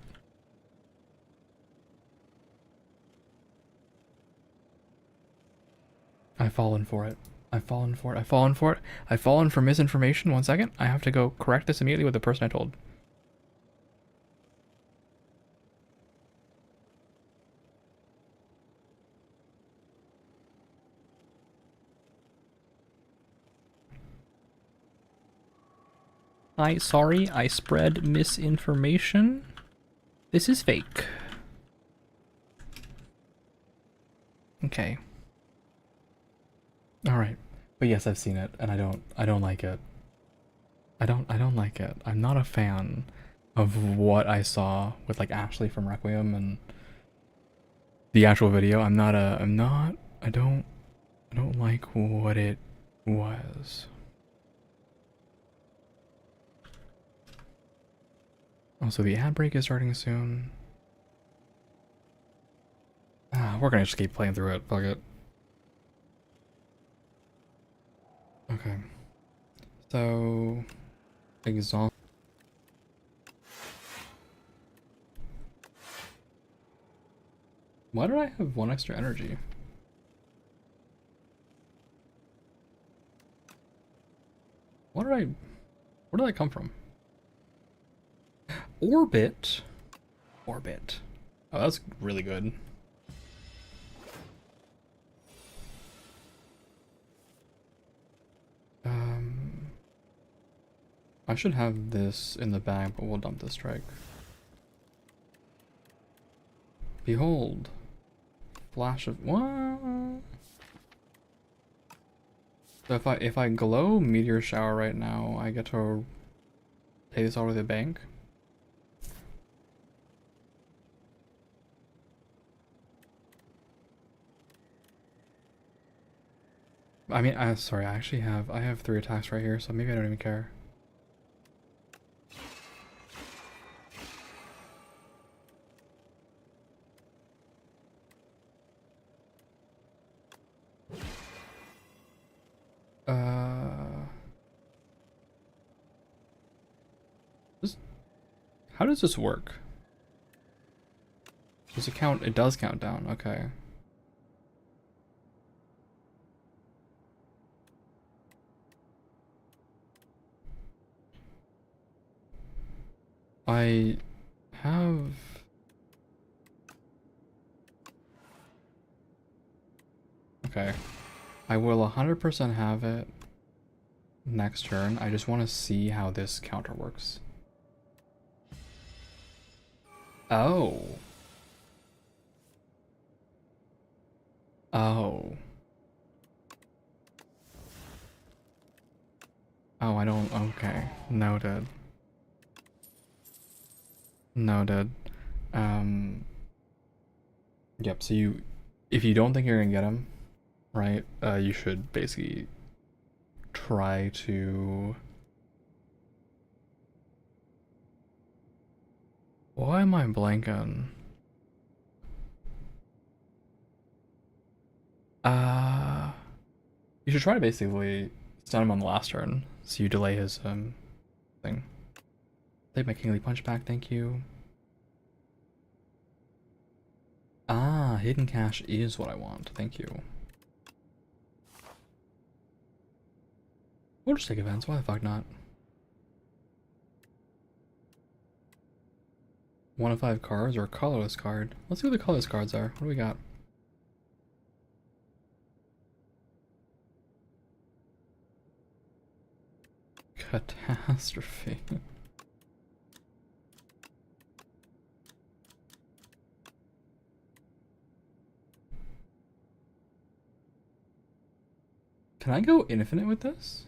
I've fallen for it. I've fallen for it. I've fallen for it. I've fallen for misinformation. 1 second. I have to go correct this immediately with the person I told. Sorry, I spread misinformation. This is fake. Okay. All right. But yes, I've seen it and I don't like it. I don't like it. I'm not a fan of what I saw with like Ashley from Requiem and the actual video. I don't like what it was. Also, the ad break is starting soon. We're gonna just keep playing through it. Fuck it. Okay. So, exhaust. Why did I have 1 extra energy? Where did I come from? Orbit. Orbit. Oh, that's really good. I should have this in the bag, but we'll dump this strike. Behold. Flash of what? So if I glow meteor shower right now, I get to pay this all to the bank. I mean, sorry, I have 3 attacks right here, so maybe I don't even care. How does this work? Does it count? It does count down. Okay. I have. Okay. I will 100% have it next turn. I just want to see how this counter works. Oh. Oh. Oh, I don't. Okay. Noted. Noted. Yep. So if you don't think you're gonna get him, right? You should basically try to. Why am I blanking? You should try to basically stun him on the last turn, so you delay his thing. Take my Kingly Punch back, thank you. Ah, Hidden Cache is what I want, thank you. We'll just take events, why the fuck not? 1 of 5 cards or a colorless card. Let's see what the colorless cards are. What do we got? Catastrophe. Can I go infinite with this?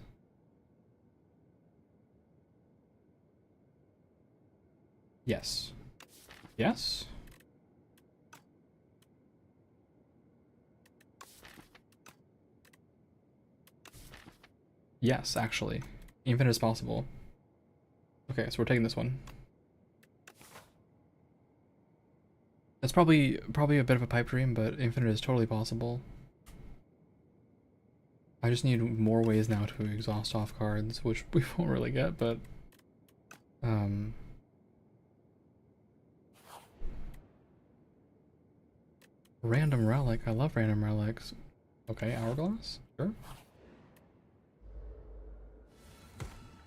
Yes. Yes? Yes, actually. Infinite is possible. Okay, so we're taking this one. It's probably a bit of a pipe dream, but infinite is totally possible. I just need more ways now to exhaust off cards, which we won't really get, but random relic. I love random relics. Okay, hourglass. Sure.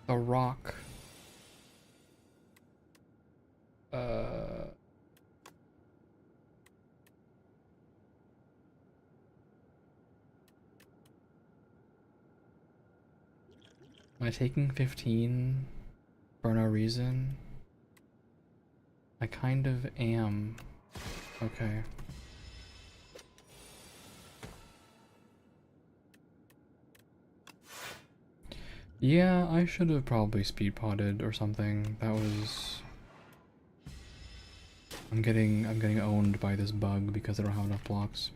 A rock. Am I taking 15 for no reason? I kind of am. Okay. Yeah, I should have probably speed potted or something. That was... I'm getting owned by this bug because I don't have enough blocks.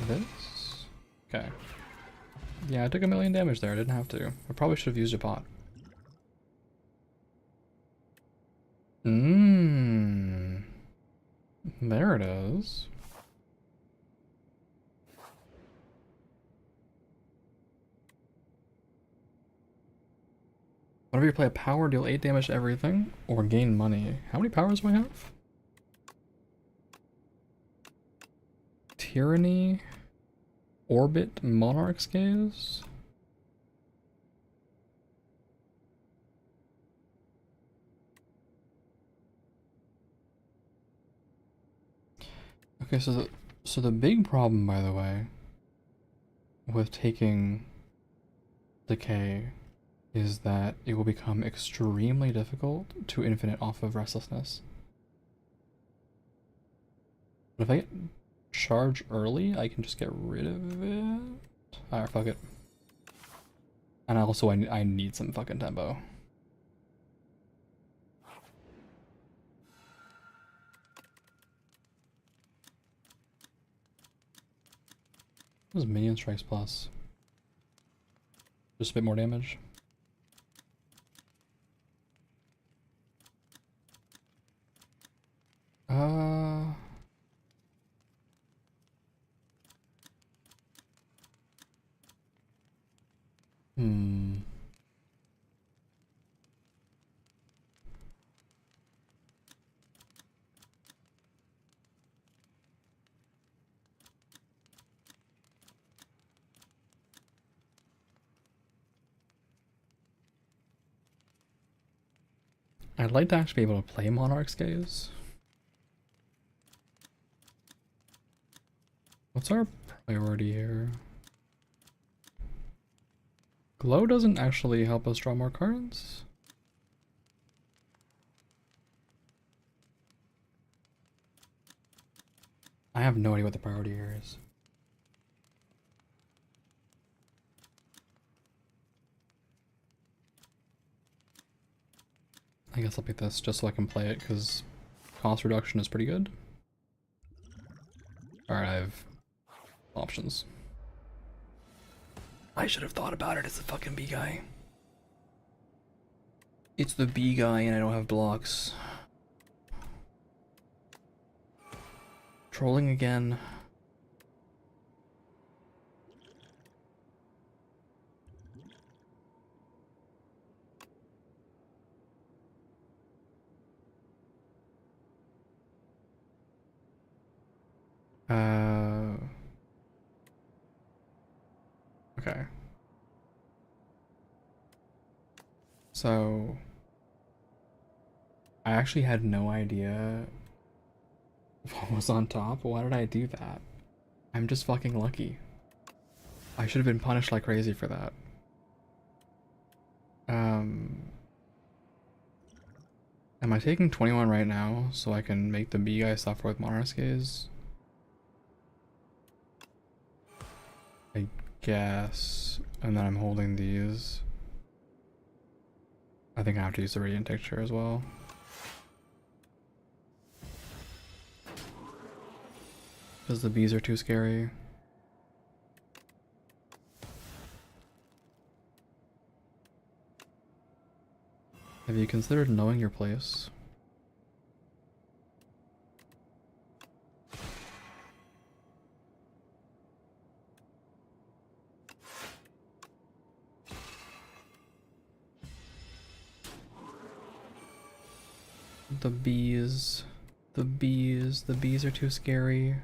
This? Okay. Yeah, I took 1,000,000 damage there. I didn't have to. I probably should have used a pot. Mmm. There it is. Whenever you play a power, deal 8 damage to everything, or gain money. How many powers do I have? Tyranny, Orbit, Monarch's Gaze. Okay, so the big problem, by the way, with taking Decay is that it will become extremely difficult to infinite off of Restlessness. But if I get charge early, I can just get rid of it. Alright, fuck it. And also, I need some fucking tempo. What was Minion Strikes Plus? Just a bit more damage. Hmm. I'd like to actually be able to play Monarch's Gaze. What's our priority here? Glow doesn't actually help us draw more cards. I have no idea what the priority here is. I guess I'll pick this just so I can play it because cost reduction is pretty good. Alright, I have options. I should have thought about it as the fucking B guy. It's the B guy and I don't have blocks. Trolling again. Okay. So I actually had no idea what was on top. Why did I do that? I'm just fucking lucky. I should have been punished like crazy for that. Am I taking 21 right now so I can make the B guy suffer with Monarch's Gaze? guess. And then I'm holding these. I think I have to use the radiant tincture as well. Because the bees are too scary. Have you considered knowing your place? The bees. The bees. The bees are too scary.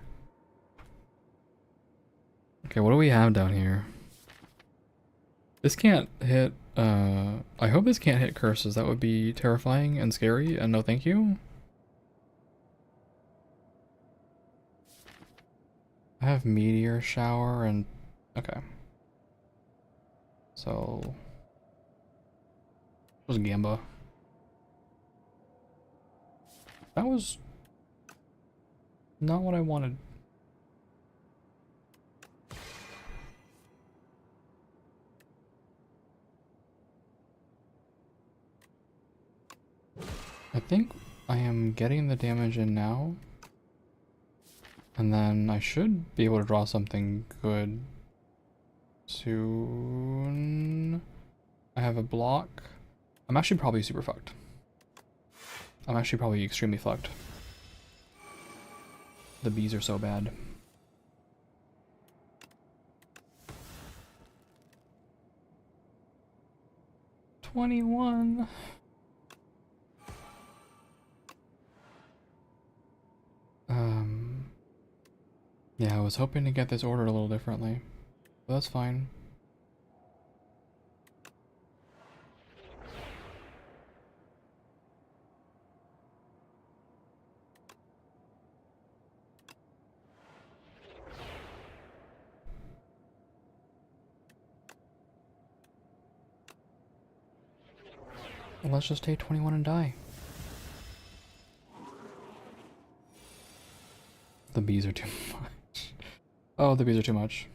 Okay, what do we have down here? This can't hit, I hope this can't hit curses. That would be terrifying and scary, and no thank you. I have meteor shower and, okay. So, was Gamba. That was not what I wanted. I think I am getting the damage in now. And then I should be able to draw something good soon. I have a block. I'm actually probably super fucked. I'm actually probably extremely fucked. The bees are so bad. $21. Yeah, I was hoping to get this ordered a little differently, but that's fine. Let's just take 21 and die. The bees are too much. Oh, the bees are too much.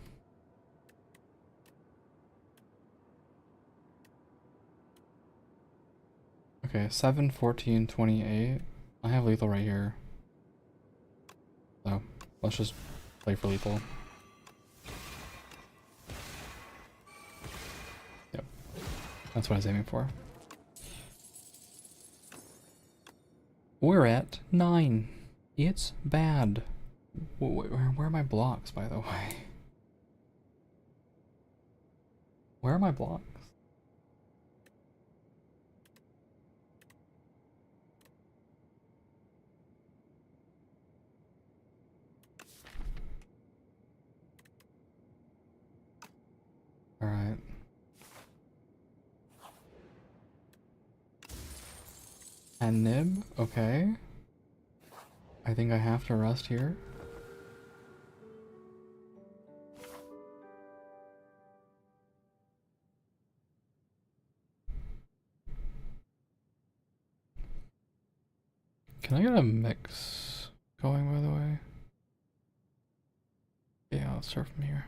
Okay, 7, 14, 28. I have lethal right here. So, let's just play for lethal. Yep. That's what I was aiming for. We're at 9. It's bad. Where are my blocks, by the way? Where are my blocks? Alright. And nib? Okay. I think I have to rest here. Can I get a mix going, by the way? Yeah, let's start from here.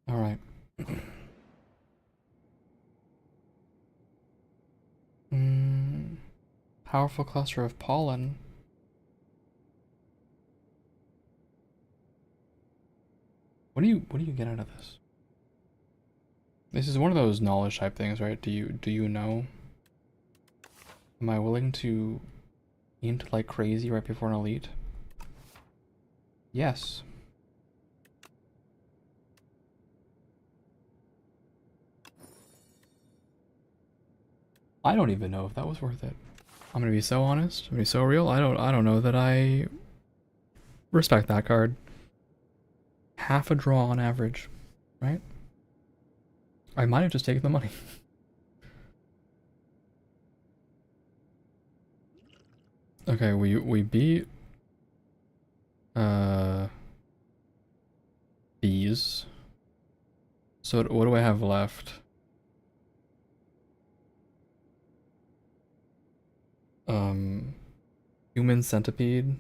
Alright. Powerful cluster of pollen. What do you get out of this? This is one of those knowledge type things, right? Do you know? Am I willing to int like crazy right before an elite? Yes. I don't even know if that was worth it. I'm gonna be so honest. I'm gonna be so real. I don't know that I respect that card. Half a draw on average, right? I might have just taken the money. Okay, we beat bees. So what do I have left? Human centipede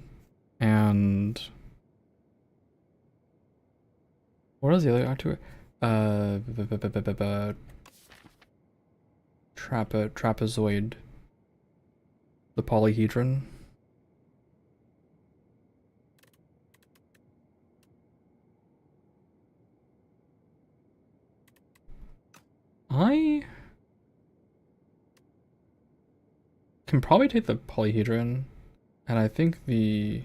and What is the other to it? Trapezoid. The polyhedron. I can probably take the polyhedron, and I think the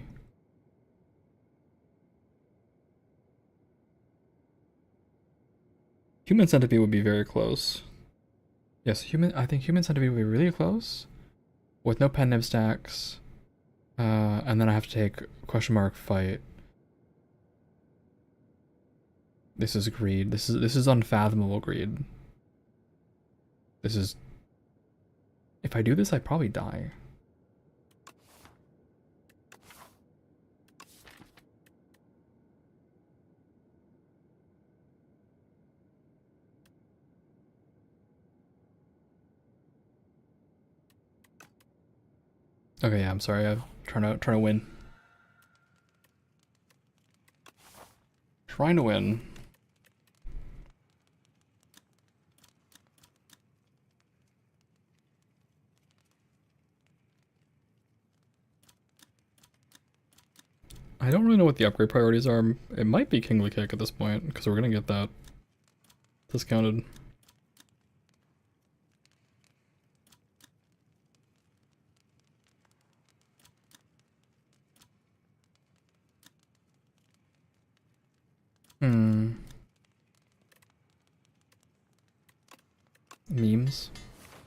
human centipede would be very close. Yes, I think human centipede would be really close with no pen nib stacks. And then I have to take question mark fight. This is greed. This is unfathomable greed. This is. If I do this, I probably die. Okay, yeah, I'm sorry. I'm trying to win. Trying to win. I don't really know what the upgrade priorities are. It might be Kingly Kick at this point, because we're gonna get that discounted. Memes.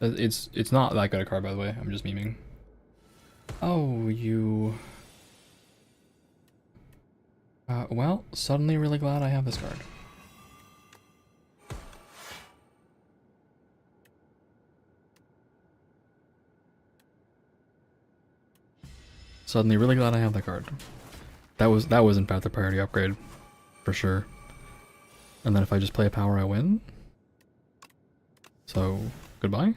It's not that good a card, by the way. I'm just memeing. Oh, you. Well, suddenly really glad I have this card. Suddenly really glad I have that card. That was in fact the priority upgrade, for sure. And then if I just play a power, I win. So, goodbye.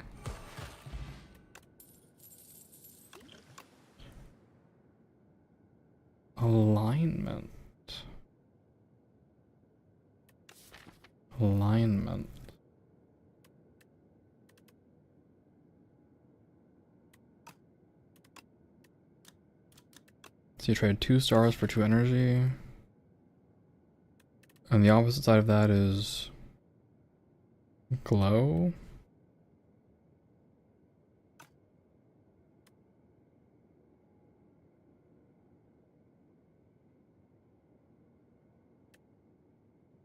Alignment. Alignment. So you trade 2 stars for 2 energy. And the opposite side of that is glow.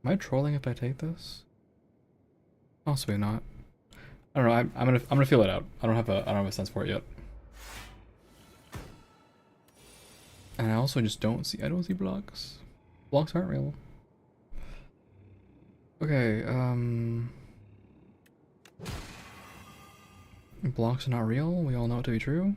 Am I trolling if I take this? Possibly not. I don't know. I'm gonna feel it out. I don't have a sense for it yet. And I also just don't see blocks. Blocks aren't real. Okay, blocks are not real. We all know it to be true.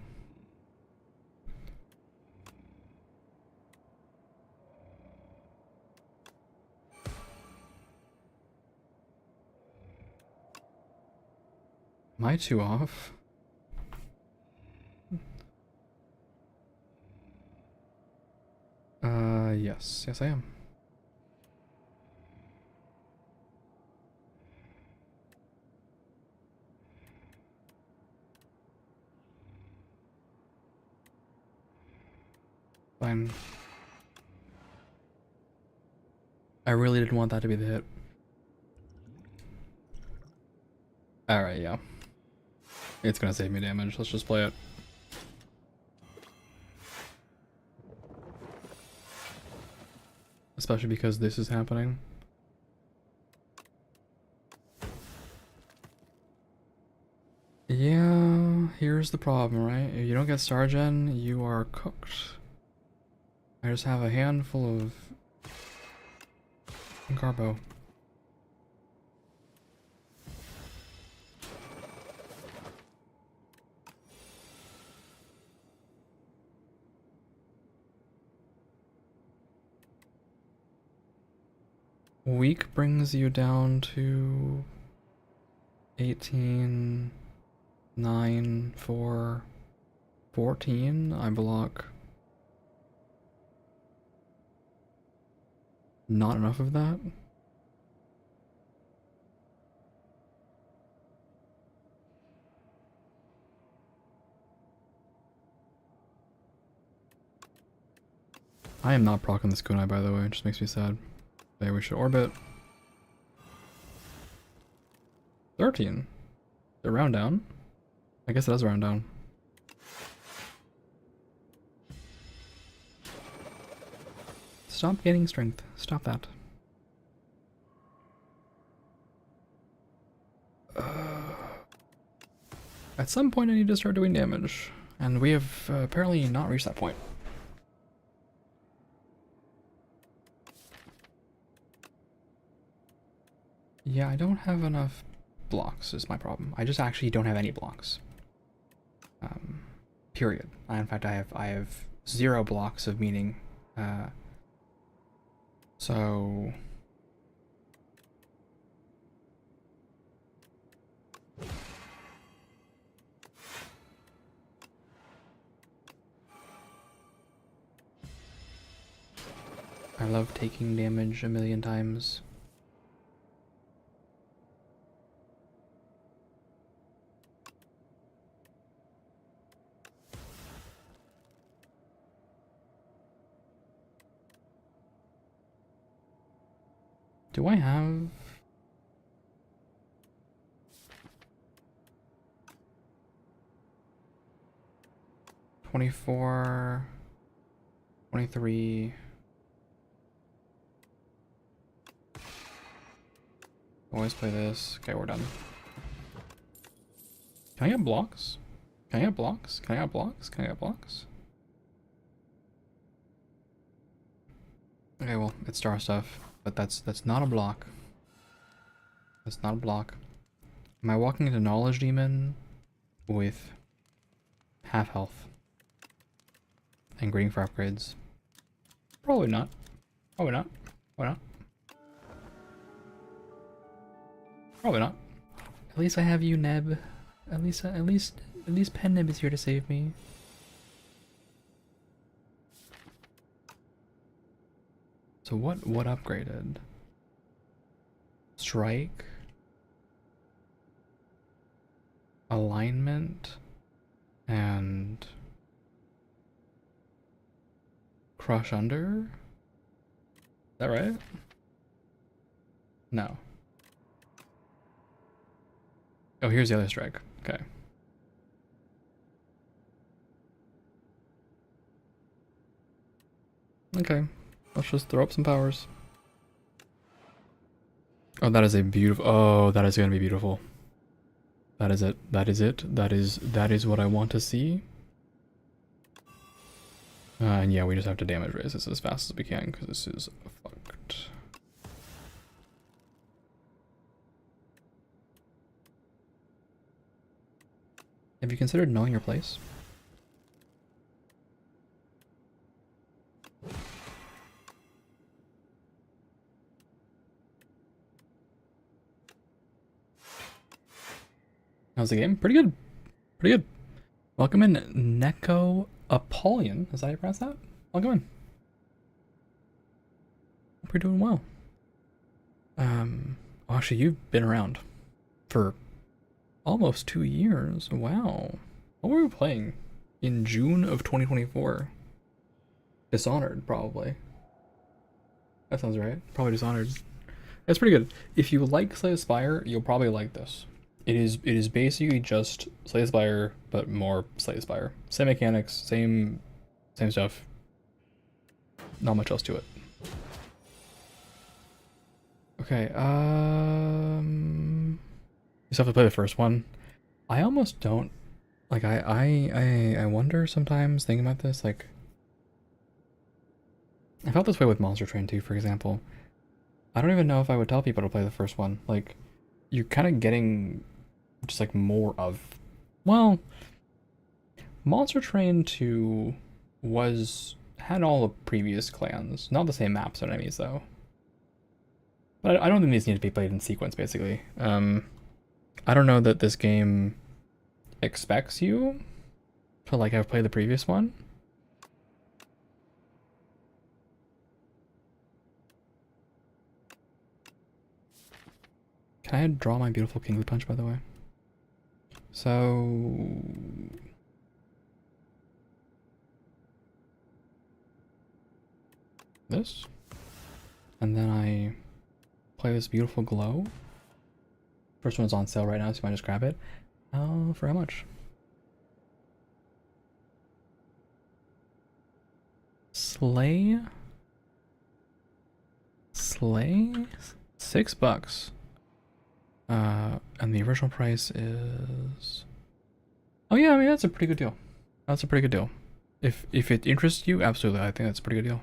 Am I too off? Yes. Yes, I am. Fine. I really didn't want that to be the hit. Alright, yeah. It's gonna save me damage. Let's just play it. Especially because this is happening. Yeah, here's the problem, right? If you don't get Stargen, you are cooked. I just have a handful of Garbo. Weak brings you down to 18, 9, 4, 14. I block not enough of that. I am not proccing this kunai, by the way. It just makes me sad. Okay, we should orbit. 13. The round down. I guess it does round down. Stop gaining strength. Stop that. At some point I need to start doing damage. And we have apparently not reached that point. Yeah, I don't have enough blocks is my problem. I just actually don't have any blocks. Period. In fact, I have 0 blocks of meaning. So I love taking damage a million times. Do I have... $24... $23... Always play this. Okay, we're done. Can I get blocks? Can I get blocks? Can I get blocks? Can I get blocks? Okay, well, it's star stuff, but that's not a block. That's not a block. Am I walking into Knowledge Demon with half health and grading for upgrades? Probably not. Probably not. Why not? Probably not. At least I have you, Neb. At least Pen Neb is here to save me. So what upgraded? Strike, alignment, and crush under? Is that right? No. Oh, here's the other strike. Okay. Okay. Let's just throw up some powers. Oh, that is a beautiful... Oh, that is gonna be beautiful. That is it. That is it. That is what I want to see. And yeah, we just have to damage raise this as fast as we can, because this is fucked. Have you considered knowing your place? How's the game? Pretty good. Pretty good. Welcome in, Neko Apollyon. Is that how you pronounce that? Welcome in. Hope you're doing well. Actually, you've been around for almost 2 years. Wow. What were we playing in June of 2024? Dishonored, probably. That sounds right. Probably Dishonored. It's pretty good. If you like Slay the Spire, you'll probably like this. It is basically just Slay the Spire, but more Slay the Spire. Same mechanics, same stuff. Not much else to it. Okay, you still have to play the first one. I almost don't like I wonder sometimes thinking about this, like I felt this way with Monster Train 2, for example. I don't even know if I would tell people to play the first one. Like, you're kind of getting just like more of, well, Monster Train 2 had all the previous clans, not the same maps or enemies though. But I don't think these need to be played in sequence, basically. I don't know that this game expects you to like have played the previous one. Can I draw my beautiful Kingly Punch, by the way? So... this. And then I play this beautiful glow. First one's on sale right now, so you might just grab it. For how much? Slay? $6. And the original price is... Oh yeah, I mean, that's a pretty good deal. That's a pretty good deal. If it interests you, absolutely, I think that's a pretty good deal.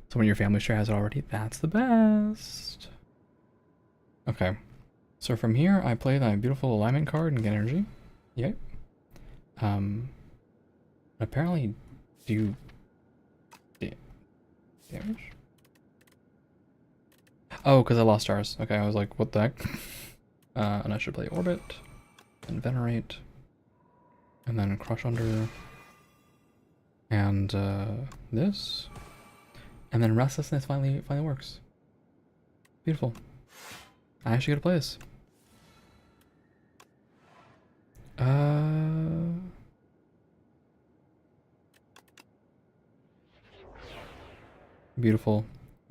So when your family share has it already, that's the best. Okay. So from here, I play that beautiful alignment card and get energy. Yep. Apparently do damage? Oh, because I lost stars. Okay, I was like, what the heck? And I should play Orbit, and Venerate, and then Crush Under, and this, and then Restlessness finally works. Beautiful. I actually gotta play this. Beautiful.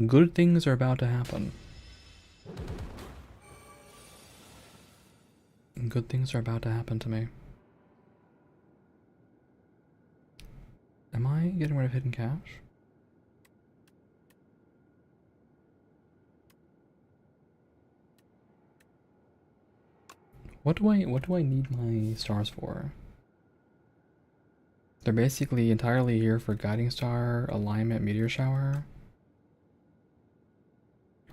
Good things are about to happen. Good things are about to happen to me. Am I getting rid of hidden cache? What do I need my stars for? They're basically entirely here for guiding star, alignment, meteor shower.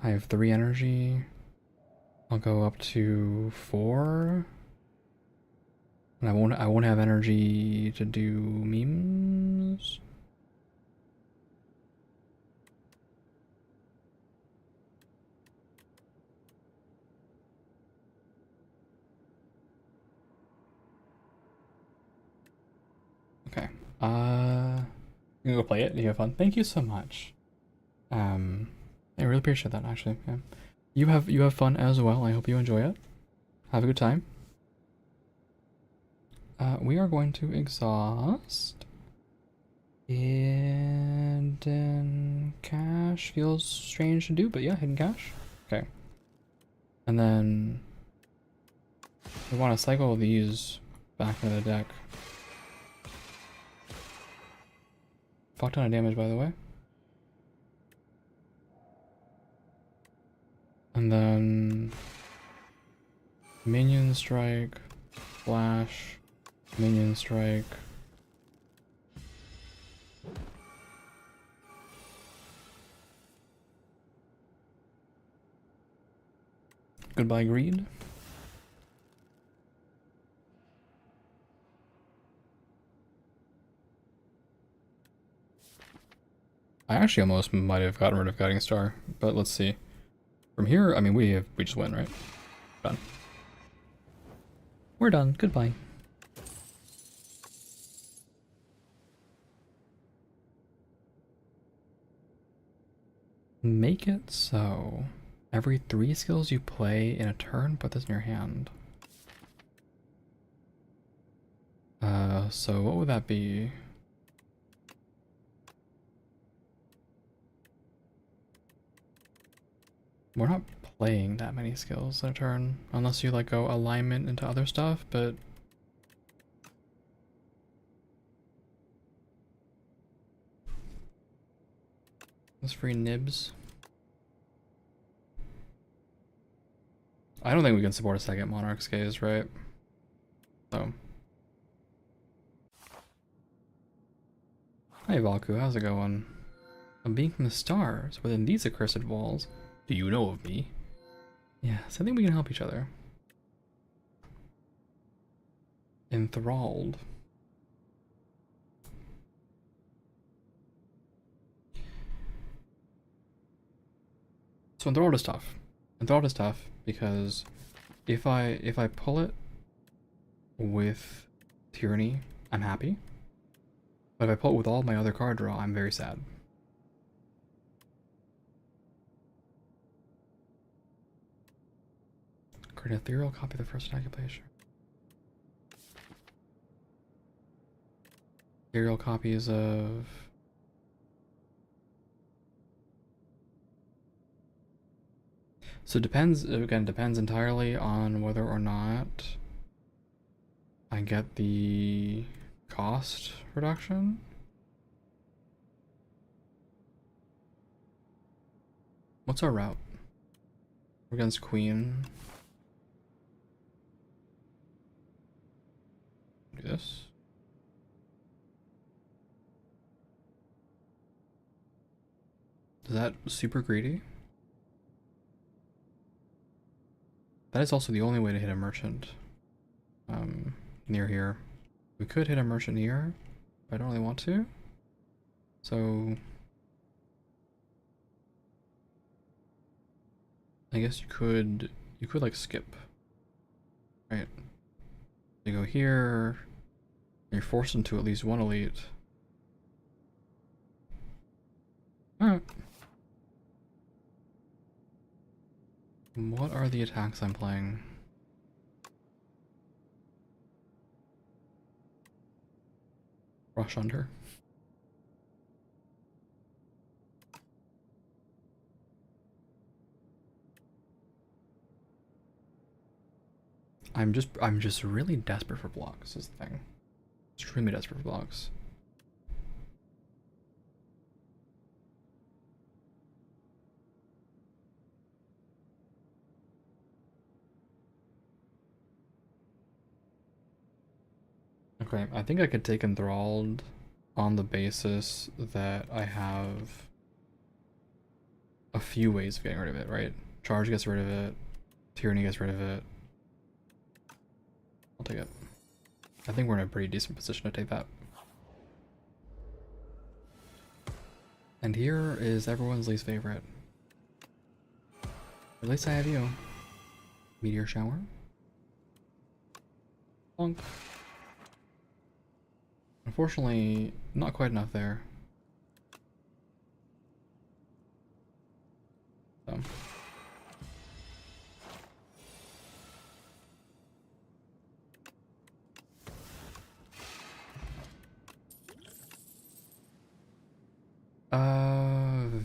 I have 3 energy. I'll go up to 4. And I won't have energy to do memes. Okay. You can go play it. You have fun. Thank you so much. I really appreciate that actually. Yeah. You have fun as well. I hope you enjoy it. Have a good time. We are going to exhaust. Hidden cache feels strange to do, but yeah, hidden cache. Okay. And then we want to cycle these back into the deck. Fuck ton of damage, by the way. And then minion strike, flash, minion strike. Goodbye, greed. I actually almost might have gotten rid of Guiding Star, but let's see. From here, I mean, we just win, right? Done. We're done. Goodbye. Make it so every 3 skills you play in a turn, put this in your hand. So what would that be? We're not playing that many skills in a turn, unless you like go alignment into other stuff, but it's free nibs. I don't think we can support a second Monarch's Gaze, right? So. Hi Valku, how's it going? A being from the stars, within these accursed walls. Do you know of me? Yes, I think we can help each other. Enthralled. So enthralled is tough. Enthralled is tough because if I pull it with Tyranny, I'm happy. But if I pull it with all my other card draw, I'm very sad. Create an ethereal copy of the first attack you play, sure. Ethereal copies of So it depends, again, depends entirely on whether or not I get the cost reduction. What's our route? We're against Queen. Do this. Is that super greedy? That is also the only way to hit a merchant near here. We could hit a merchant here, but I don't really want to. So I guess you could like skip. Right. You go here, you're forced into at least one elite. Alright. What are the attacks I'm playing? Rush under. I'm just really desperate for blocks is the thing. Extremely desperate for blocks. Okay, I think I could take Enthralled on the basis that I have a few ways of getting rid of it, right? Charge gets rid of it, Tyranny gets rid of it. I'll take it. I think we're in a pretty decent position to take that. And here is everyone's least favorite. At least I have you. Meteor Shower. Bonk. Unfortunately, not quite enough there. So.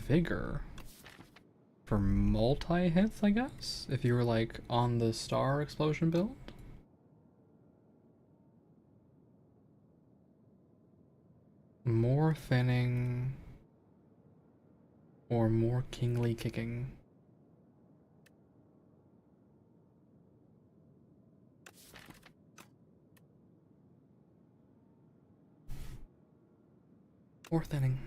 Vigor. For multi-hits, I guess? If you were like on the star explosion build? More thinning or more kingly kicking? More thinning.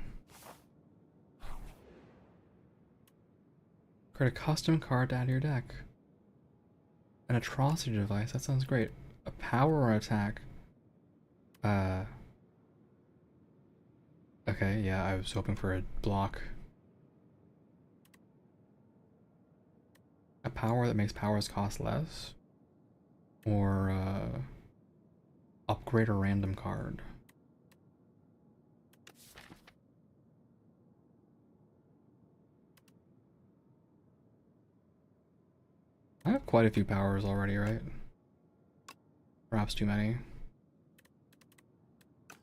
Create a custom card to add to your deck. An atrocity device, that sounds great. A power or attack? Okay, yeah, I was hoping for a block. A power that makes powers cost less? Or, upgrade a random card. I have quite a few powers already, right? Perhaps too many.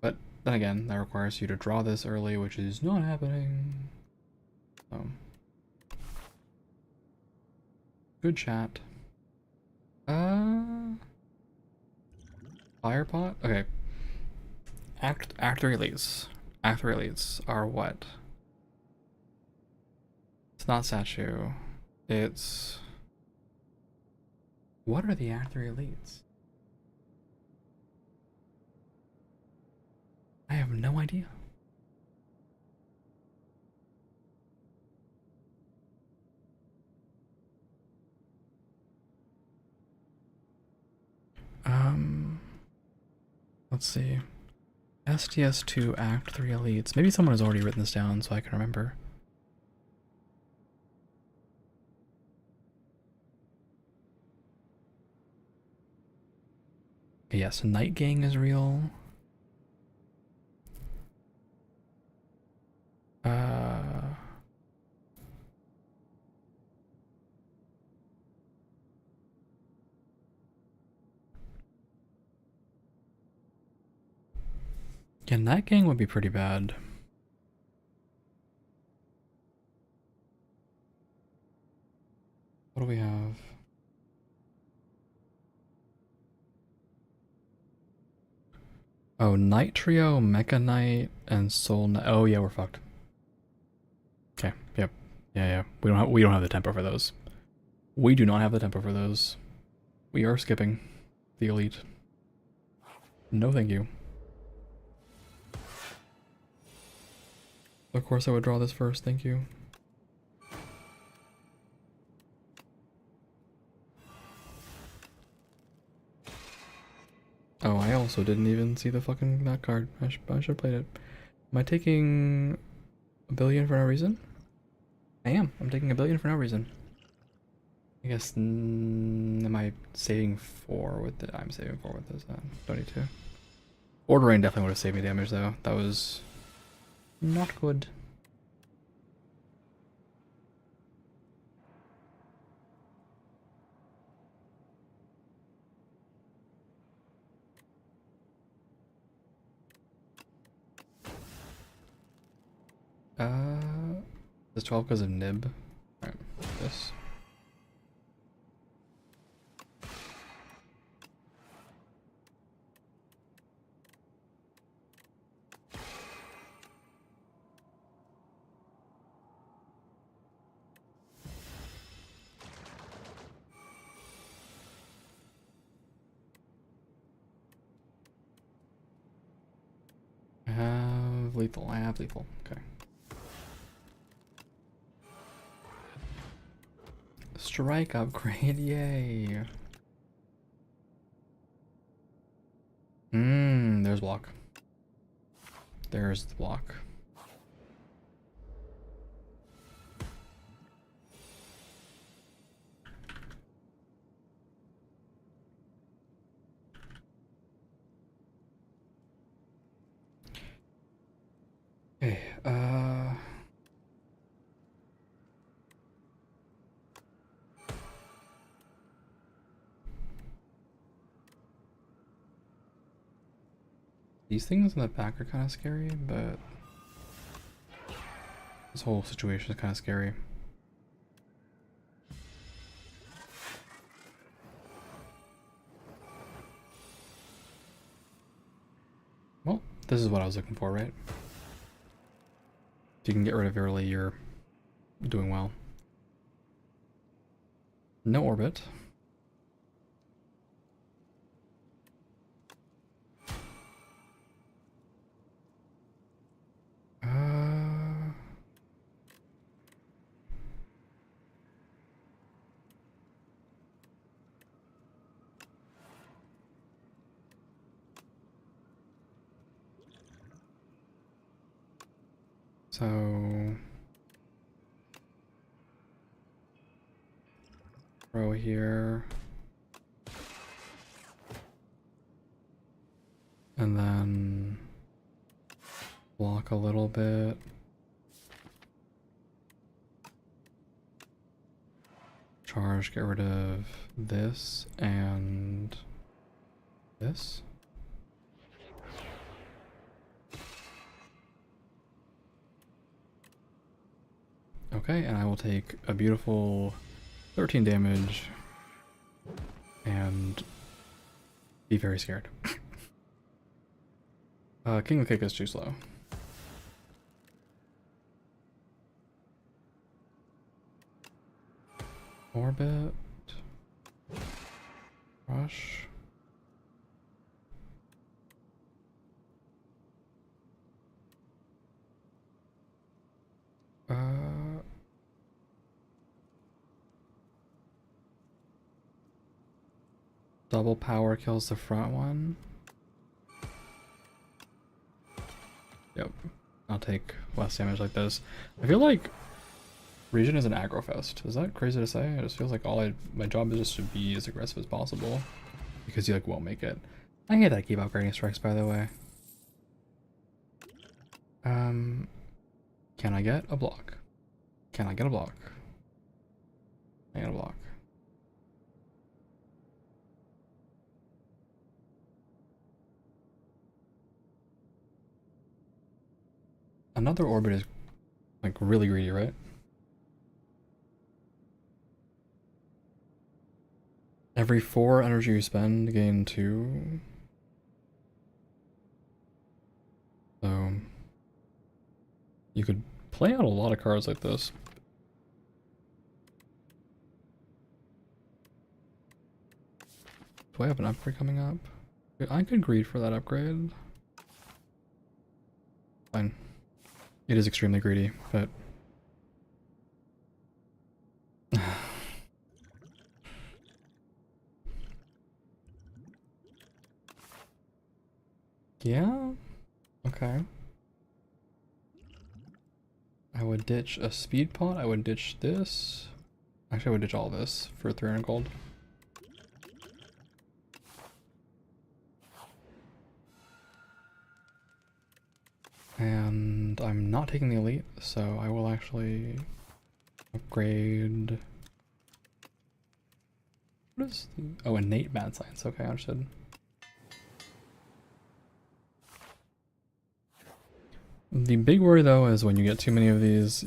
But then again, that requires you to draw this early, which is not happening. So. Good chat. Firepot? Okay. Act 3 elites. Act 3 elites are what? It's not statue. It's... What are the Act 3 elites? I have no idea. Let's see. STS2 Act 3 elites. Maybe someone has already written this down so I can remember. Yes, Night Gang is real. Yeah, Night Gang would be pretty bad. What do Oh, Night Trio, Mecha Knight, and Soul Knight. Oh yeah, we're fucked. Okay, yep. Yeah. We don't have the tempo for those. We do not have the tempo for those. We are skipping the elite. No thank you. Of course I would draw this first, thank you. Oh, I also didn't even see the fucking that card. I should have played it. Am I taking a billion for no reason? I am. I'm taking a billion for no reason. I guess, am I saving 4 with it? I'm saving 4 with this. Don't need to. Ordering definitely would have saved me damage though. That was not good. Is 12 because of nib? Alright, this. I have lethal. Okay. Strike upgrade, yay. There's block. There's the block. Okay, these things in the back are kind of scary, but this whole situation is kind of scary. Well, this is what I was looking for, right? If you can get rid of early, you're doing well. No orbit. So throw here. And then block a little bit. Charge, get rid of this and this. Okay, and I will take a beautiful 13 damage and be very scared. King of Kick is too slow. Orbit. Rush. Double power kills the front one. Yep. I'll take less damage like this. I feel like Region is an aggro fest. Is that crazy to say? It just feels like my job is just to be as aggressive as possible. Because you like won't make it. I hate that I keep upgrading strikes, by the way. Can I get a block? Can I get a block? I get a block. Another orbit is like really greedy, right? Every 4 energy you spend, gain 2. you could play out a lot of cards like this. Do I have an upgrade coming up? I could greed for that upgrade. Fine. It is extremely greedy, but... yeah? Okay. I would ditch a speed pot, I would ditch this. Actually, I would ditch all this for 300 gold. And I'm not taking the elite, so I will actually upgrade... What is the... Oh, innate mad science. Okay, understood. The big worry though is when you get too many of these...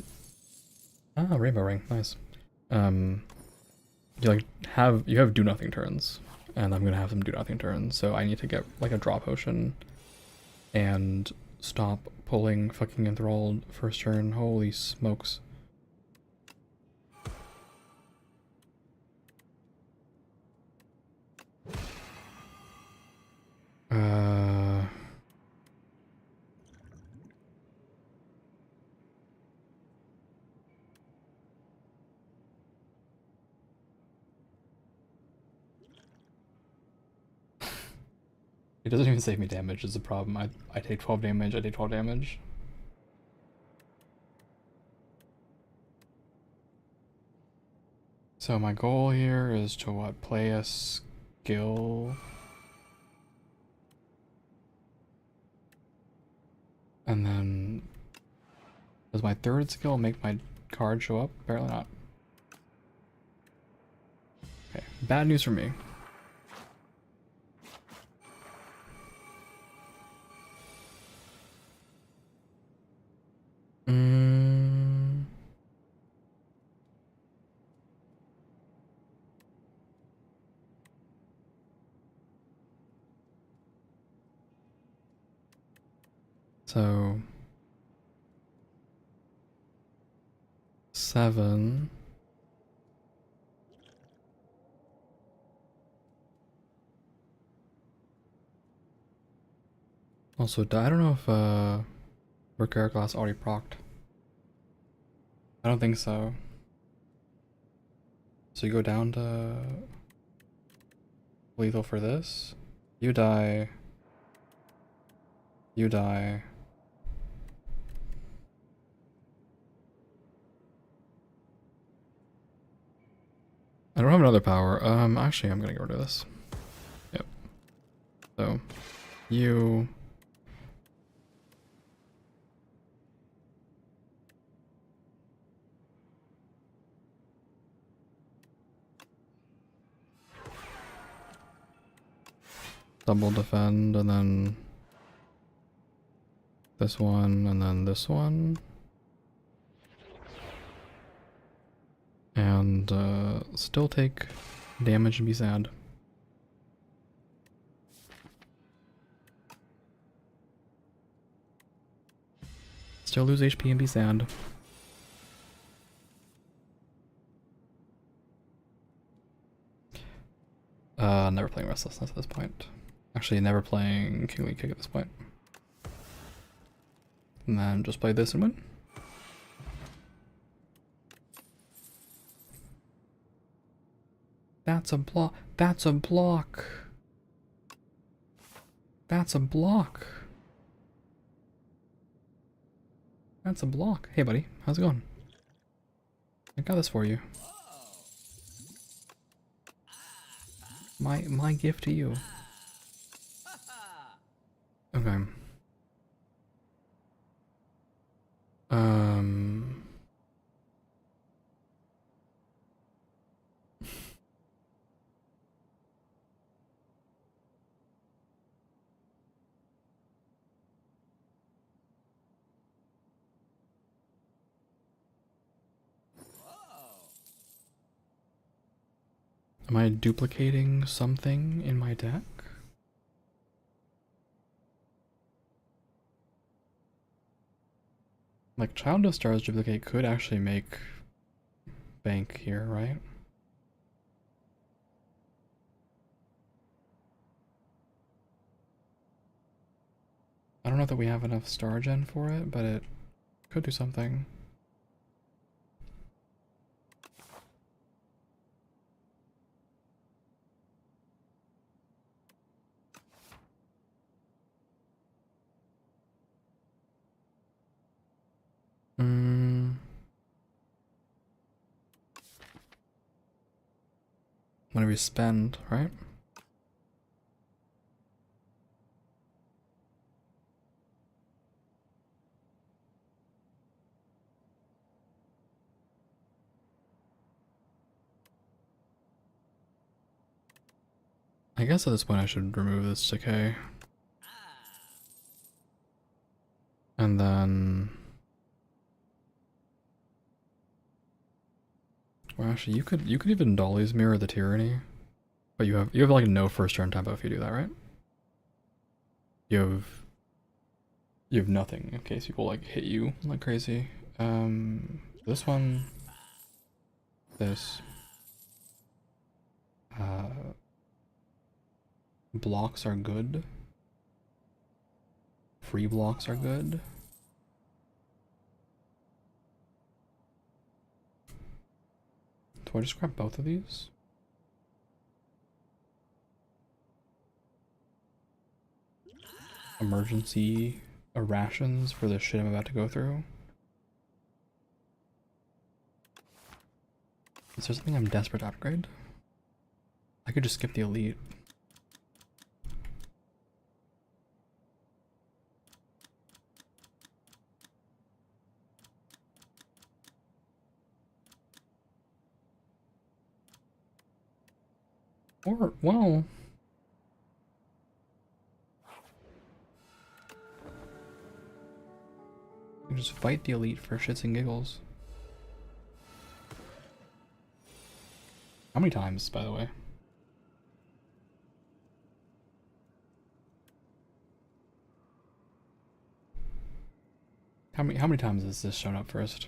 Ah, rainbow ring, nice. You have do nothing turns, and I'm gonna have some do nothing turns, so I need to get like a draw potion and stop pulling fucking enthralled first turn. Holy smokes. It doesn't even save me damage is the problem. I take 12 damage, I take 12 damage. So my goal here is to what? Play a skill. And then does my third skill make my card show up? Apparently not. Okay, bad news for me. So 7. Also, I don't know if Recur class already procced. I don't think so. So you go down to lethal for this. You die. You die. I don't have another power. Actually, I'm gonna get rid of this. Yep. So, you. Double defend, and then this one, and then this one. And still take damage and be sad. Still lose HP and be sad. Never playing Restlessness at this point. Actually, never playing Kingly Kick at this point. And then just play this and win. That's a block. That's a block. That's a block. That's a block. Hey, buddy. How's it going? I got this for you. My gift to you. Okay. Am I duplicating something in my deck? Like, Child of Stars duplicate could actually make bank here, right? I don't know that we have enough star gen for it, but it could do something. When we spend, right? I guess at this point I should remove this decay. And then... Well, actually, you could even Dolly's Mirror the Tyranny. But you have like no first turn tempo if you do that, right? You have nothing in case people like hit you like crazy. This one, this, blocks are good. Free blocks are good. Do I just grab both of these? Emergency rations for the shit I'm about to go through. Is there something I'm desperate to upgrade? I could just skip the elite. Or, well... You just fight the elite for shits and giggles. How many times, by the way? How many times has this shown up first?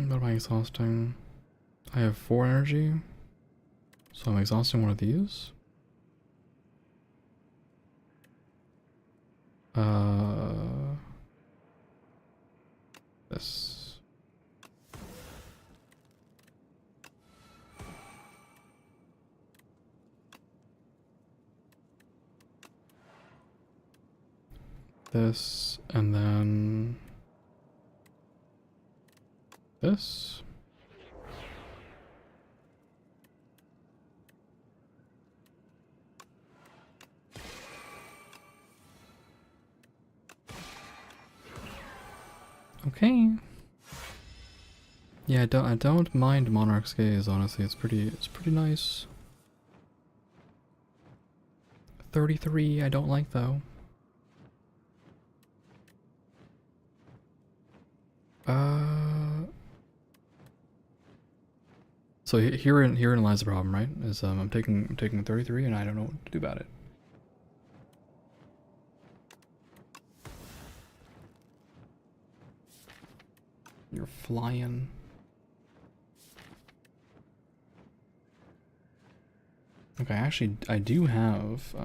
What am I exhausting? I have 4 energy, so I'm exhausting one of these. This. This, and then this. Okay. Yeah, I don't mind Monarch's Gaze, honestly. It's pretty nice. 33 I don't like though. So herein lies the problem, right? Is I'm taking 33 and I don't know what to do about it. You're flying. Okay, actually I do have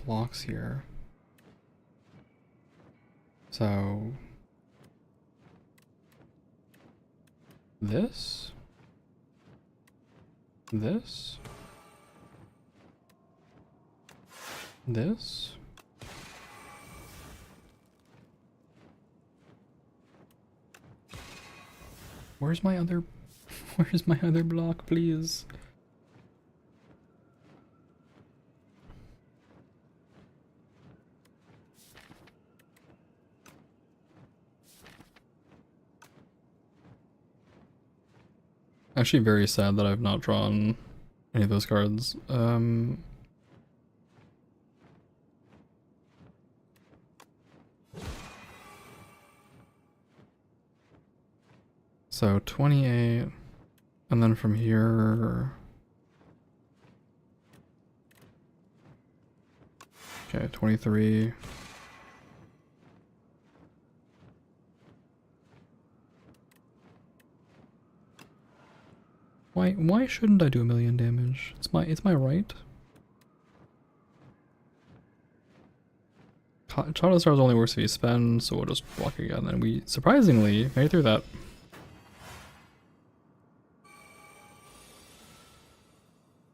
blocks here. So this, this, this. Where's my other block, please? Actually very sad that I've not drawn any of those cards. So 28, and then from here... Okay, 23. Why shouldn't I do 1,000,000 damage? It's my right. Shadow Stars only works if you spend, so we'll just block again, and we surprisingly made it through that.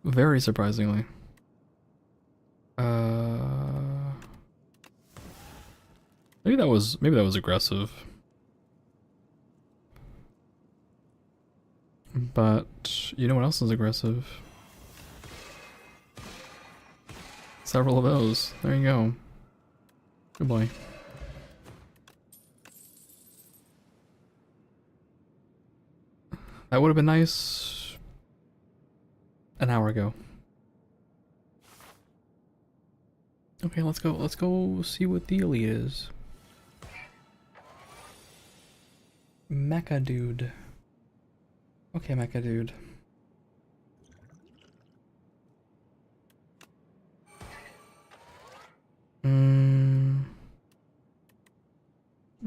Very surprisingly. Maybe that was aggressive. But you know what else is aggressive? Several of those. There you go. Good boy. That would have been nice an hour ago. Okay, let's go see what the elite is. Mecha dude. Okay, Mecha dude.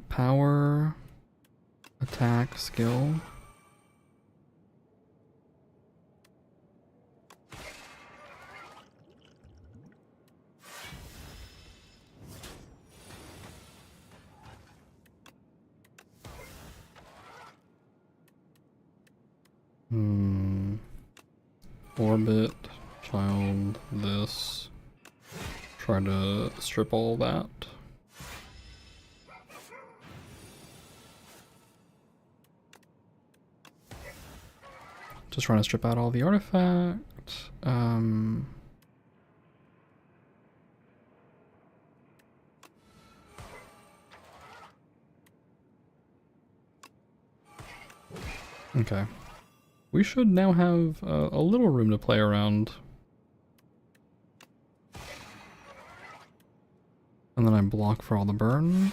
Power, attack, skill. Orbit, child, this. Try to strip all that. Just trying to strip out all the artifact. Okay. We should now have a little room to play around. And then I block for all the burn.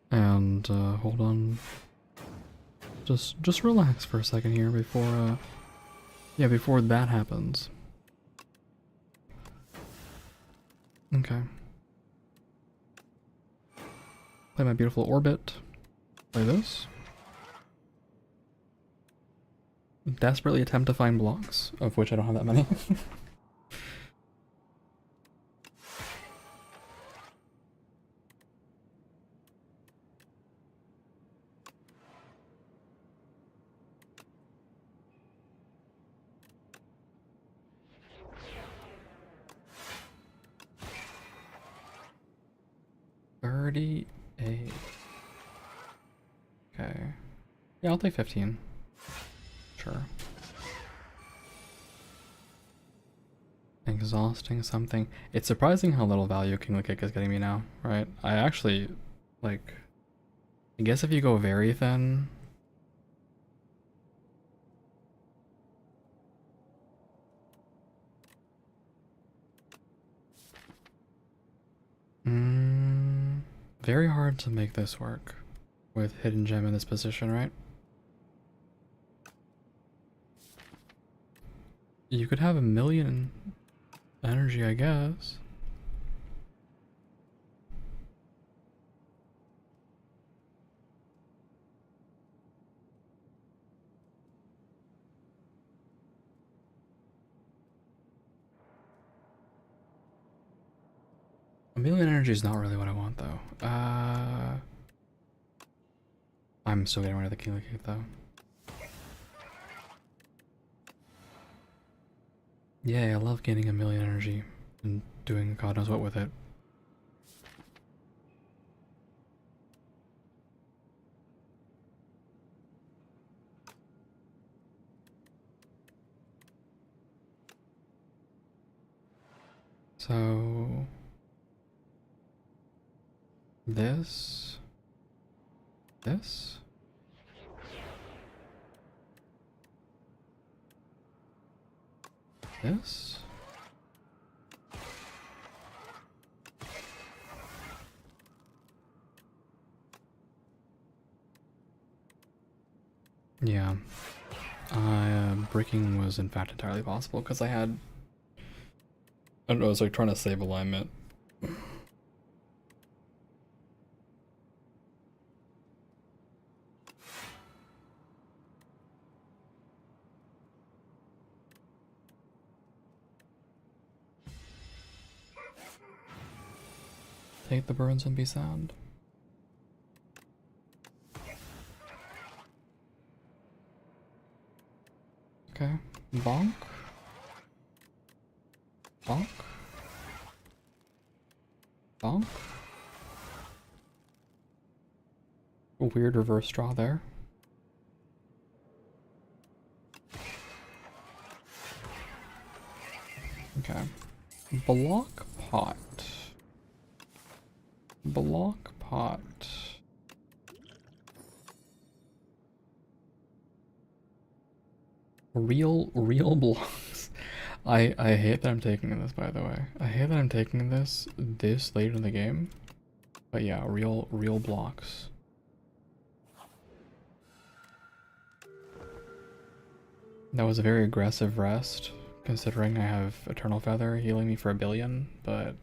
And hold on. Just relax for a second here before yeah, before that happens. Okay. Play my beautiful orbit. Play this. Desperately attempt to find blocks, of which I don't have that many. $38. Okay. Yeah, I'll take 15. Sure. Exhausting something. It's surprising how little value King of the Kick is getting me now, right? I actually, like, I guess if you go very thin... very hard to make this work with Hidden Gem in this position, right? You could have 1,000,000 energy, I guess. A 1,000,000 energy is not really what I want, though. I'm still getting rid of the King of the Kick, though. Yeah, I love gaining 1,000,000 energy and doing God knows what with it. So... This... this? Yeah. Breaking was in fact entirely possible because I had... I don't know, I was like trying to save alignment. Take the burns and be sad. Okay. Bonk. Bonk. Bonk. A weird reverse draw there. Okay. Block pot. Block pot. Real blocks. I hate that I'm taking this, by the way. I hate that I'm taking this late in the game. But yeah, real blocks. That was a very aggressive rest, considering I have Eternal Feather healing me for 1 billion, but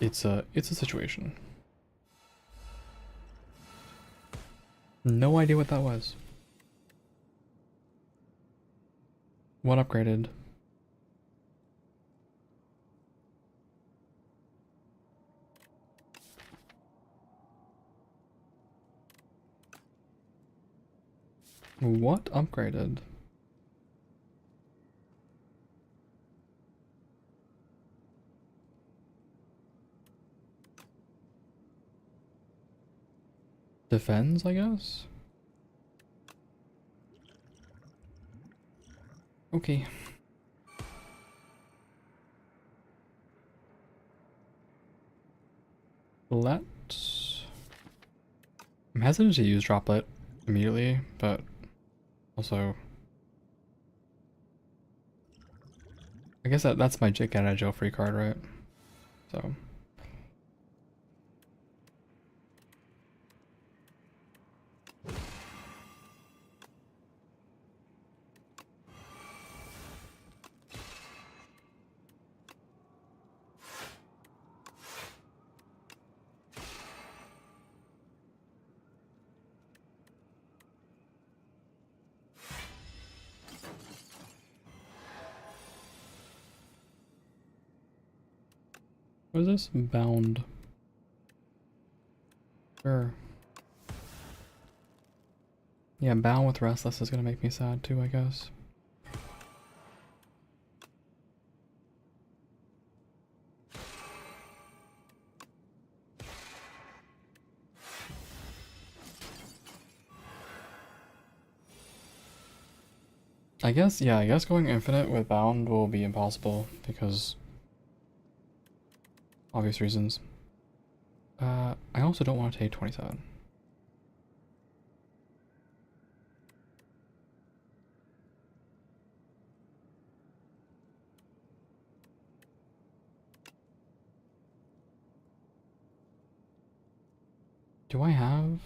it's a situation. No idea what that was. What upgraded? What upgraded? Defends, I guess? Okay. Let's... I'm hesitant to use Droplet immediately, but also... I guess that's my get out of jail free card, right? So... What is this? Bound. Sure. Yeah, bound with Restless is gonna make me sad too, I guess. I guess going infinite with bound will be impossible because obvious reasons. I also don't want to take 27. Do I have...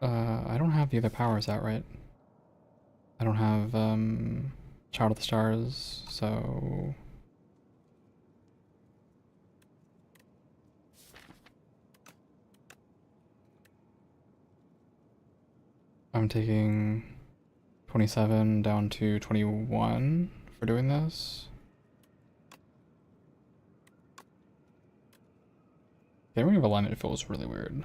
I don't have the other powers out, right? I don't have, Child of the Stars, so... I'm taking 27 down to 21 for doing this. Getting rid of alignment feels really weird.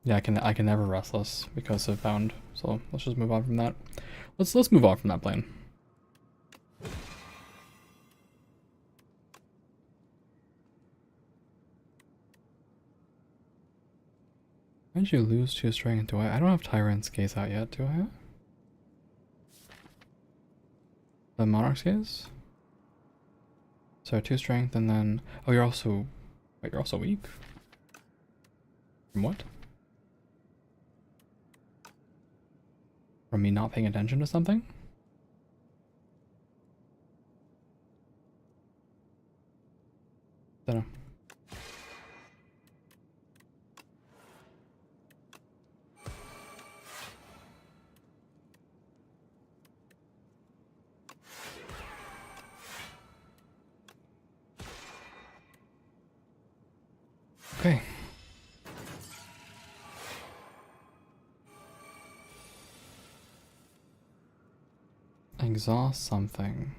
Yeah, I can never restless because of bound. So let's just move on from that. Let's move on from that plane. Why did you lose 2 strength? I don't have Tyrant's Gaze out yet, do I? The Monarch's Gaze? So 2 strength and then... Oh, you're also... Wait, you're also weak? From what? From me not paying attention to something? Dunno. Okay. Exhaust something.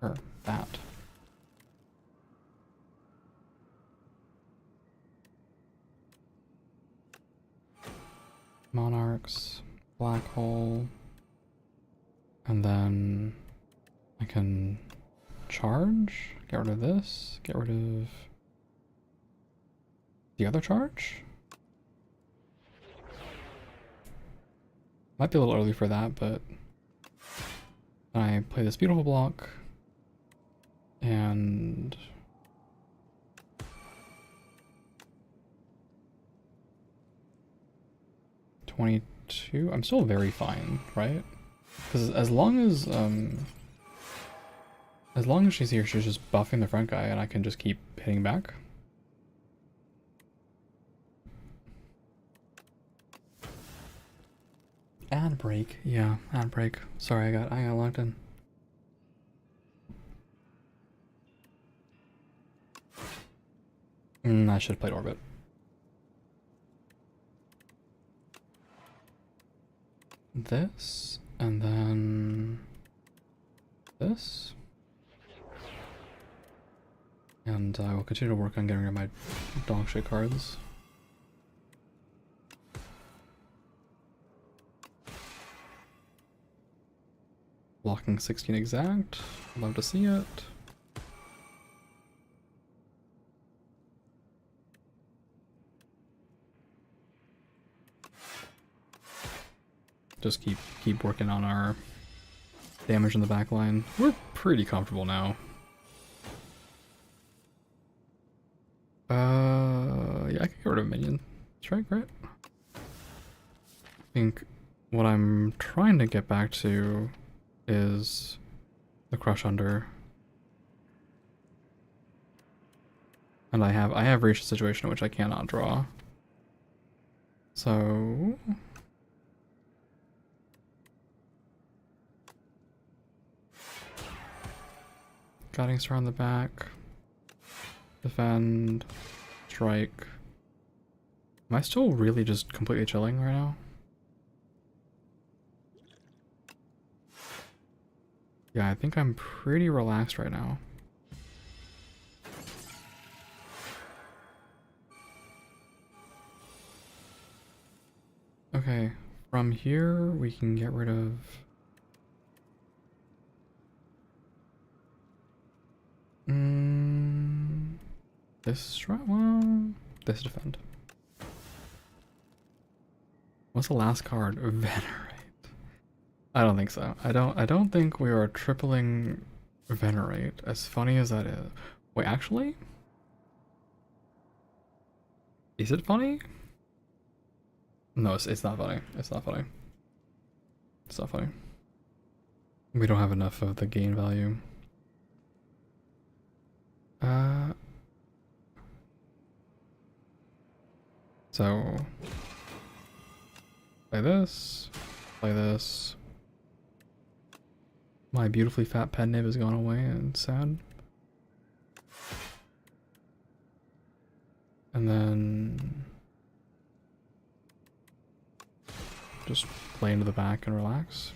Or that. Monarchs, black hole, and then I can charge, get rid of this, get rid of the other charge? Might be a little early for that, but I play this beautiful block and $22. I'm still very fine, right? Because as long as she's here, she's just buffing the front guy, and I can just keep hitting back. Ad break, yeah, ad break. Sorry, I got locked in. I should have played Orbit. This, and then this. And I will continue to work on getting rid of my dog shit cards. Blocking 16 exact. Love to see it. Just keep working on our damage in the back line. We're pretty comfortable now. Yeah, I can get rid of a minion strike, right? I think what I'm trying to get back to is the crush under. And I have reached a situation in which I cannot draw. So Guiding Star on the back. Defend. Strike. Am I still really just completely chilling right now? Yeah, I think I'm pretty relaxed right now. Okay, from here we can get rid of this strike. Well, this defend. What's the last card? Venerate. I don't think so. I don't think we are tripling Venerate, as funny as that is. Wait, actually? Is it funny? No, it's not funny. It's not funny. It's not funny. We don't have enough of the gain value. So play this, play this. My beautifully fat pen nib has gone away and sad. And then just play into the back and relax.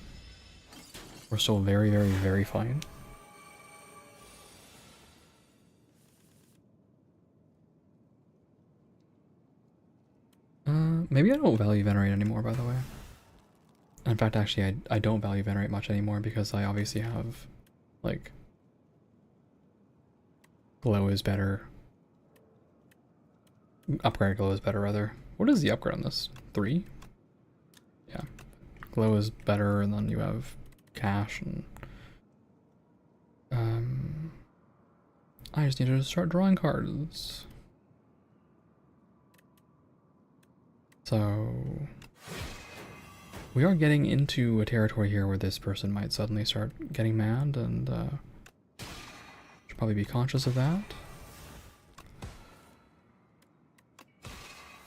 We're still very, very, very fine. Maybe I don't value Venerate anymore, by the way. In fact, actually, I don't value Venerate much anymore because I obviously have, like, Glow is better. Upgrade Glow is better, rather. What is the upgrade on this? 3? Yeah. Glow is better, and then you have Cash and I just need to start drawing cards. So we are getting into a territory here where this person might suddenly start getting mad, and should probably be conscious of that.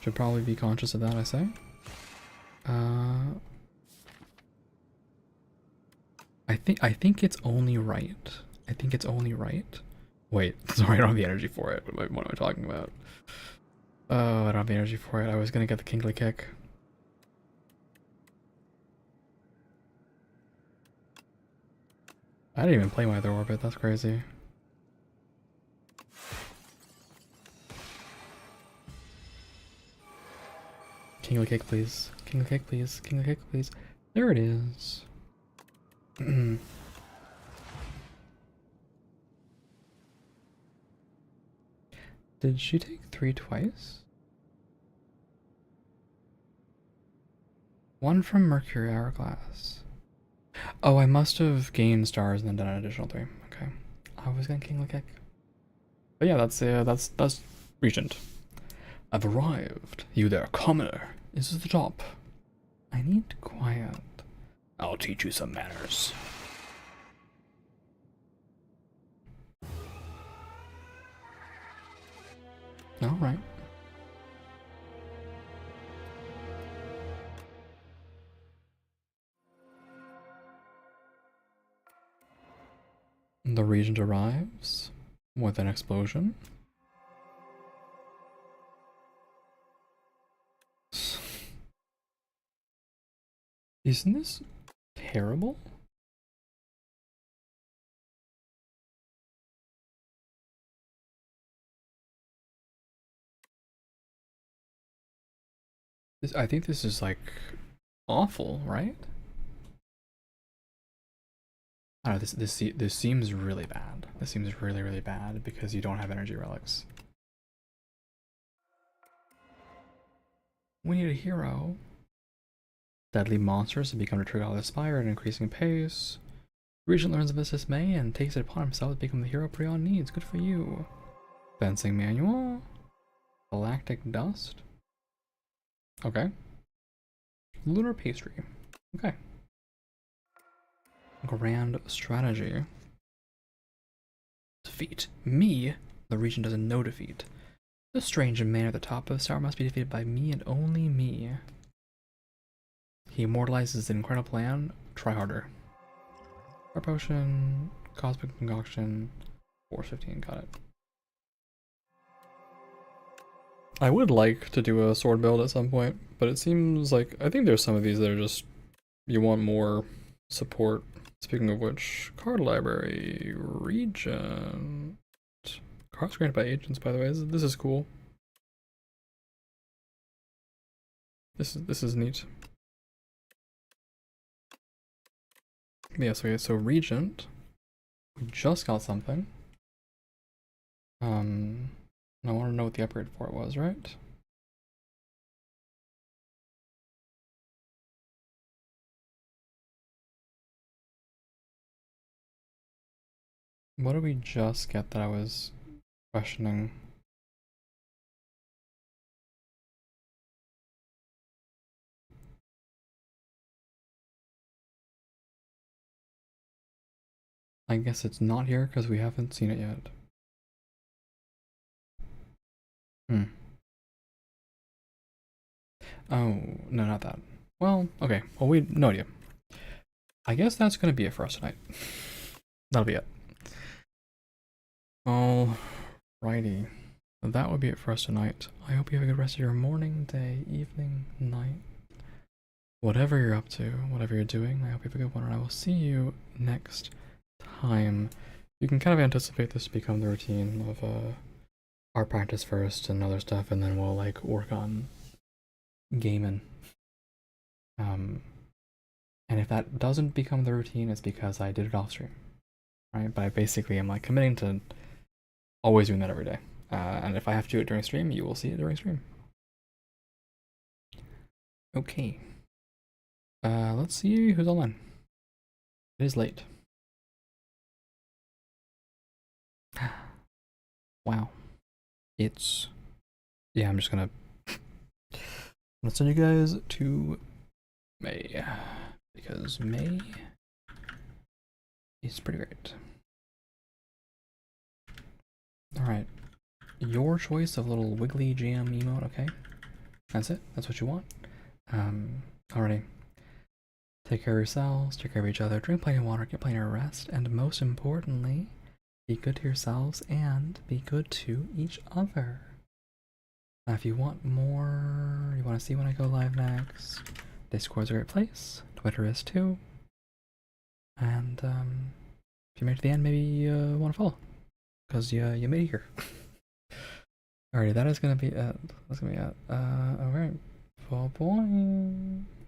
Should probably be conscious of that, I say. I think it's only right. I think it's only right. Wait, sorry, I don't have the energy for it. What am I talking about? Oh, I don't have the energy for it. I was gonna get the kingly kick. I didn't even play my other orbit, that's crazy. Kingly kick, please. Kingly kick, please. Kingly kick, please. There it is. Did she take 3 twice? 1 from Mercury Hourglass. Oh, I must have gained stars and then done an additional 3. Okay. I was gonna kingly kick. But yeah, that's Regent. I've arrived. You there, commoner. This is the top. I need quiet. I'll teach you some manners. Alright. The Regent arrives with an explosion. Isn't this terrible? I think this is like awful, right? I don't know, this seems really bad. This seems really bad because you don't have energy relics. We need a hero. Deadly monsters have become to trigger all the spire at an increasing pace. Regent learns of his dismay and takes it upon himself to become the hero Prion needs. Good for you. Fencing manual. Galactic dust. Okay. Lunar pastry. Okay. Grand strategy. Defeat. Me? The Regent doesn't know defeat. The strange man at the top of the tower must be defeated by me and only me. He immortalizes an incredible plan. Try harder. Fire potion, cosmic concoction, 415, got it. I would like to do a sword build at some point, but it seems like I think there's some of these that are just you want more support. Speaking of which, card library, Regent. Cards granted by agents, by the way. This is cool. This is neat. Yeah, so Regent. We just got something. I want to know what the upgrade for it was, right? What did we just get that I was questioning? I guess it's not here because we haven't seen it yet. Oh, no, not that. Well, okay. Well, no idea. I guess that's gonna be it for us tonight. That'll be it. Alrighty. That would be it for us tonight. I hope you have a good rest of your morning, day, evening, night. Whatever you're up to, whatever you're doing, I hope you have a good one, and I will see you next time. You can kind of anticipate this to become the routine of our practice first and other stuff, and then we'll like work on gaming. And if that doesn't become the routine, it's because I did it off stream, right? But I basically am like committing to always doing that every day. And if I have to do it during stream, you will see it during stream. Okay. Let's see who's online. It is late. Wow. It's, yeah, I'm just gonna send you guys to May, because May is pretty great. Alright, your choice of little wiggly jam emote, okay? That's it, that's what you want. Alrighty. Take care of yourselves, take care of each other, drink plenty of water, get plenty of rest, and most importantly, be good to yourselves and be good to each other. Now, if you want more, you want to see when I go live next, Discord's a great place, Twitter is too, and if you made it to the end, maybe you want to follow, because you made it here. Alrighty, that is gonna be it. That's gonna be it. Alright, bye bye.